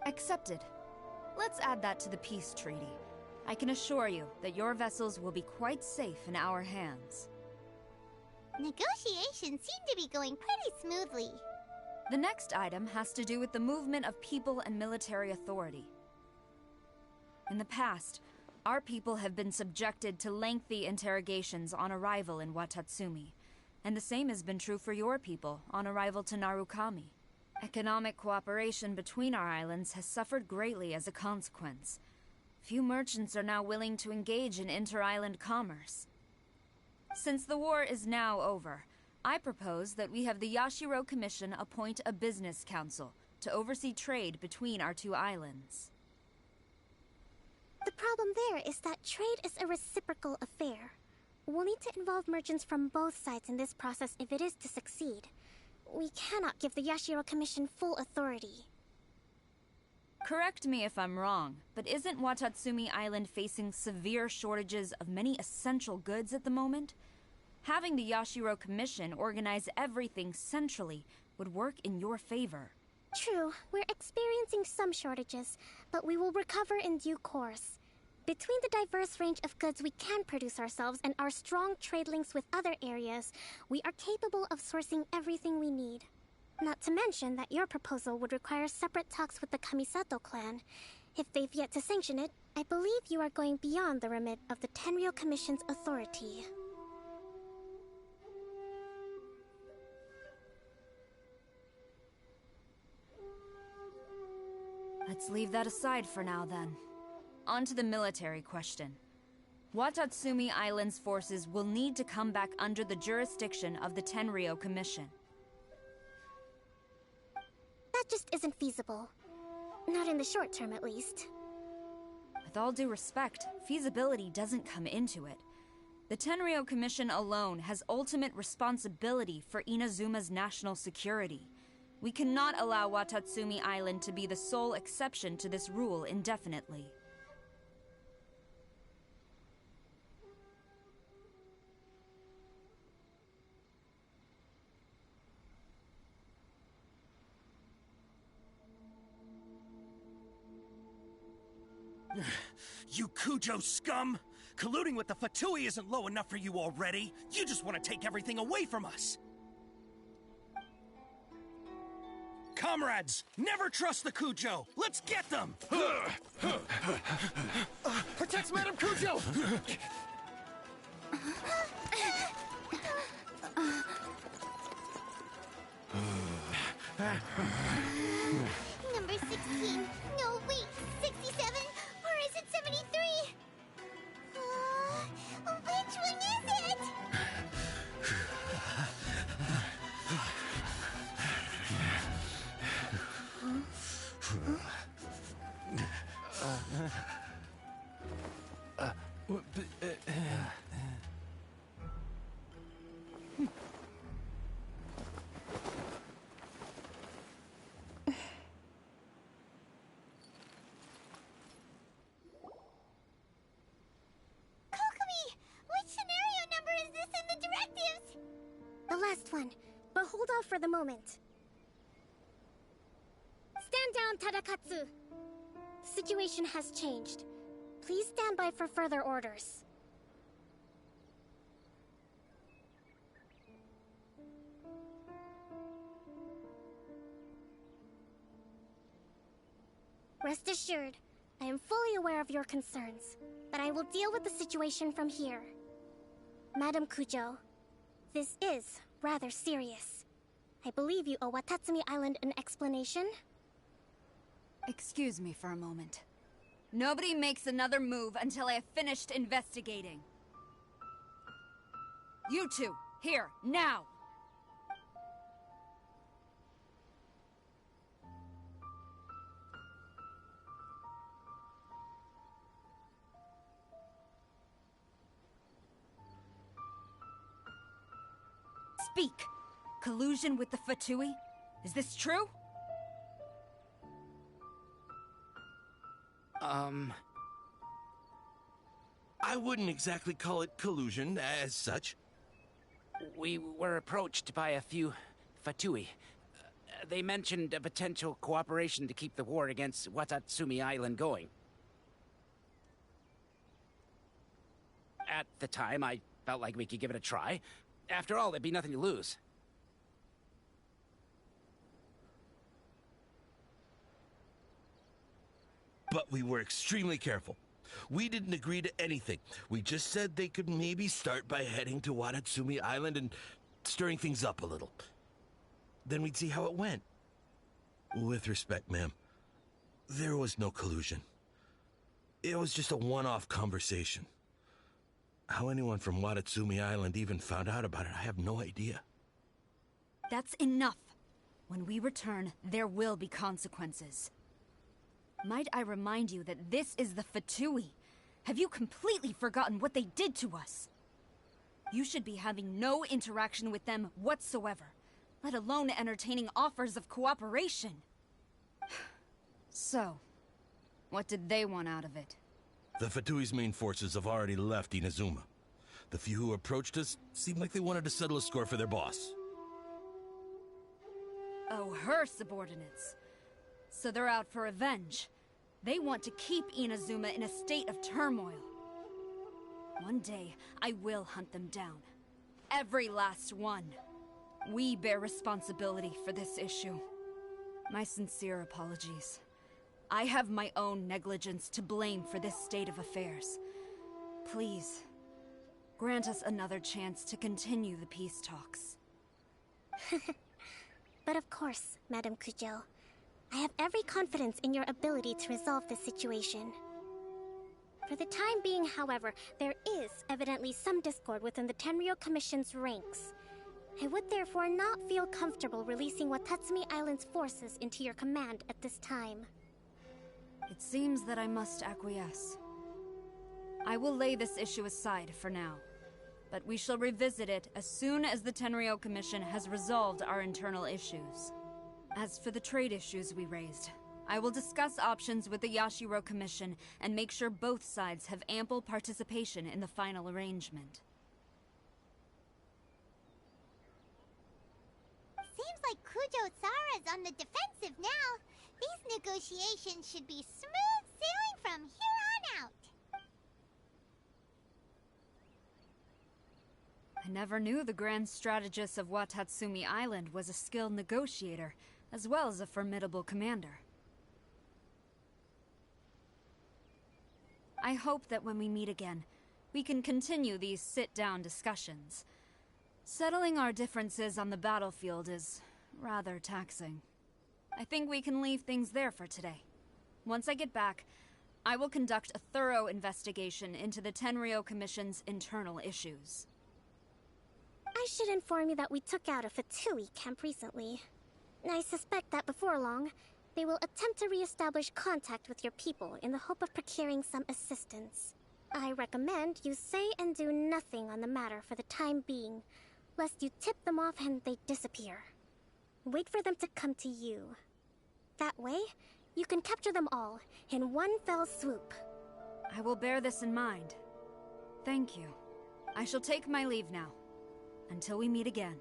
Accepted. Let's add that to the peace treaty. I can assure you that your vessels will be quite safe in our hands. Negotiations seem to be going pretty smoothly. The next item has to do with the movement of people and military authority. In the past, our people have been subjected to lengthy interrogations on arrival in Watatsumi, and the same has been true for your people on arrival to Narukami. Economic cooperation between our islands has suffered greatly as a consequence. Few merchants are now willing to engage in inter-island commerce. Since the war is now over, I propose that we have the Yashiro Commission appoint a business council to oversee trade between our two islands. The problem there is that trade is a reciprocal affair. We'll need to involve merchants from both sides in this process if it is to succeed. We cannot give the Yashiro Commission full authority. Correct me if I'm wrong, but isn't Watatsumi Island facing severe shortages of many essential goods at the moment? Having the Yashiro Commission organize everything centrally would work in your favor. True, we're experiencing some shortages, but we will recover in due course. Between the diverse range of goods we can produce ourselves and our strong trade links with other areas, we are capable of sourcing everything we need. Not to mention that your proposal would require separate talks with the Kamisato clan. If they've yet to sanction it, I believe you are going beyond the remit of the Tenryou Commission's authority. Let's leave that aside for now, then. On to the military question. Watatsumi Island's forces will need to come back under the jurisdiction of the Tenryou Commission. That just isn't feasible. Not in the short term, at least. With all due respect, feasibility doesn't come into it. The Tenryou Commission alone has ultimate responsibility for Inazuma's national security. We cannot allow Watatsumi Island to be the sole exception to this rule indefinitely. You Kujo scum! Colluding with the Fatui isn't low enough for you already. You just want to take everything away from us. Comrades, never trust the Kujo. Let's get them! Protect Madame Kujo! Number 16. No, wait. 67? Or is it 73? Which one is it? Which scenario number is this in the directives? The last one, but hold off for the moment. Stand down, Tadakatsu. The situation has changed. Please stand by for further orders. Rest assured, I am fully aware of your concerns, but I will deal with the situation from here. Madam Kujo, this is rather serious. I believe you owe Watatsumi Island an explanation. Excuse me for a moment. Nobody makes another move until I have finished investigating. You two, here, now! Speak! Collusion with the Fatui? Is this true? I wouldn't exactly call it collusion as such. We were approached by a few Fatui. They mentioned a potential cooperation to keep the war against Watatsumi Island going. At the time, I felt like we could give it a try. After all, there'd be nothing to lose. But we were extremely careful. We didn't agree to anything. We just said they could maybe start by heading to Watatsumi Island and stirring things up a little. Then we'd see how it went. With respect, ma'am, there was no collusion. It was just a one-off conversation. How anyone from Watatsumi Island even found out about it, I have no idea. That's enough. When we return, there will be consequences. Might I remind you that this is the Fatui? Have you completely forgotten what they did to us? You should be having no interaction with them whatsoever, let alone entertaining offers of cooperation. So, what did they want out of it? The Fatui's main forces have already left Inazuma. The few who approached us seemed like they wanted to settle a score for their boss. Oh, her subordinates. So they're out for revenge. They want to keep Inazuma in a state of turmoil. One day, I will hunt them down. Every last one. We bear responsibility for this issue. My sincere apologies. I have my own negligence to blame for this state of affairs. Please, grant us another chance to continue the peace talks. But of course, Madam Kujo. I have every confidence in your ability to resolve this situation. For the time being, however, there is evidently some discord within the Tenryou Commission's ranks. I would therefore not feel comfortable releasing Watatsumi Island's forces into your command at this time. It seems that I must acquiesce. I will lay this issue aside for now, but we shall revisit it as soon as the Tenryou Commission has resolved our internal issues. As for the trade issues we raised, I will discuss options with the Yashiro Commission and make sure both sides have ample participation in the final arrangement. Seems like Kujo-Sara's on the defensive now. These negotiations should be smooth sailing from here I never knew the Grand Strategist of Watatsumi Island was a skilled negotiator, as well as a formidable commander. I hope that when we meet again, we can continue these sit-down discussions. Settling our differences on the battlefield is rather taxing. I think we can leave things there for today. Once I get back, I will conduct a thorough investigation into the Tenryo Commission's internal issues. I should inform you that we took out a Fatui camp recently. I suspect that before long, they will attempt to re-establish contact with your people in the hope of procuring some assistance. I recommend you say and do nothing on the matter for the time being, lest you tip them off and they disappear. Wait for them to come to you. That way, you can capture them all in one fell swoop. I will bear this in mind. Thank you. I shall take my leave now. Until we meet again.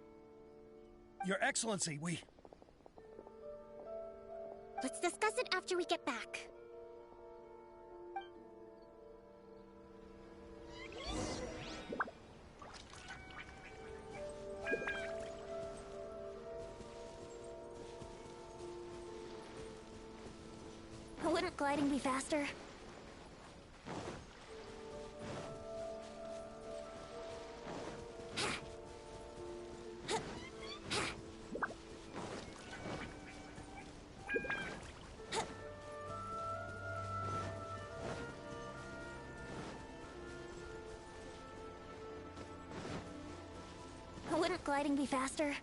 Your Excellency, we... Let's discuss it after we get back. Wouldn't gliding be faster? Wouldn't gliding be faster?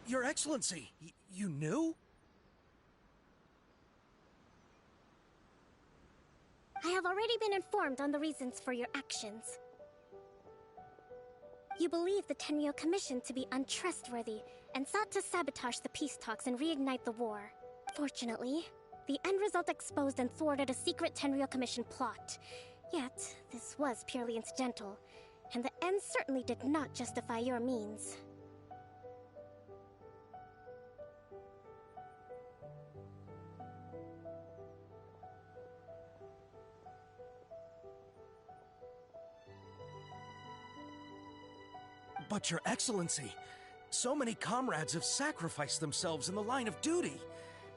Your Excellency, you knew? I have already been informed on the reasons for your actions. You believe the Tenryo Commission to be untrustworthy and sought to sabotage the peace talks and reignite the war. Fortunately, the end result exposed and thwarted a secret Tenryo Commission plot. Yet, this was purely incidental, and the end certainly did not justify your means. But Your Excellency, so many comrades have sacrificed themselves in the line of duty.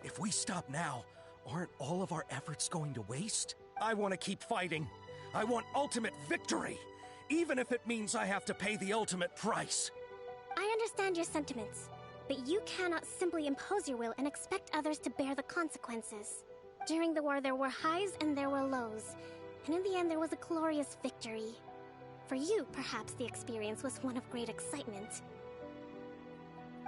If we stop now, aren't all of our efforts going to waste? I want to keep fighting. I want ultimate victory, even if it means I have to pay the ultimate price. I understand your sentiments, but you cannot simply impose your will and expect others to bear the consequences. During the war, there were highs and there were lows, and in the end, there was a glorious victory. For you, perhaps the experience was one of great excitement.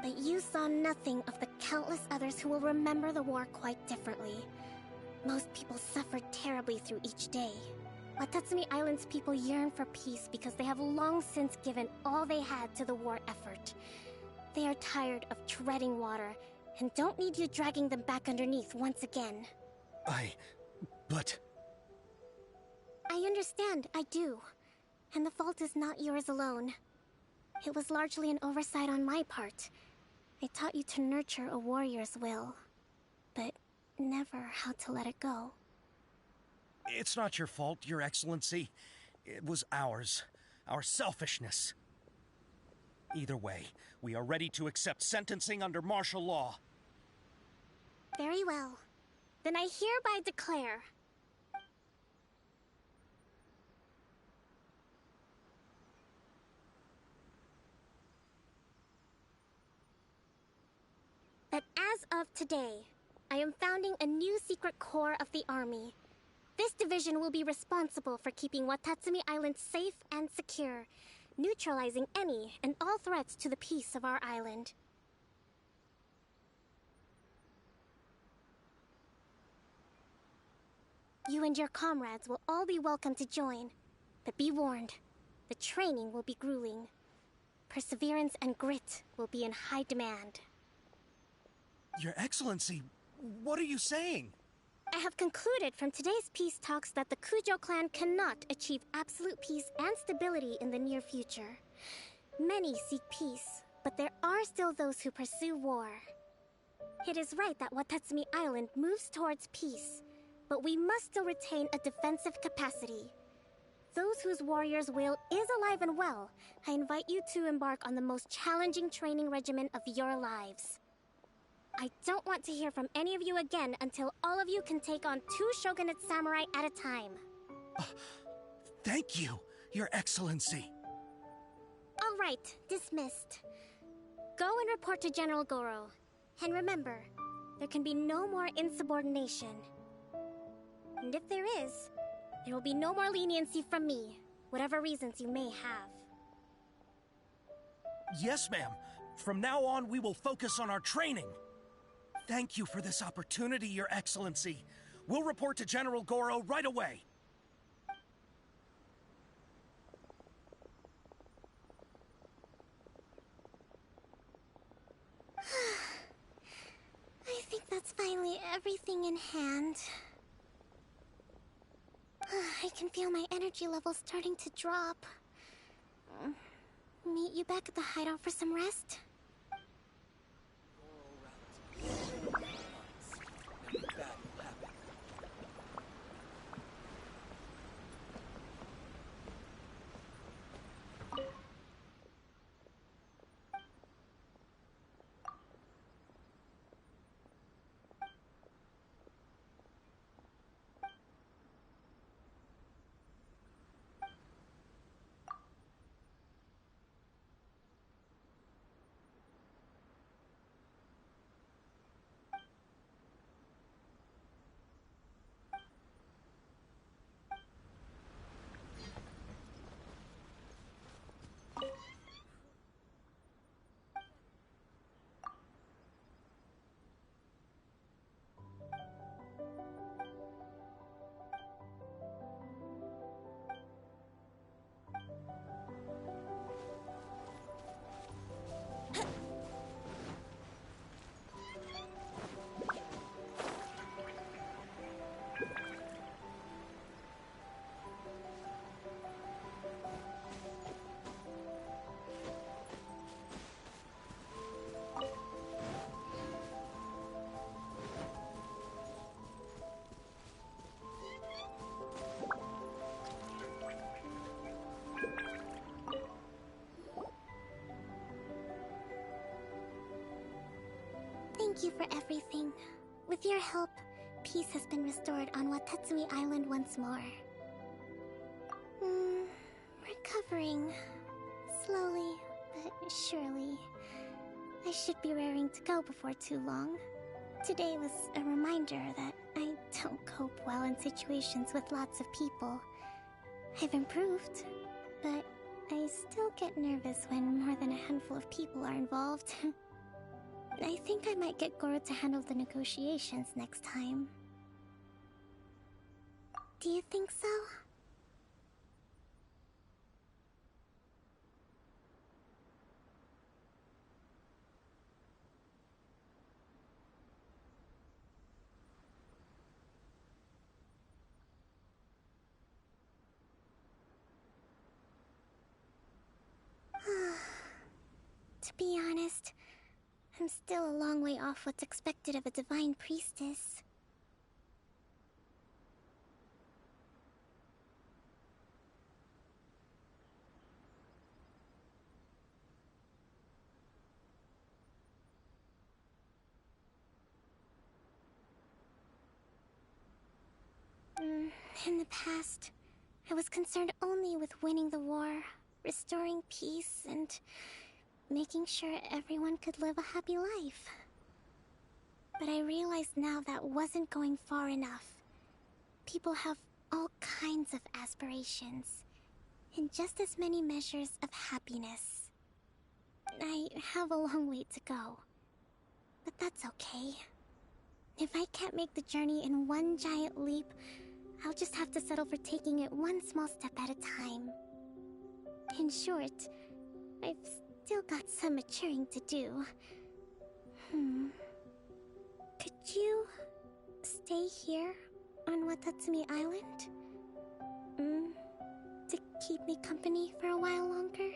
But you saw nothing of the countless others who will remember the war quite differently. Most people suffered terribly through each day. Watatsumi Island's people yearn for peace because they have long since given all they had to the war effort. They are tired of treading water and don't need you dragging them back underneath once again. But... I understand, I do. And the fault is not yours alone. It was largely an oversight on my part. I taught you to nurture a warrior's will, but never how to let it go. It's not your fault, Your Excellency. It was ours. Our selfishness. Either way, we are ready to accept sentencing under martial law. Very well. Then I hereby declare... that as of today, I am founding a new secret corps of the army. This division will be responsible for keeping Watatsumi Island safe and secure, neutralizing any and all threats to the peace of our island. You and your comrades will all be welcome to join, but be warned, the training will be grueling. Perseverance and grit will be in high demand. Your Excellency, what are you saying? I have concluded from today's peace talks that the Kujo clan cannot achieve absolute peace and stability in the near future. Many seek peace, but there are still those who pursue war. It is right that Watatsumi Island moves towards peace, but we must still retain a defensive capacity. Those whose warrior's will is alive and well, I invite you to embark on the most challenging training regimen of your lives. I don't want to hear from any of you again until all of you can take on 2 shogunate samurai at a time. Thank you, Your Excellency. All right, dismissed. Go and report to General Goro. And remember, there can be no more insubordination. And if there is, there will be no more leniency from me, whatever reasons you may have. Yes, ma'am. From now on, we will focus on our training. Thank you for this opportunity, Your Excellency. We'll report to General Goro right away. I think that's finally everything in hand. I can feel my energy levels starting to drop. Meet you back at the hideout for some rest? Thank you for everything. With your help, peace has been restored on Watatsumi Island once more. Recovering. Slowly, but surely. I should be raring to go before too long. Today was a reminder that I don't cope well in situations with lots of people. I've improved, but I still get nervous when more than a handful of people are involved. I think I might get Goro to handle the negotiations next time. Do you think so? To be honest, I'm still a long way off what's expected of a divine priestess. In the past, I was concerned only with winning the war, restoring peace, and making sure everyone could live a happy life. But I realized now that wasn't going far enough. People have all kinds of aspirations, and just as many measures of happiness. I have a long way to go, but that's okay. If I can't make the journey in one giant leap, I'll just have to settle for taking it one small step at a time. In short, I've still got some maturing to do. Could you stay here on Watatsumi Island? To keep me company for a while longer?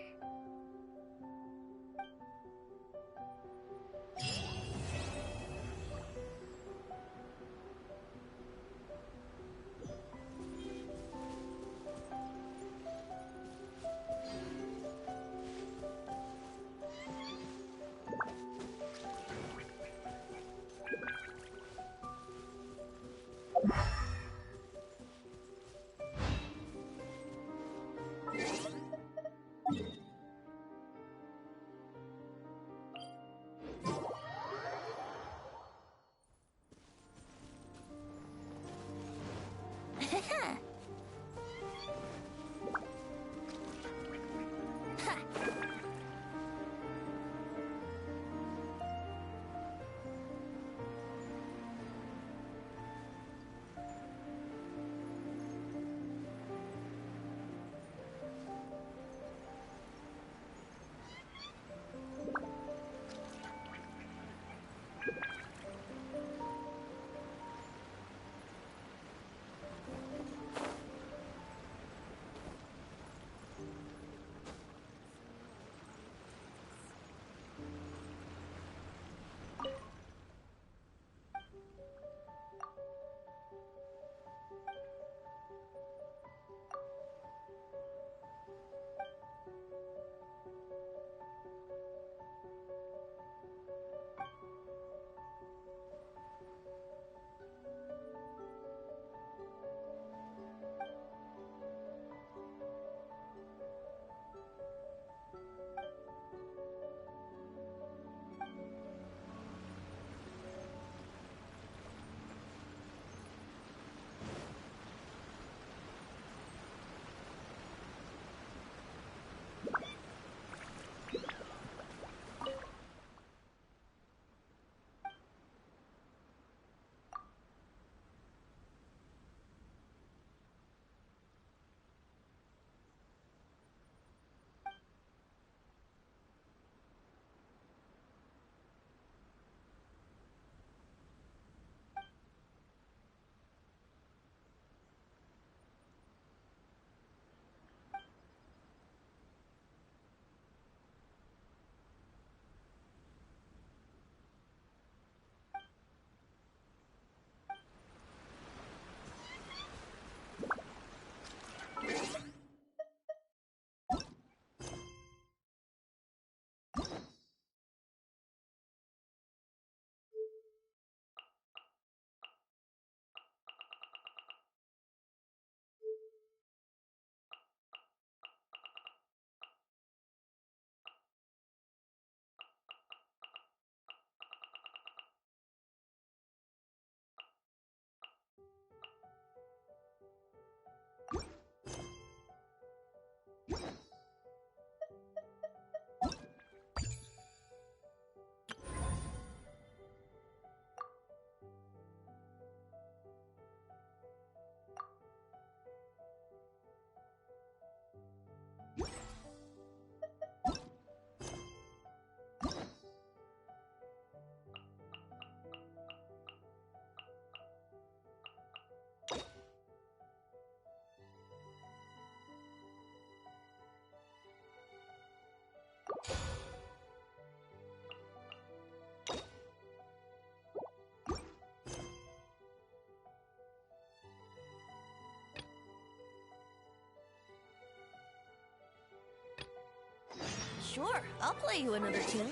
Sure, I'll play you another tune.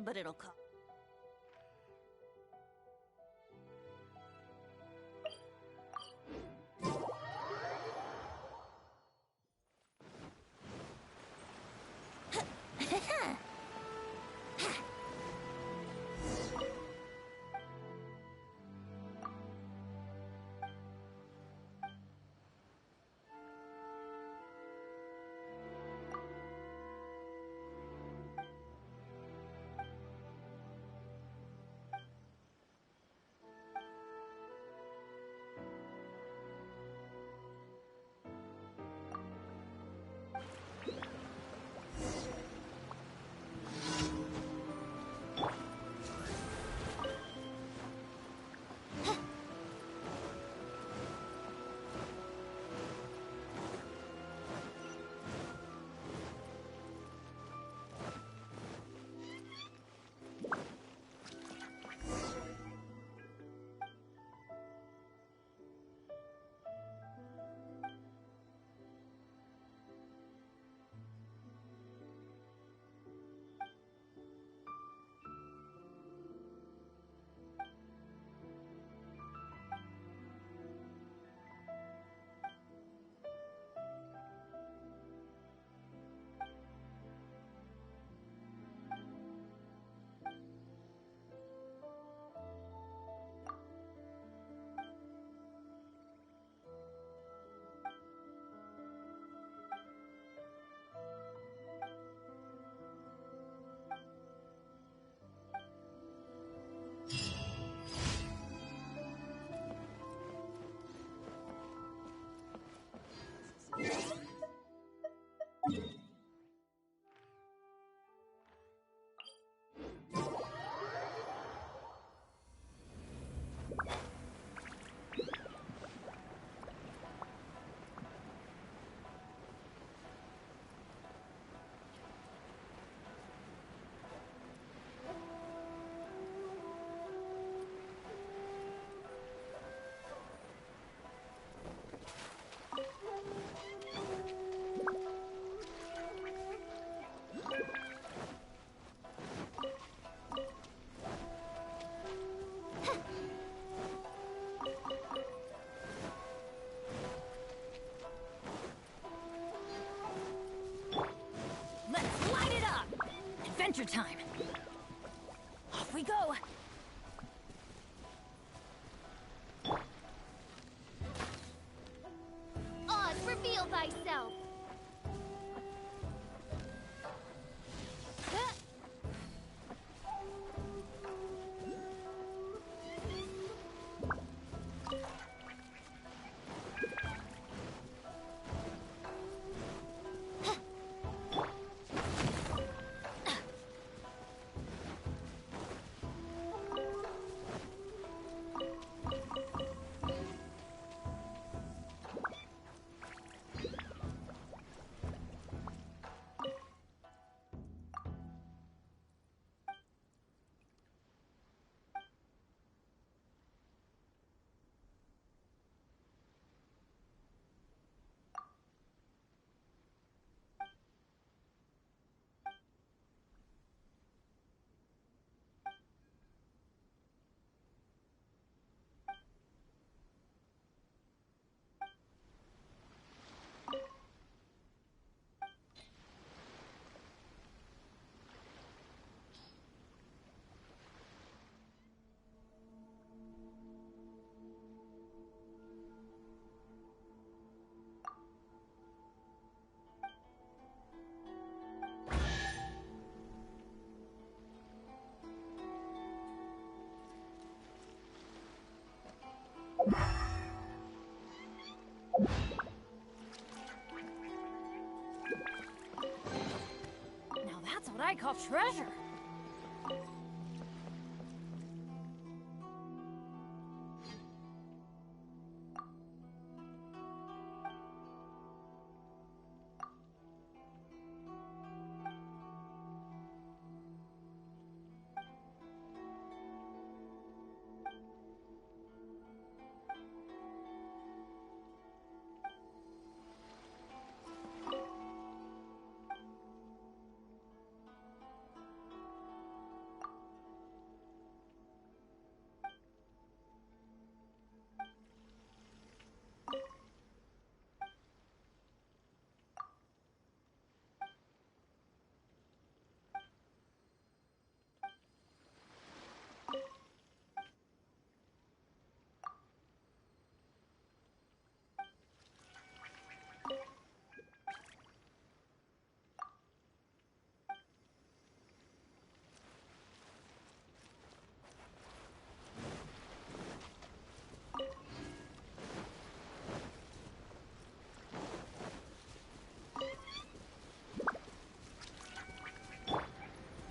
But it'll cost. Adventure time! Off we go! Oz, reveal thyself! Now that's what I call treasure!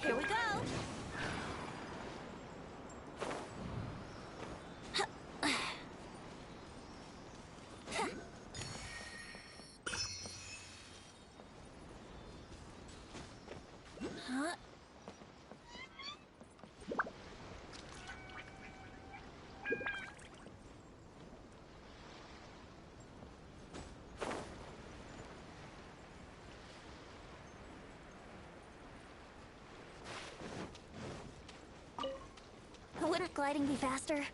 Here we go! Huh? Wouldn't gliding be faster?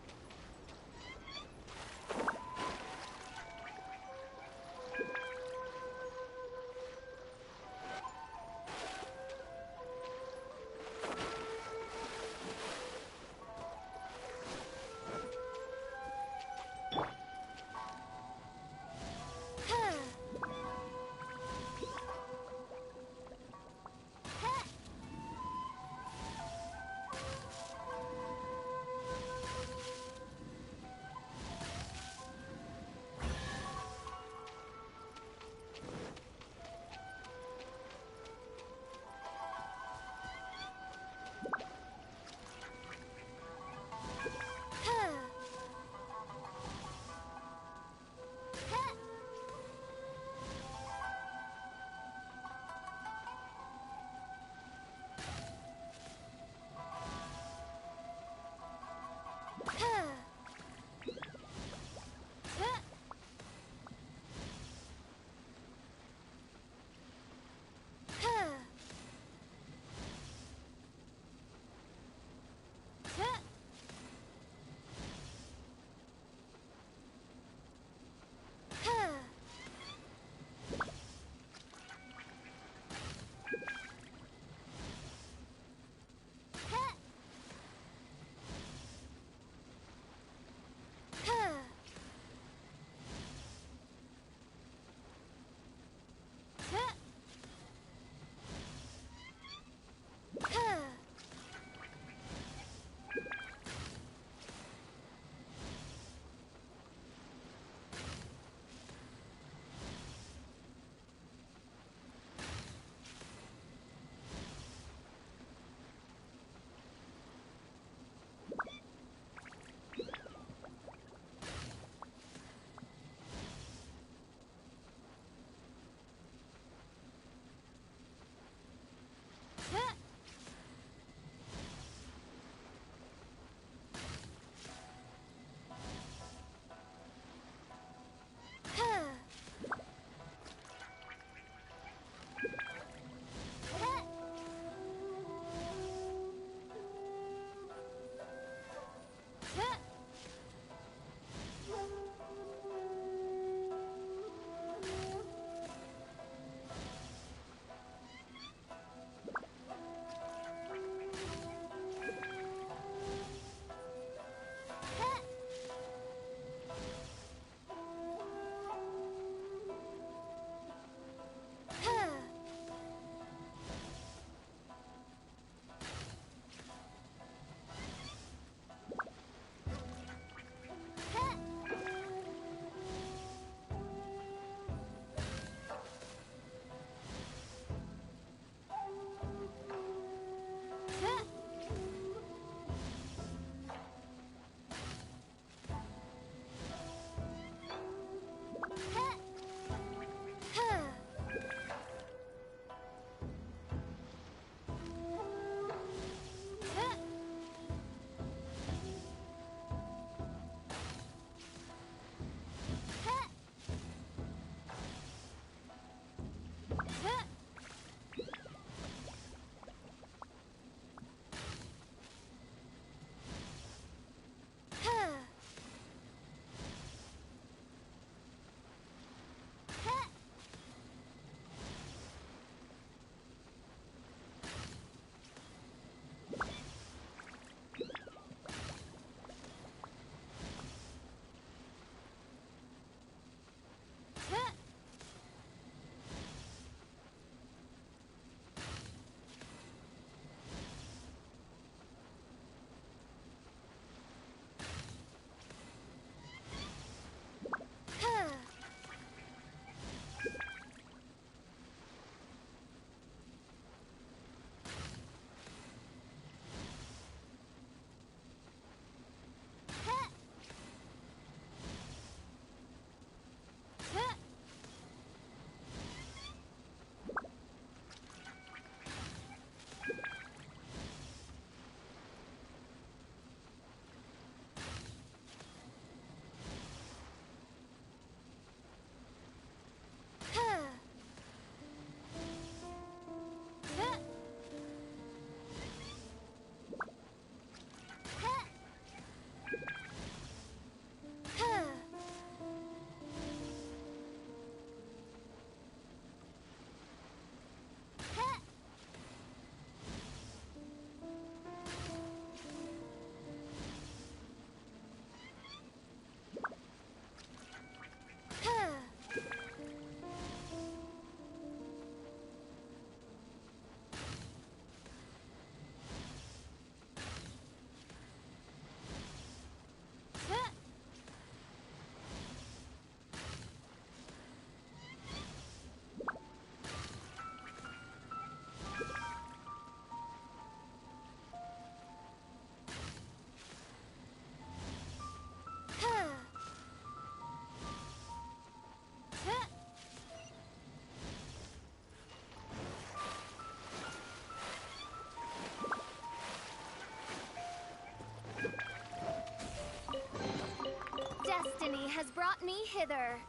Destiny has brought me hither.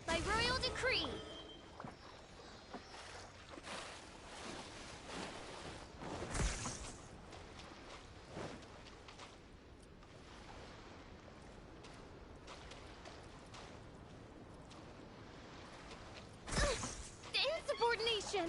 By royal decree. Insubordination.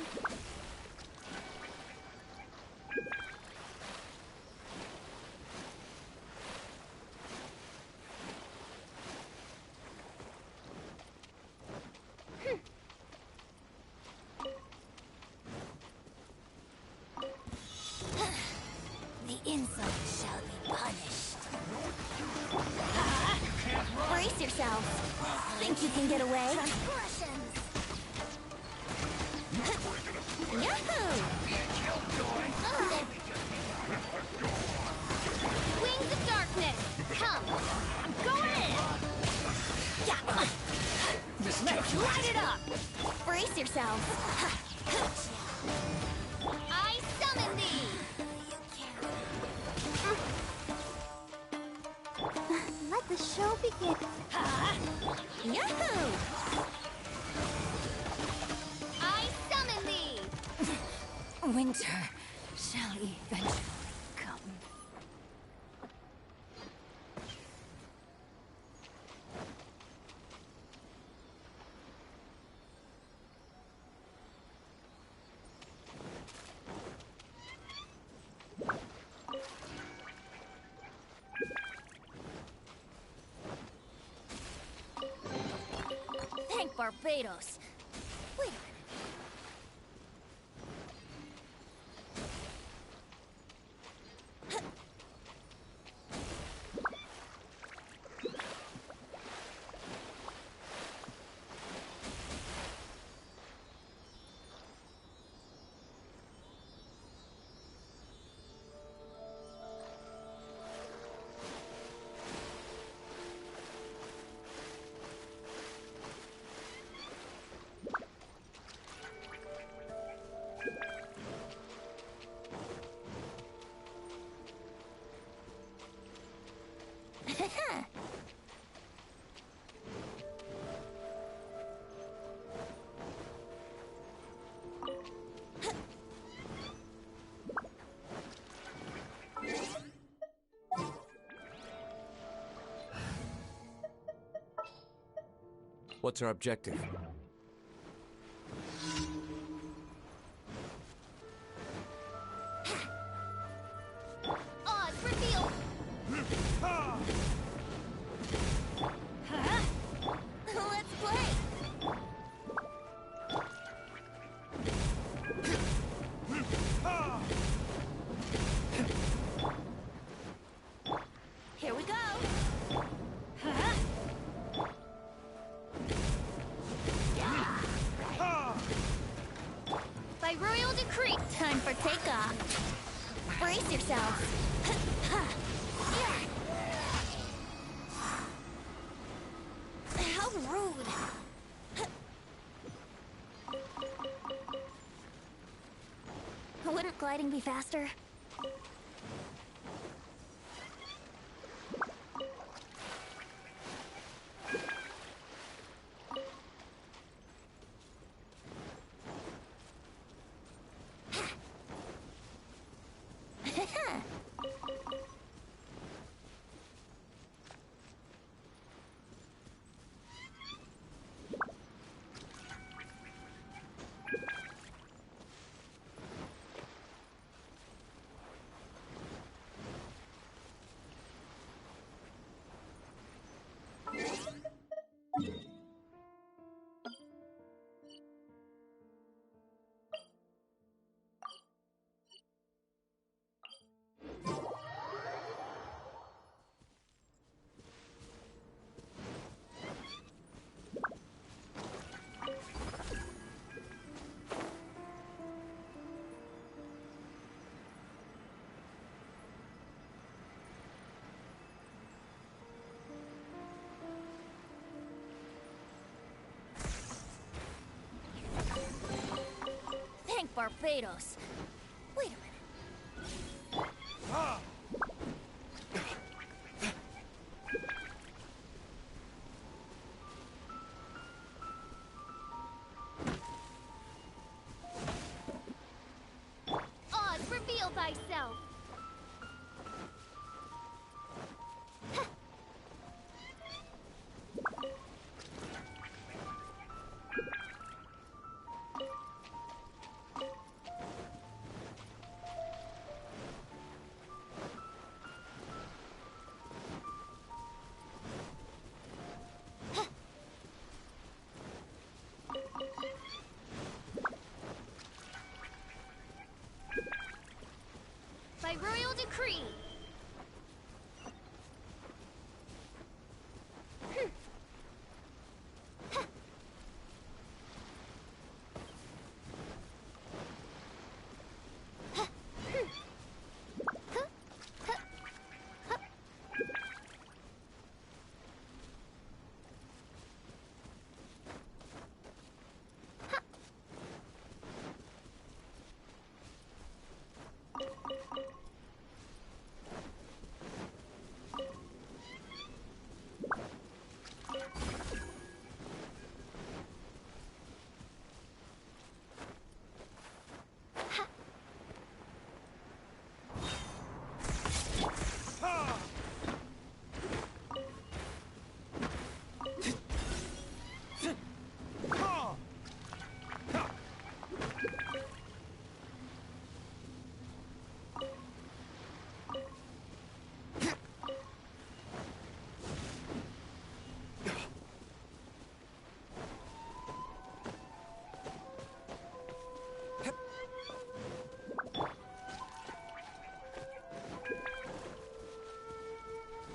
The insult shall be punished. Brace yourself. Think you can get away? Transgressions. Yahoo! Wings of darkness. Come. I'm going in. Let's light it up. Brace yourself. I summon thee. Let the show begin. Yahoo! I summon thee! Winter shall eventually come. Thank Barbados. Wait a minute. What's our objective? Odds revealed. Let's play. Here we go. By royal decree, time for takeoff. Brace yourselves. How rude. Wouldn't gliding be faster? Barbados. Wait a minute. Oz, reveal thyself. By royal decree.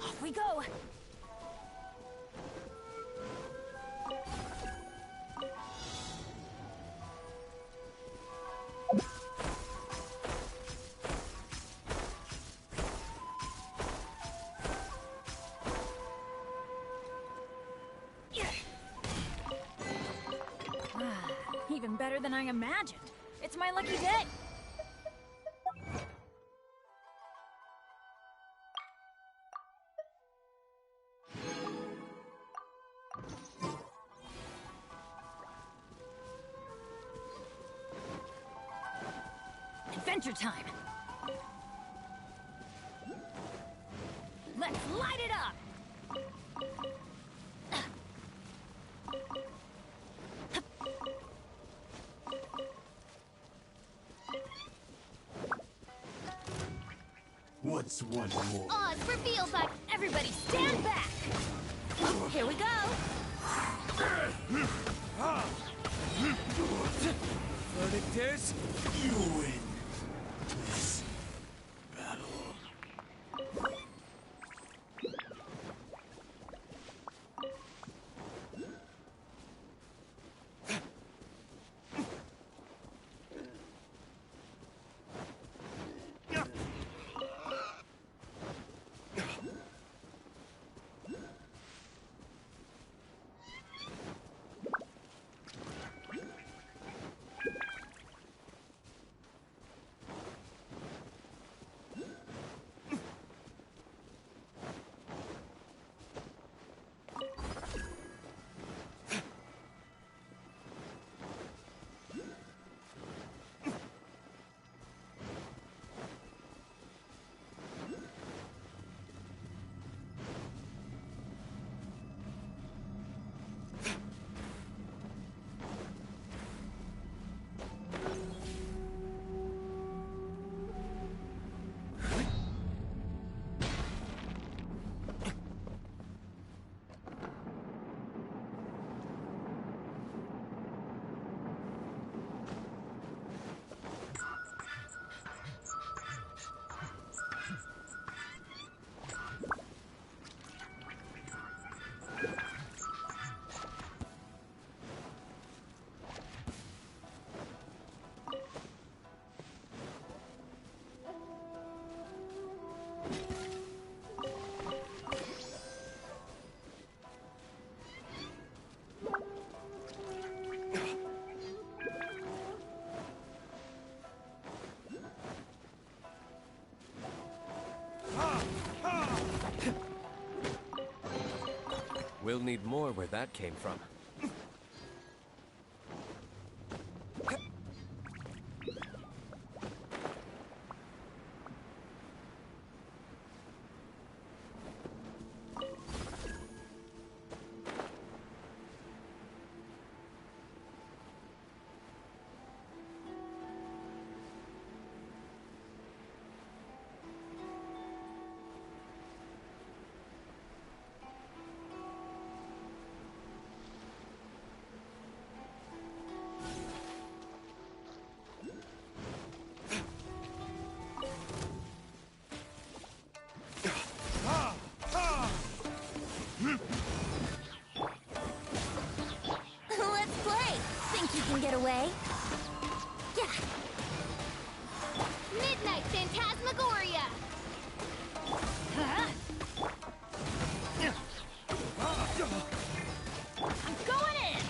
Off we go. Even better than I imagined. It's my lucky day. Adventure time. Let's light it up. What's one more? Oz, reveal thy... Everybody stand back. Here we go. Verdict is... You win this battle. We'll need more where that came from. Let's play! Think you can get away? Yeah! Midnight Phantasmagoria! Huh? I'm going in!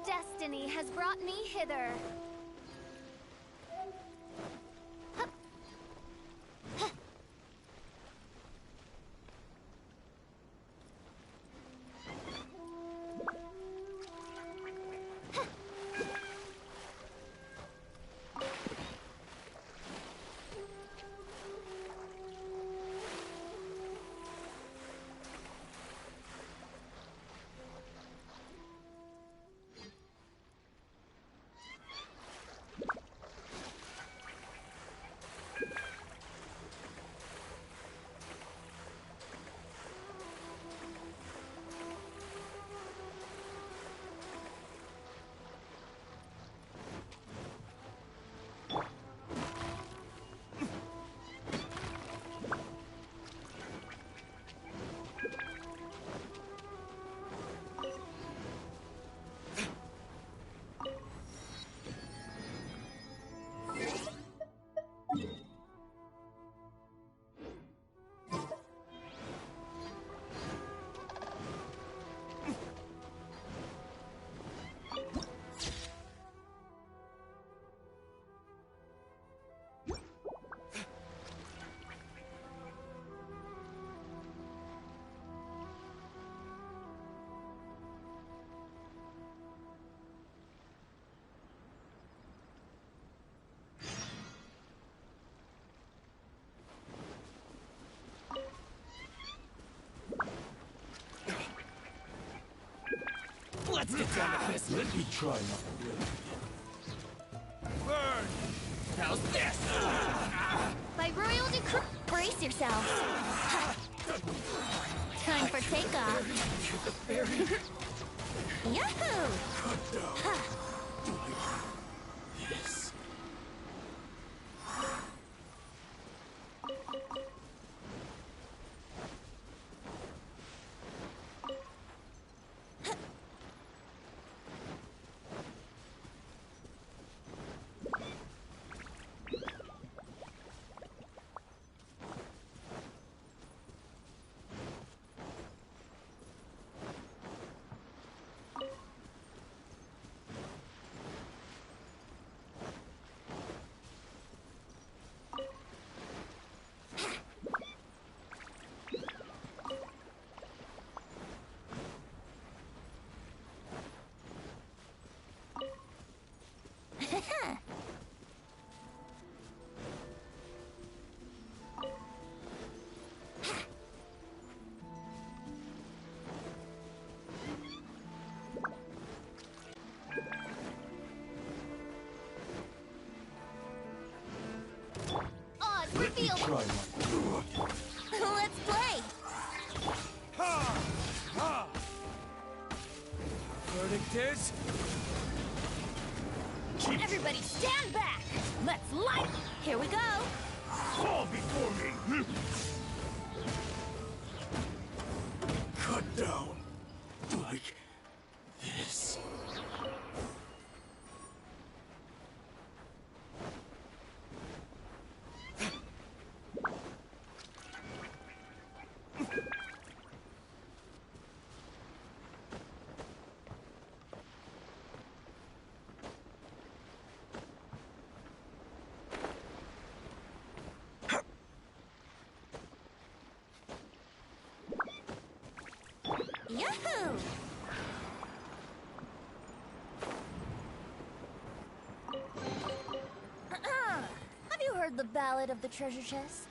Destiny has brought me hither. Let's get down to business. Let me try not burn. How's this? By royal decree, brace yourself. Time for takeoff. Yahoo! Yes. feel... Try Let's play! Verdict is... Everybody stand back! Let's light... Here we go! Fall before me! Cut down. Like this. Yahoo! Have you heard the Ballad of the Treasure Chest?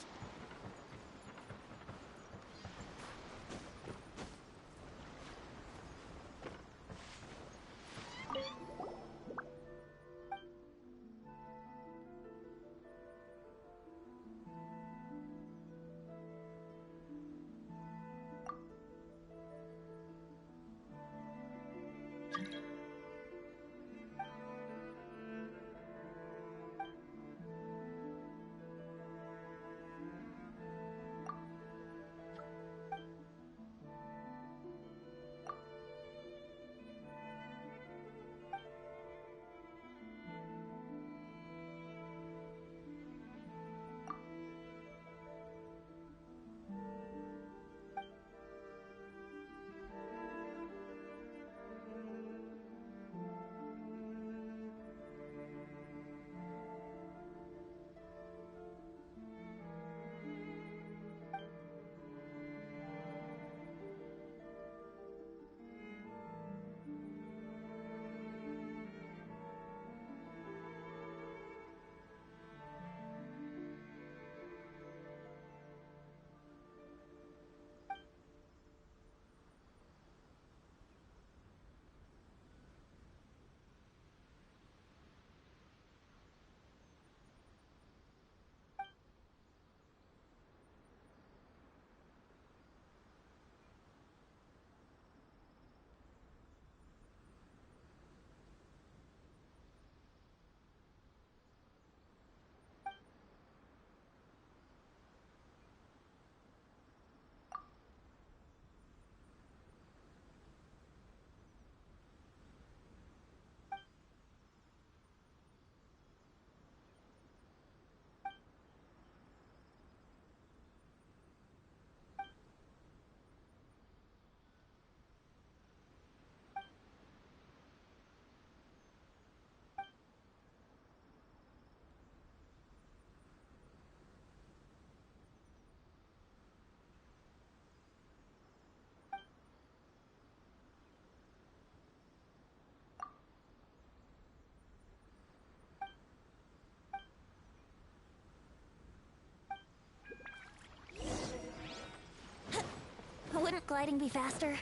Wouldn't gliding be faster?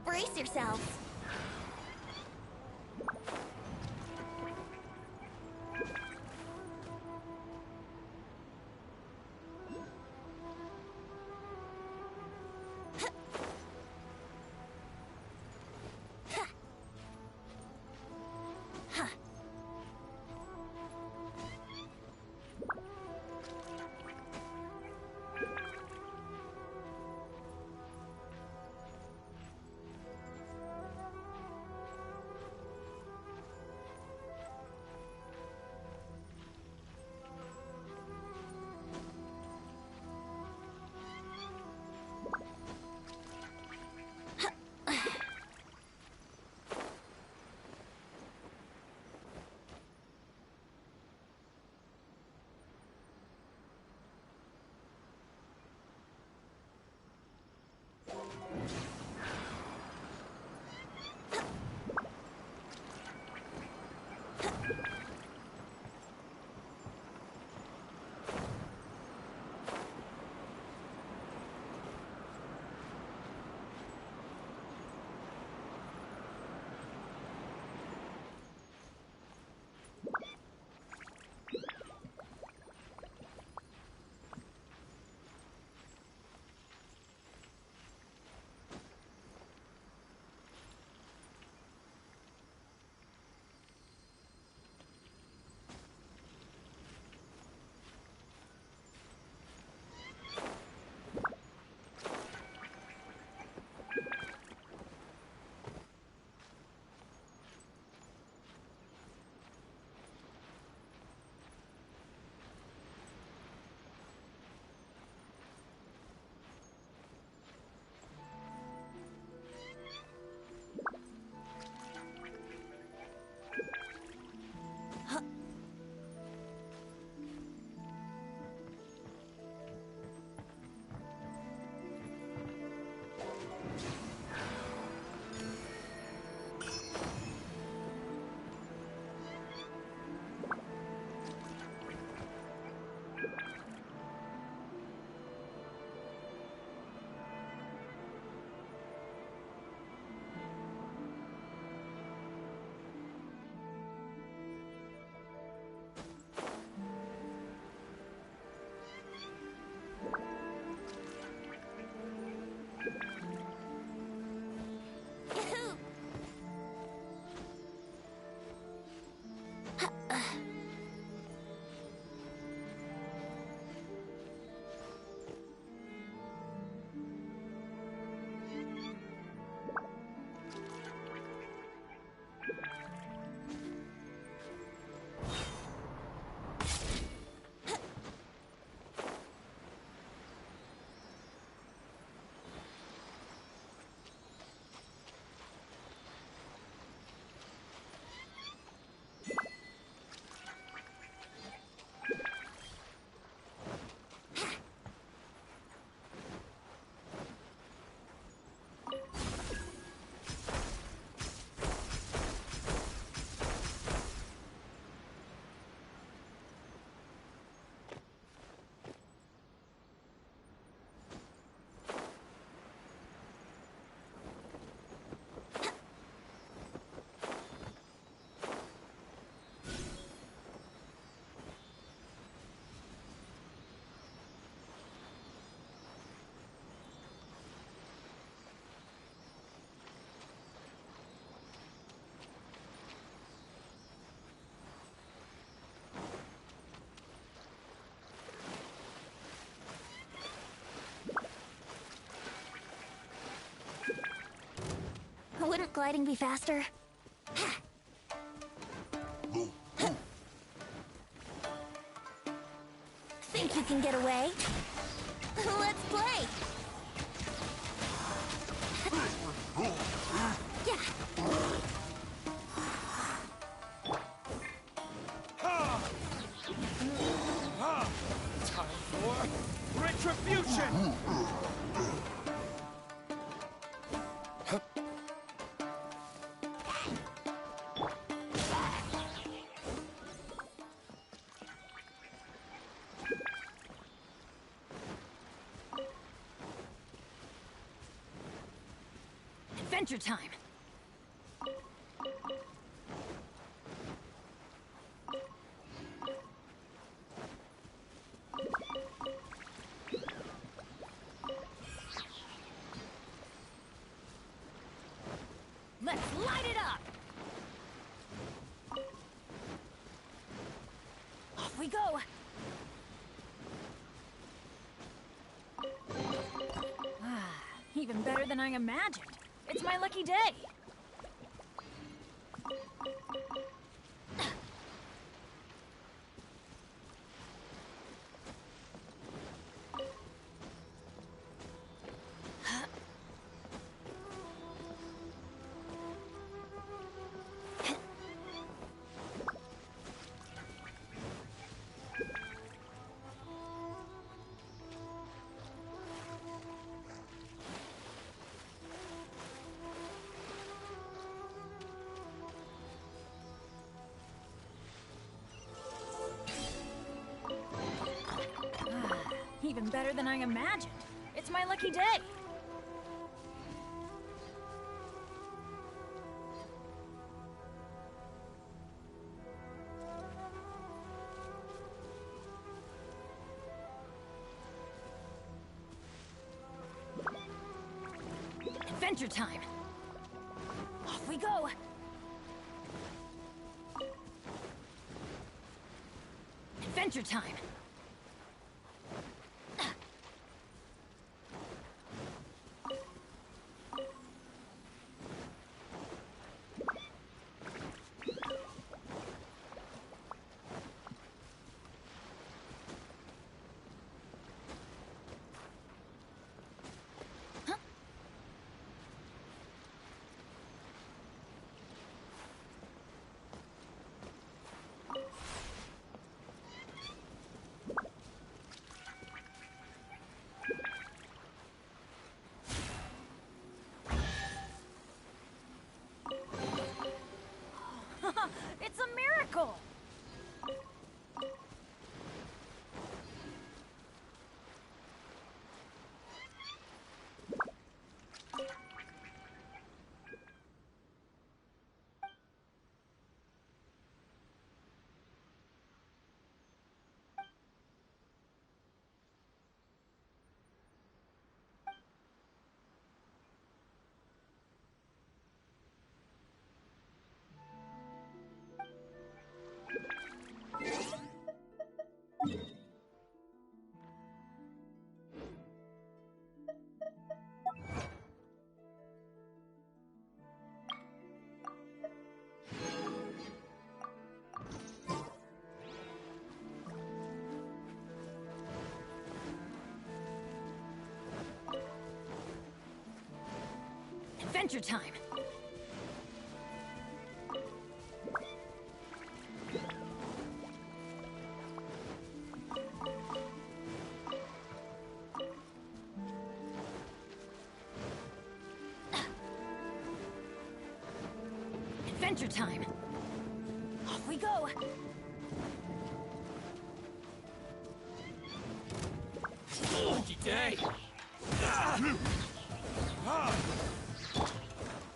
Brace yourselves. gliding be faster? Think you can get away? Let's play! Yeah. Time for retribution! Adventure time! Let's light it up! Off we go! Even better than I imagined. It's my lucky day! Even better than I imagined. It's my lucky day! Adventure time! Off we go! Adventure time! It's a miracle! Adventure time! Adventure time! Off we go! Lucky day!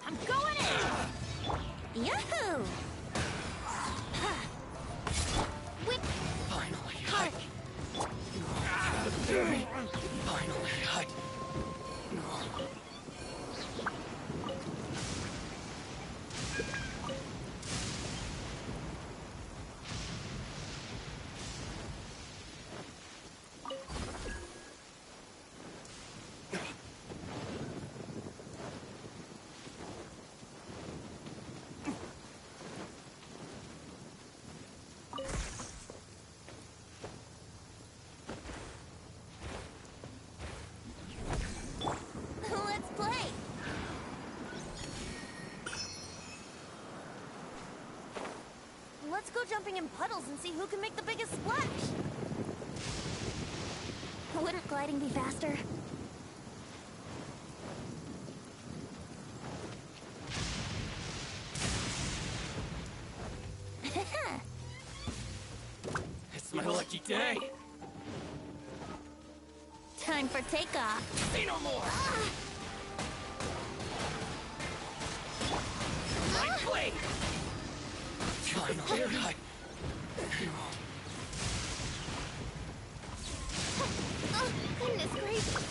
I'm going in! Yahoo! Whip! Finally, Hard! Finally, hut! Let's go jumping in puddles and see who can make the biggest splash. Wouldn't gliding be faster? It's my lucky day. Time for takeoff. Say no more. Light blade. Finally, Oh, goodness gracious.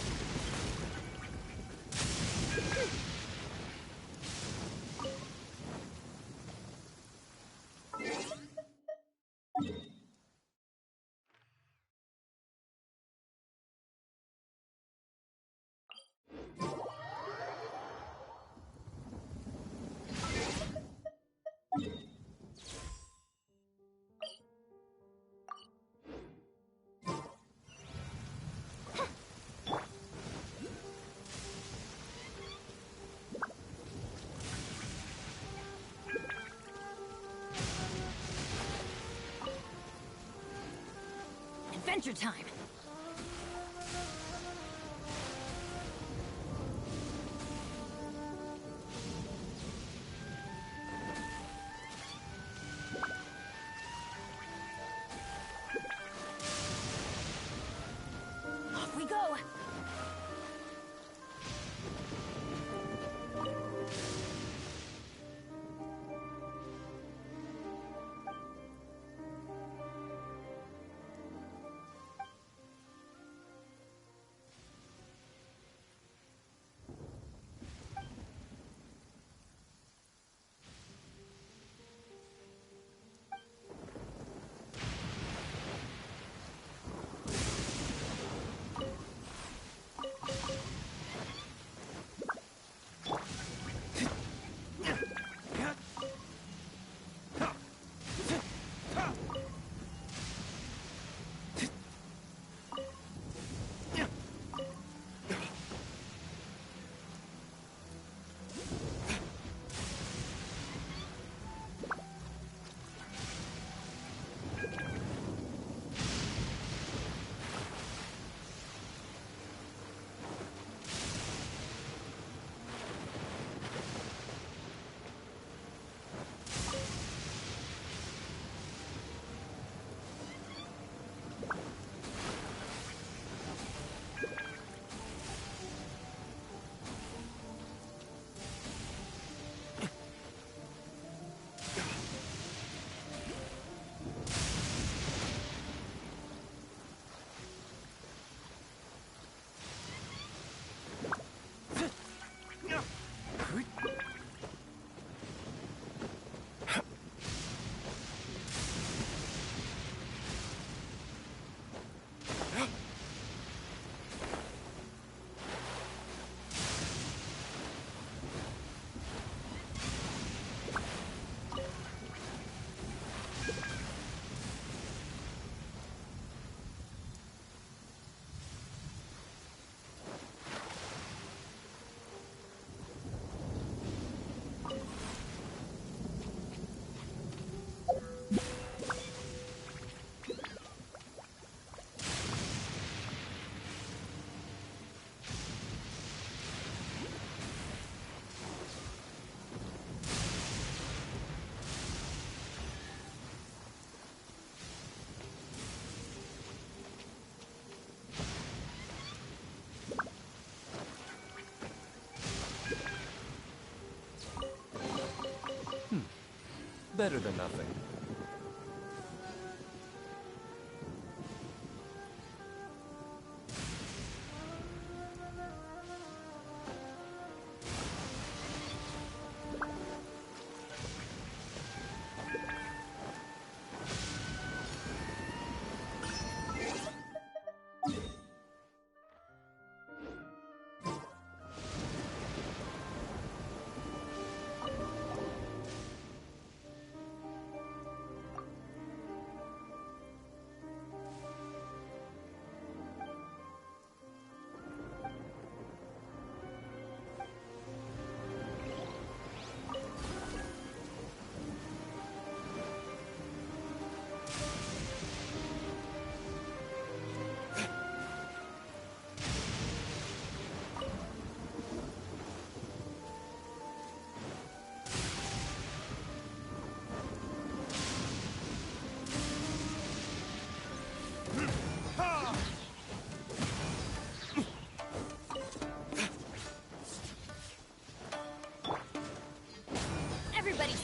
Adventure time. Off we go. Better than nothing.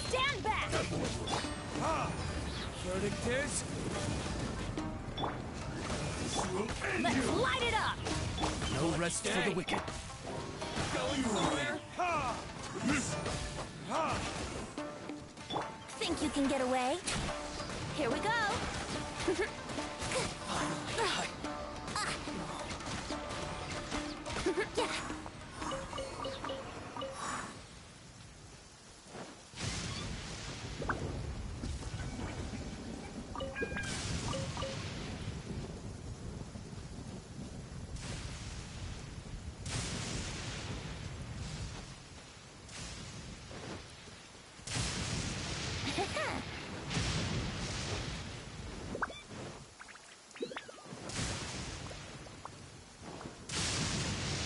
stand back! Verdict is... Let's light it up! No rest for the wicked. Think you can get away? Here we go!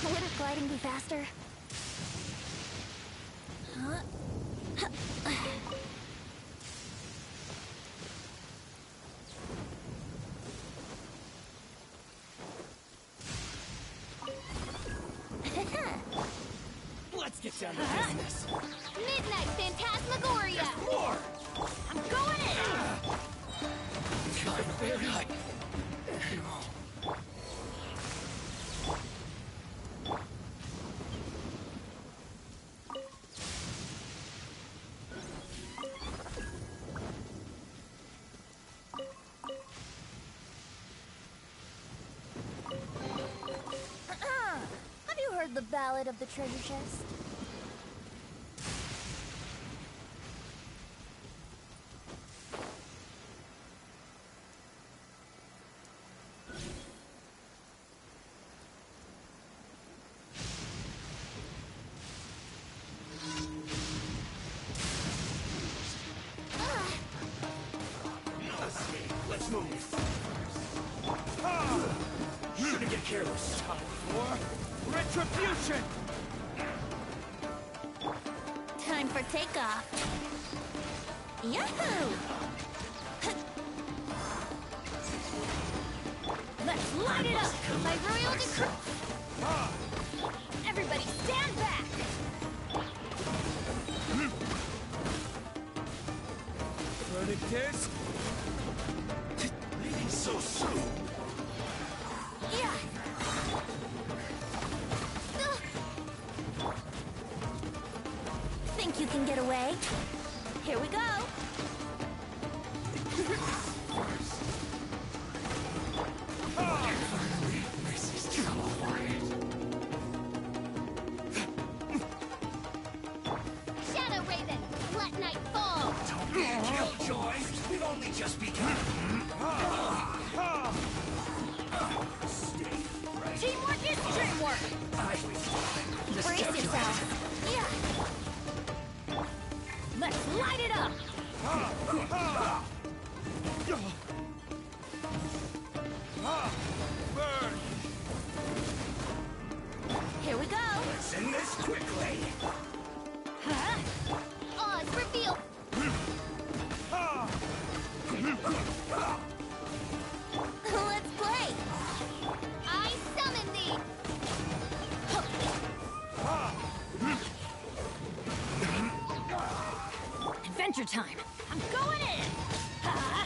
Wouldn't gliding be faster? Huh? Let's get down to business. Midnight Phantasmagoria! More! I'm going in! Have you heard the Ballad of the Treasure Chest? Let's move. Shouldn't get careless. Time for retribution! Time for takeoff. Yahoo! Let's light it up! My royal decree! Everybody stand back! Verdict is... Leaving so soon. Yeah! Think you can get away? Here we go! Shadow Raven, let night fall! Don't be a killjoy. We've only just begun. Teamwork is dreamwork! Brace yourself! Yeah! Let's light it up! Burn! Here we go! Let's end this quickly. Huh? Oz, reveal! Let's play! I summon thee! Adventure time! I'm going in! Huh?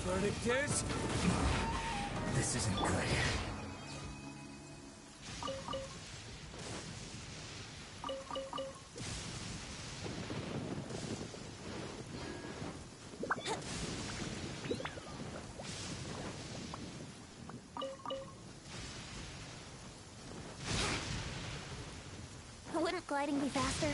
Verdict is... This isn't good. Wouldn't gliding be faster?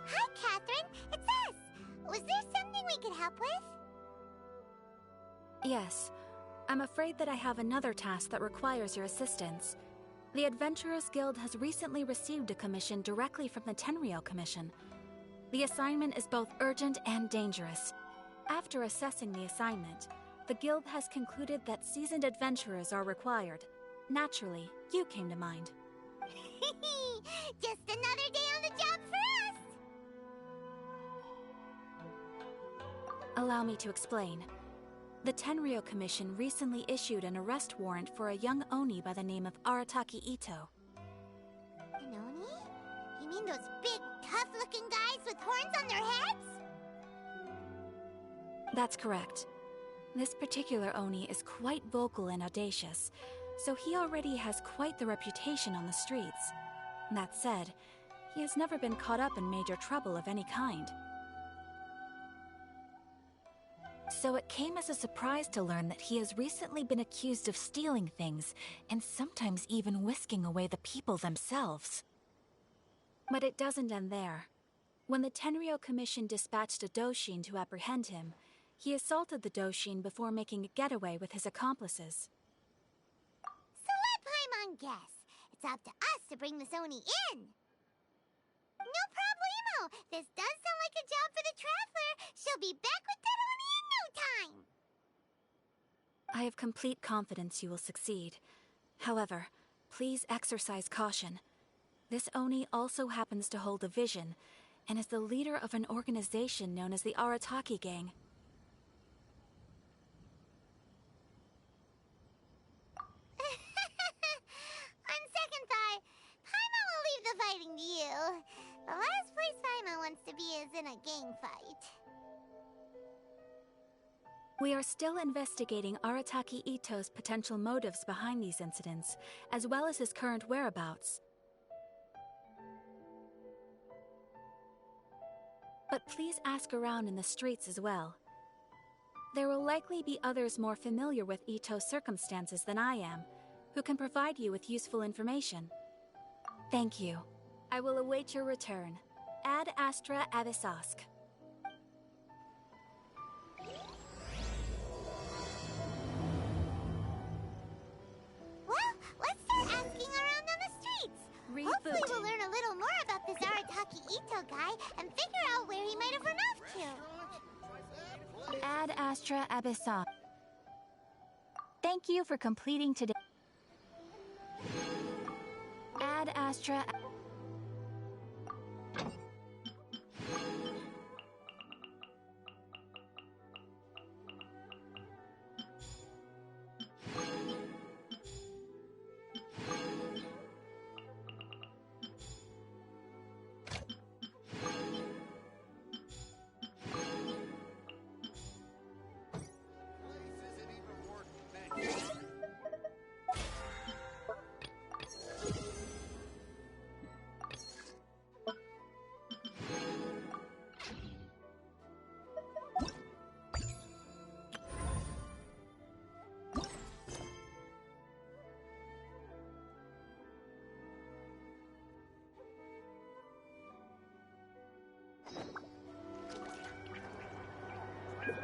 Hi, Catherine. It's us. Was there some we could help with? Yes. I'm afraid that I have another task that requires your assistance. The Adventurers Guild has recently received a commission directly from the Tenryou Commission. The assignment is both urgent and dangerous. After assessing the assignment, the Guild has concluded that seasoned adventurers are required. Naturally, you came to mind. Just another day on the job for us! Allow me to explain. The Tenryou Commission recently issued an arrest warrant for a young Oni by the name of Arataki Ito. An Oni? You mean those big, tough-looking guys with horns on their heads? That's correct. This particular Oni is quite vocal and audacious, so he already has quite the reputation on the streets. That said, he has never been caught up in major trouble of any kind. So it came as a surprise to learn that he has recently been accused of stealing things, and sometimes even whisking away the people themselves. But it doesn't end there. When the Tenryou Commission dispatched a Doshin to apprehend him, he assaulted the Doshin before making a getaway with his accomplices. So let Paimon guess. It's up to us to bring this Oni in. No problemo! This does sound like a job for the Traveler. She'll be back with that Oni in no time. I have complete confidence you will succeed. However, please exercise caution. This Oni also happens to hold a vision, and is the leader of an organization known as the Arataki Gang. On second thought, Paimon will leave the fighting to you. The last place Paimon wants to be is in a gang fight. We are still investigating Arataki Ito's potential motives behind these incidents, as well as his current whereabouts. But please ask around in the streets as well. There will likely be others more familiar with Ito's circumstances than I am, who can provide you with useful information. Thank you. I will await your return. Ad Astra Abyssosque. Well, let's start asking around on the streets. Hopefully we'll learn a little more about this Arataki Ito guy and figure out where he might have run off to. Ad Astra Abyssosque. Thank you for completing today. Ad Astra.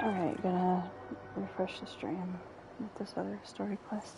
Alright, gonna refresh the stream with this other story quest.